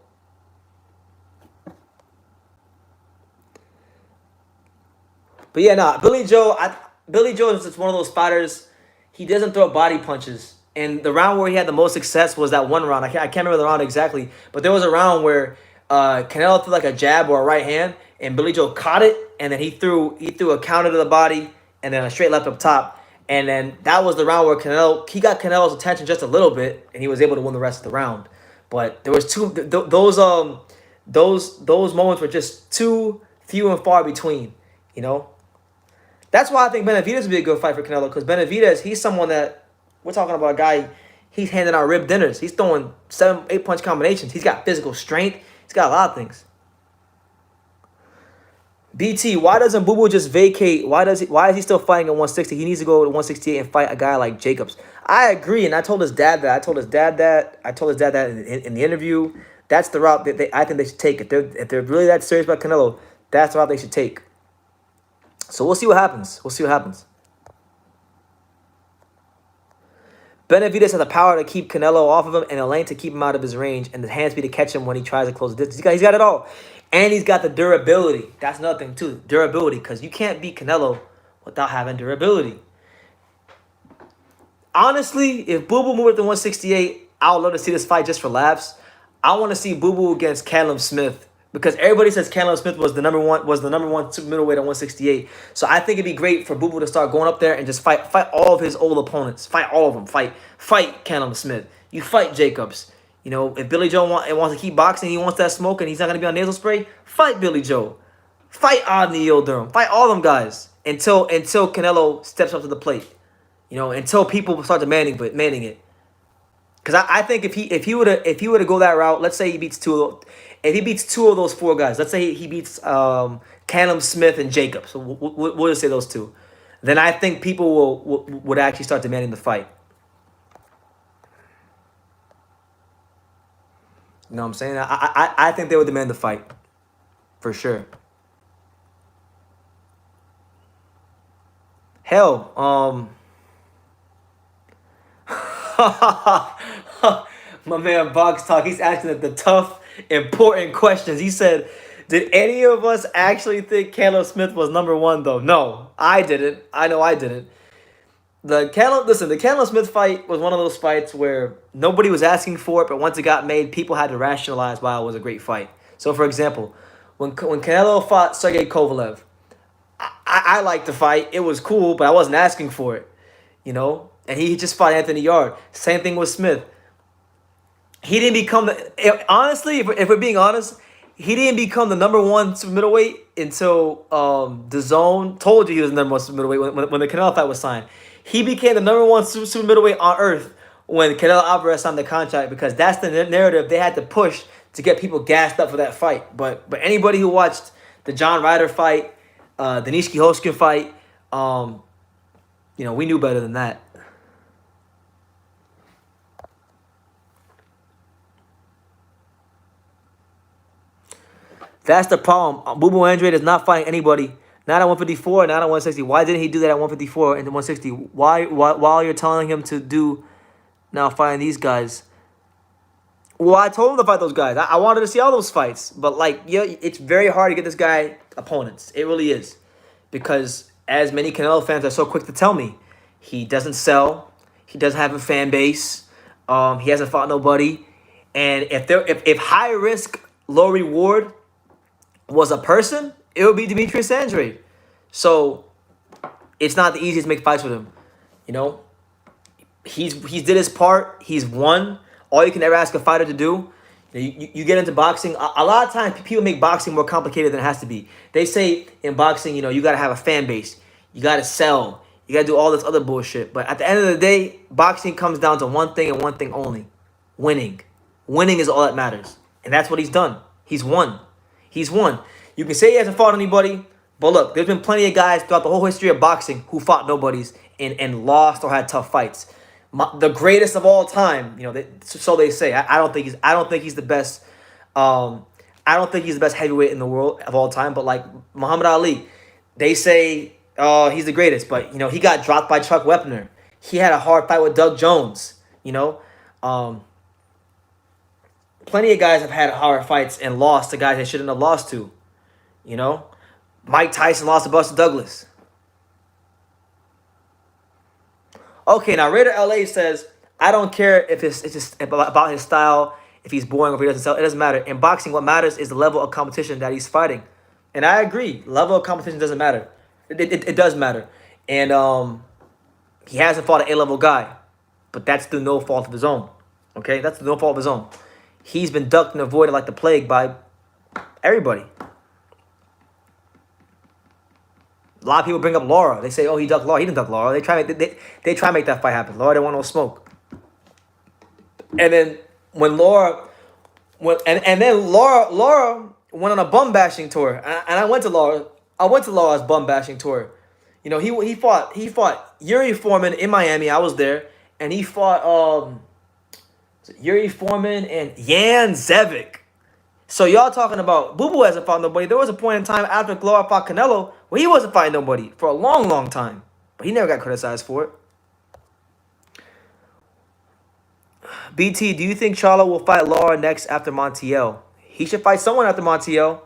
But yeah, nah, Billy Joe is just one of those fighters. He doesn't throw body punches. And the round where he had the most success was that one round. I can't remember the round exactly, but there was a round where Canelo threw like a jab or a right hand, and Billy Joe caught it, and then he threw a counter to the body, and then a straight left up top. And then that was the round where he got Canelo's attention just a little bit, and he was able to win the rest of the round. But there was those moments were just too few and far between, you know. That's why I think Benavidez would be a good fight for Canelo, because Benavidez, he's someone that we're talking about a guy. He's handing out rib dinners. He's throwing 7-8 punch combinations. He's got physical strength. He's got a lot of things. BT, why doesn't Boo Boo just vacate? Why is he still fighting at 160? He needs to go to 168 and fight a guy like Jacobs. I agree, and I told his dad that. I told his dad that in the interview. That's the route that I think they should take. If they're really that serious about Canelo, that's the route they should take. So we'll see what happens. Benavidez has the power to keep Canelo off of him and a length to keep him out of his range and the hand speed to catch him when he tries to close the distance. He's got it all. And he's got the durability. That's another thing too. Durability. Because you can't beat Canelo without having durability. Honestly, if Boo Boo moved up to 168, I would love to see this fight just for laughs. I want to see Boo Boo against Callum Smith. Because everybody says Callum Smith was the number one super middleweight at 168. So I think it'd be great for Boo Boo to start going up there and just fight all of his old opponents. Fight all of them. Fight Callum Smith. You fight Jacobs. You know, if Billy Joe wants to keep boxing, he wants that smoke, and he's not going to be on nasal spray, fight Billy Joe. Fight Odney Yildirim. Fight all them guys until Canelo steps up to the plate. You know, until people start demanding it. Because I think if he were to go that route, let's say he beats two of those four guys, let's say he beats Callum Smith and Jacobs, so we'll just say those two, then I think people would actually start demanding the fight. You know what I'm saying? I think they would demand the fight for sure. Hell, my man Box Talk, he's asking the tough, important questions. He said, did any of us actually think Canelo Smith was number one, though? No, I didn't. I know I didn't. The Canelo Smith fight was one of those fights where nobody was asking for it, but once it got made, people had to rationalize why it was a great fight. So, for example, when Canelo fought Sergey Kovalev, I liked the fight. It was cool, but I wasn't asking for it, you know? And he just fought Anthony Yarde. Same thing with Smith. He didn't become honestly, if we're being honest, he didn't become the number one super middleweight until the Zone told you he was the number one super middleweight when the Canelo fight was signed. He became the number one super middleweight on earth when Canelo Alvarez signed the contract, because that's the narrative they had to push to get people gassed up for that fight. But anybody who watched the John Ryder fight, the Nishiki Hoskin fight, you know, we knew better than that. That's the problem. Boo Boo Andrade is not fighting anybody. Not at 154, not at 160. Why didn't he do that at 154 and 160? Why while you're telling him to do now fighting these guys? Well, I told him to fight those guys. I wanted to see all those fights, but like, yeah, it's very hard to get this guy opponents. It really is, because as many Canelo fans are so quick to tell me, he doesn't sell. He doesn't have a fan base. He hasn't fought nobody, and if high risk, low reward was a person, it would be Demetrius Andrade. So it's not the easiest to make fights with him. You know, he's did his part. He's won. All you can ever ask a fighter to do. You get into boxing. A lot of times people make boxing more complicated than it has to be. They say in boxing, you got to have a fan base. You got to sell. You got to do all this other bullshit. But at the end of the day, boxing comes down to one thing and one thing only: winning. Winning is all that matters. And that's what he's done. He's won. He's won. You can say he hasn't fought anybody, but look, there's been plenty of guys throughout the whole history of boxing who fought nobodies and lost or had tough fights. The greatest of all time, so they say. I don't think he's the best. I don't think he's the best heavyweight in the world of all time. But like Muhammad Ali, they say he's the greatest. But he got dropped by Chuck Wepner. He had a hard fight with Doug Jones. Plenty of guys have had hard fights and lost to guys they shouldn't have lost to. Mike Tyson lost to Buster Douglas. Okay, now Raider LA says, I don't care if it's just about his style, if he's boring or if he doesn't sell. It doesn't matter. In boxing, what matters is the level of competition that he's fighting. And I agree. Level of competition doesn't matter. It does matter. And he hasn't fought an A-level guy. But that's through no fault of his own. Okay? That's through no fault of his own. He's been ducked and avoided like the plague by everybody. A lot of people bring up Laura. They say, "Oh, he ducked Laura." He didn't duck Laura. They try to make that fight happen. Laura didn't want no smoke. And then when Laura went on a bum bashing tour, and I went to Laura. I went to Laura's bum bashing tour. He fought Yuri Foreman in Miami. I was there, and he fought Yuri Foreman and Jan Zevic. So y'all talking about Boo Boo hasn't fought nobody. There was a point in time after Laura fought Canelo where he wasn't fighting nobody for a long, long time. But he never got criticized for it. BT, do you think Charlo will fight Laura next after Montiel? He should fight someone after Montiel.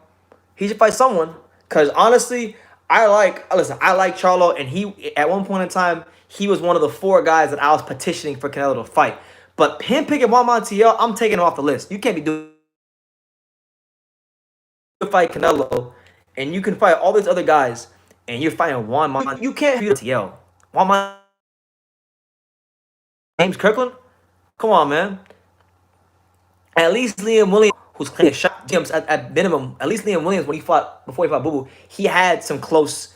He should fight someone. Because honestly, I like Charlo, and he at one point in time, he was one of the 4 guys that I was petitioning for Canelo to fight. But him picking Juan Montiel, I'm taking him off the list. You can't be doing fight Canelo, and you can fight all these other guys, and you're fighting Juan Montiel. You can't beat Montiel. James Kirkland? Come on, man. At least Liam Williams, who's playing shot gyms at minimum, at least Liam Williams, before he fought Boo Boo, he had some close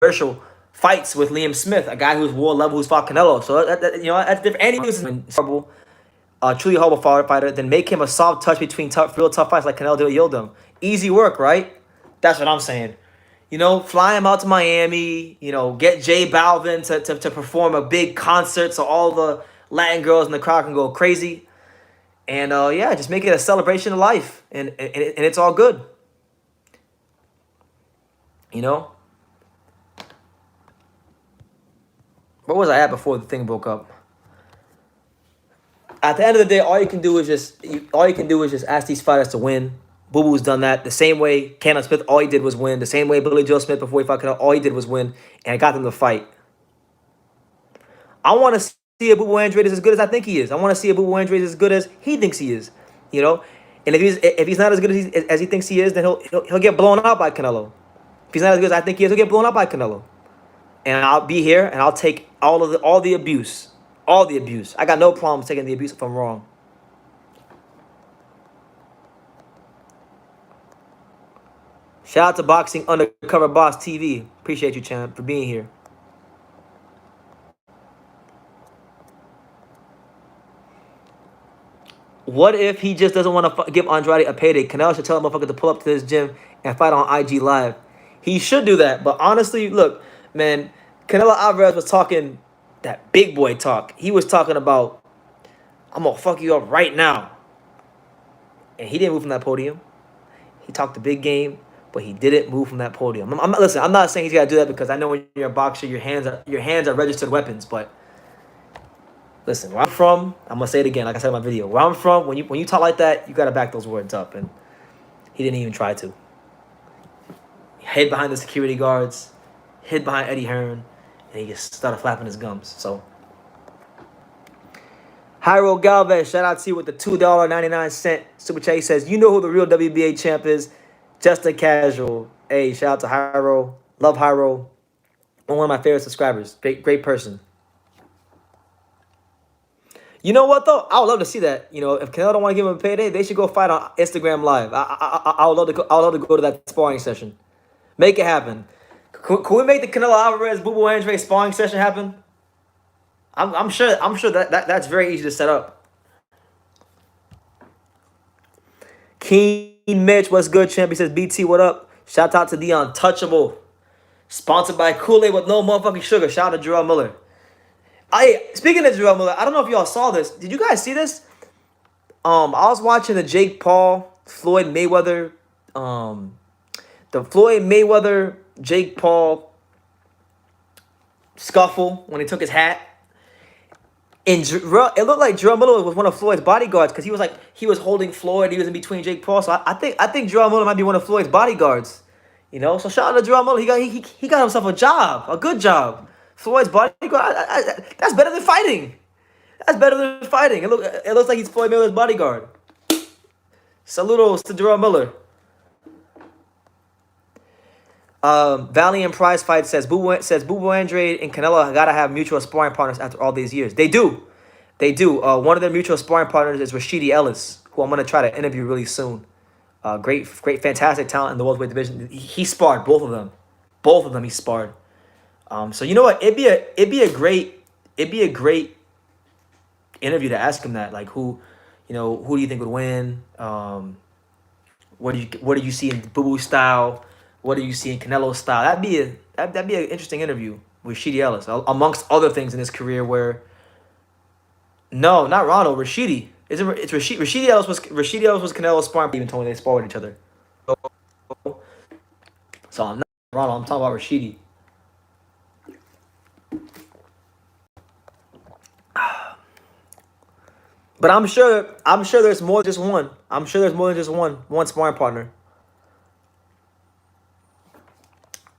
controversial fights with Liam Smith, a guy who's world level, who's fought Canelo. So that's different. And he was horrible, truly horrible fighter. Then make him a soft touch between real tough fights like Canelo did with Yildirim. Easy work, right? That's what I'm saying. Fly him out to Miami. Get J Balvin to perform a big concert so all the Latin girls in the crowd can go crazy. And just make it a celebration of life, and it's all good. Where was I at before the thing broke up? At the end of the day, all you can do is just ask these fighters to win. Boo Boo's done that the same way. Cannon Smith, all he did was win. The same way Billy Joe Smith before he fought Canelo, all he did was win, and I got them to fight. I want to see a Boo Boo Andrade as good as I think he is. I want to see a Boo Boo Andrade as good as he thinks he is. And if he's not as good as he thinks he is, then he'll get blown out by Canelo. If he's not as good as I think he is, he'll get blown out by Canelo. And I'll be here and I'll take all the abuse. All the abuse. I got no problems taking the abuse if I'm wrong. Shout out to Boxing Undercover Boss TV. Appreciate you, champ, for being here. What if he just doesn't want to give Andrade a payday? Canelo should tell a motherfucker to pull up to this gym and fight on IG Live. He should do that. But honestly, look, man, Canelo Alvarez was talking that big boy talk. He was talking about, I'm going to fuck you up right now. And he didn't move from that podium. He talked the big game, but he didn't move from that podium. Listen, I'm not saying he's got to do that because I know when you're a boxer, your hands are registered weapons. But Listen, where I'm from, I'm gonna say it again, like I said in my video. Where I'm from, when you talk like that, you gotta back those words up, and he didn't even try to. He hid behind the security guards, hid behind Eddie Hearn, and he just started flapping his gums. So, Hyro Galvez, shout out to you with the $2.99 super chat. He says, "You know who the real WBA champ is? Just a casual." Hey, shout out to Hyro. Love Hyro. One of my favorite subscribers. Great person. You know what though? I would love to see that. You know, if Canelo don't want to give him a payday, they should go fight on Instagram Live. I would love to go. I would love to go to that sparring session. Make it happen. Could we make the Canelo Alvarez Bubu Andre sparring session happen? I'm sure. I'm sure that's very easy to set up. Keen Mitch, what's good, champ? He says, "BT, what up?" Shout out to the Untouchable. Sponsored by Kool-Aid with no motherfucking sugar. Shout out to Jarrell Miller. Speaking of Jarrell Miller, I don't know if y'all saw this. Did you guys see this? I was watching the Jake Paul, Floyd Mayweather, the Floyd Mayweather, Jake Paul scuffle when he took his hat. And it looked like Jarrell Miller was one of Floyd's bodyguards because he was holding Floyd. He was in between Jake Paul. So I think Jarrell Miller might be one of Floyd's bodyguards. You know, so shout out to Jarrell Miller. He got himself a job, a good job. Floyd's bodyguard. That's better than fighting. That's better than fighting. It looks like he's Floyd Mayweather's bodyguard. Saludos to Jarrell Miller. Valiant Prize Fight says Bubu Andre and Canelo gotta have mutual sparring partners after all these years. They do. One of their mutual sparring partners is Rashidi Ellis, who I'm gonna try to interview really soon. Great, fantastic talent in the welterweight division. He sparred both of them. Both of them he sparred. So you know what? It'd be a great interview to ask him that. Like who do you think would win? What do you see in Bubu style? What do you see in Canelo style? That'd be an interesting interview with Rashidi Ellis, amongst other things in his career. Where no, not Ronald, Rashidi. It's Rashidi Ellis was Canelo's sparring. Even told me they sparred with each other. So I'm not Ronald. I'm talking about Rashidi. But I'm sure there's more than just one. I'm sure there's more than just one sparring partner.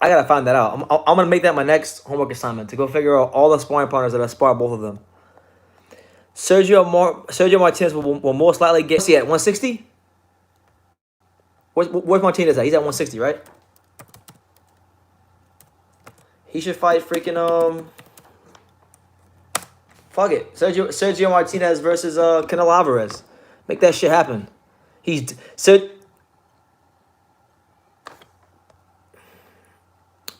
I gotta find that out. I'm gonna make that my next homework assignment to go figure out all the sparring partners that have sparred both of them. Sergio Martinez will most likely get at 160. Where's Martinez at? He's at 160, right? He should fight freaking fuck it. Sergio Martinez versus Canelo Alvarez. Make that shit happen.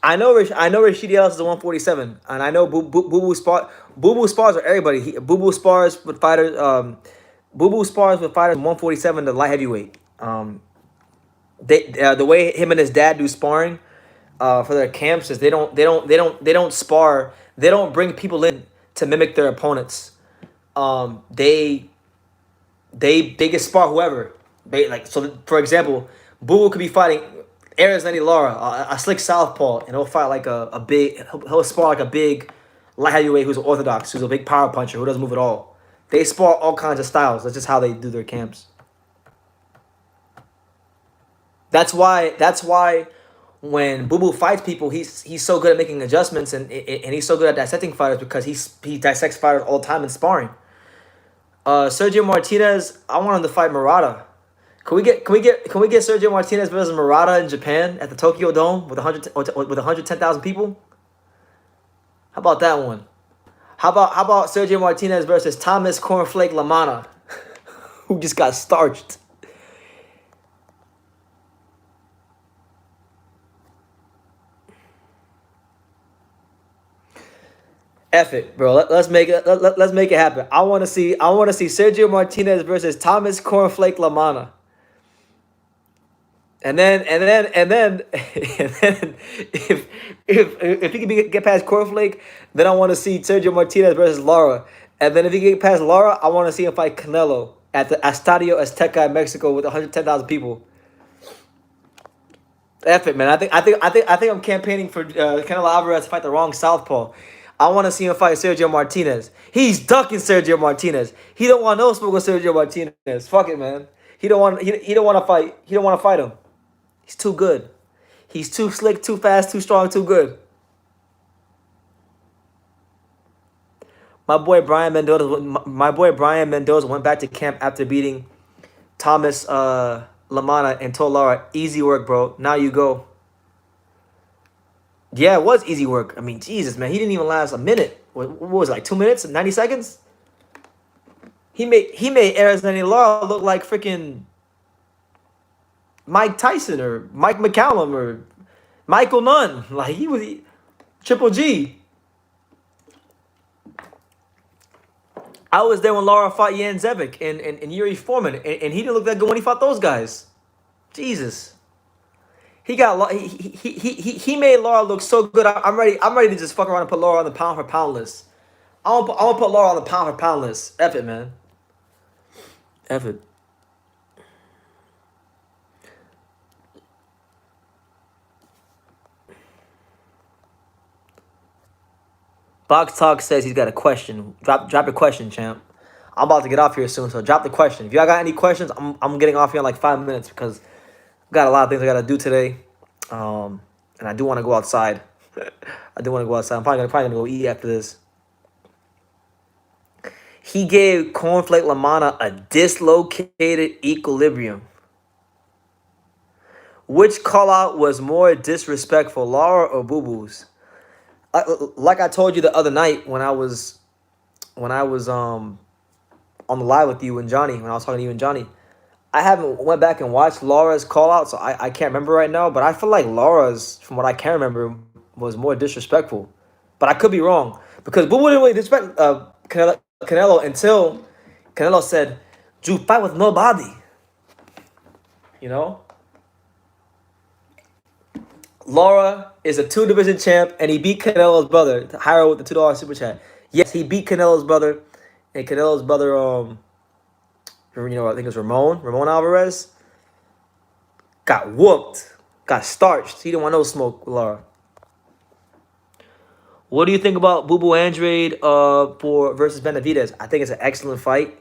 I know Rashidi Ellis is a 147, and I know Bubu spars with everybody. Bubu spars with fighters. Bubu spars with fighters 147 to light heavyweight. The way him and his dad do sparring, for their camps is they don't spar. They don't bring people in to mimic their opponents. They can spar whoever. For example, Bubu could be fighting Arizona Lara, a slick southpaw, and he'll fight like he'll spar like a big light heavyweight who's orthodox, who's a big power puncher, who doesn't move at all. They spar all kinds of styles. That's just how they do their camps. That's why when Bubu fights people, he's so good at making adjustments and he's so good at dissecting fighters because he dissects fighters all the time in sparring. Sergio Martinez, I want him to fight Murata. Can we get Sergio Martinez versus Murata in Japan at the Tokyo Dome with 110,000 people? How about that one? How about Sergio Martinez versus Thomas Cornflake Lamana, who just got starched? F it, bro. Let's make it happen. I want to see Sergio Martinez versus Thomas Cornflake Lamana. And then if he can get past Cornflake, then I want to see Sergio Martinez versus Lara. And then if he can get past Lara, I want to see him fight Canelo at the Estadio Azteca in Mexico with 110,000 people. F it, man. I think I'm campaigning for Canelo Alvarez to fight the wrong southpaw. I want to see him fight Sergio Martinez. He's ducking Sergio Martinez. He don't want no smoke with Sergio Martinez. Fuck it, man. He don't want. He don't want to fight. He don't want to fight him. He's too good. He's too slick, too fast, too strong, too good. My boy Brian Mendoza went back to camp after beating Thomas Lamana and told Lara, "Easy work, bro. Now you go." Yeah, it was easy work. I mean, Jesus, man, he didn't even last a minute. What was it, like 2 minutes, 90 seconds? He made Arizona Lara look like freaking Mike Tyson or Mike McCallum or Michael Nunn. Like Triple G. I was there when Lara fought Yan Zevic and Yuri Foreman, and he didn't look that good when he fought those guys. Jesus. He made Lara look so good. I'm ready. I'm ready to just fuck around and put Lara on the pound for pound list. I'm gonna put Lara on the pound for pound list. F it, man. F it. Box Talk says he's got a question. Drop your question, champ. I'm about to get off here soon, so drop the question. If y'all got any questions, I'm getting off here in like 5 minutes because I've got a lot of things I gotta do today. And I do want to go outside. I do want to go outside. I'm probably gonna go eat after this. He gave Cornflake Lamana a dislocated equilibrium. Which call out was more disrespectful, Lara or Boo Boo's? Like I told you the other night when I was on the live with you and Johnny, when I was talking to you and Johnny, I haven't went back and watched Lara's call out, so I can't remember right now, but I feel like Lara's, from what I can remember, was more disrespectful. But I could be wrong. Because Boo Boo didn't really disrespect Canelo until Canelo said, "You fight with nobody." You know? Lara is a 2-division champ, and he beat Canelo's brother. Hire with the $2 super chat. Yes, he beat Canelo's brother, and Canelo's brother, I think it was Ramon Alvarez, got whooped, got starched. He didn't want no smoke with Lara. What do you think about Boo Boo Andrade versus Benavidez? I think it's an excellent fight.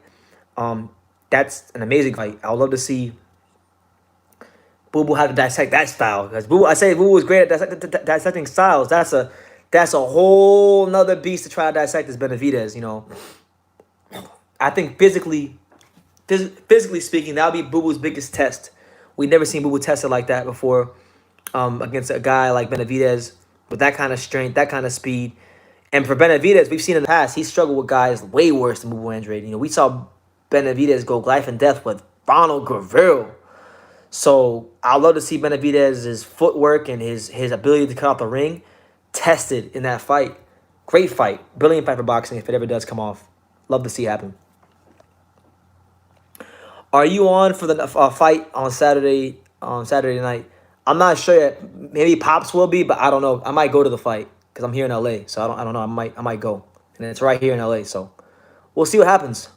That's an amazing fight. I would love to see Boo Boo how to dissect that style, because I say Boo Boo is great at dissecting styles. That's a whole nother beast to try to dissect this Benavidez. You know, I think physically speaking, that'll be Boo Boo's biggest test. We've never seen Boo Boo tested like that before, against a guy like Benavidez with that kind of strength, that kind of speed. And for Benavidez, we've seen in the past, he struggled with guys way worse than Boo Boo Andrade. You know, we saw Benavidez go life and death with Ronald Gavril. So I'd love to see Benavidez's footwork and his ability to cut out the ring tested in that fight. Great fight. Brilliant fight for boxing if it ever does come off. Love to see it happen. Are you on for the fight on Saturday night? I'm not sure yet. Maybe Pops will be, but I don't know. I might go to the fight because I'm here in LA. So I don't know. I might go. And it's right here in LA. So we'll see what happens.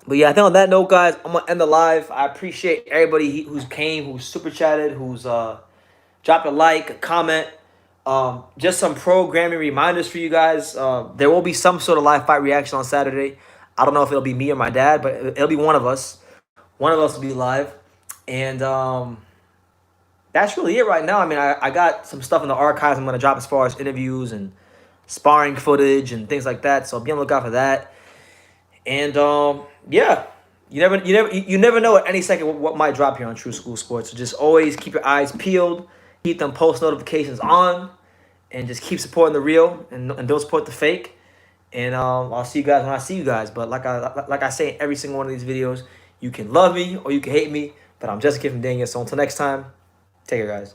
But yeah, I think on that note, guys, I'm going to end the live. I appreciate everybody who's came, who's super chatted, who's dropped a like, a comment. Just some programming reminders for you guys. There will be some sort of live fight reaction on Saturday. I don't know if it'll be me or my dad, but it'll be one of us. One of us will be live. And that's really it right now. I mean, I got some stuff in the archives I'm going to drop as far as interviews and sparring footage and things like that. So be on the lookout for that. And yeah, you never know at any second what might drop here on True School Sports. So just always keep your eyes peeled, keep them post notifications on, and just keep supporting the real and don't support the fake. And I'll see you guys when I see you guys. But like I say in every single one of these videos, you can love me or you can hate me, but I'm just Kid from Daniel. So until next time, take care, guys.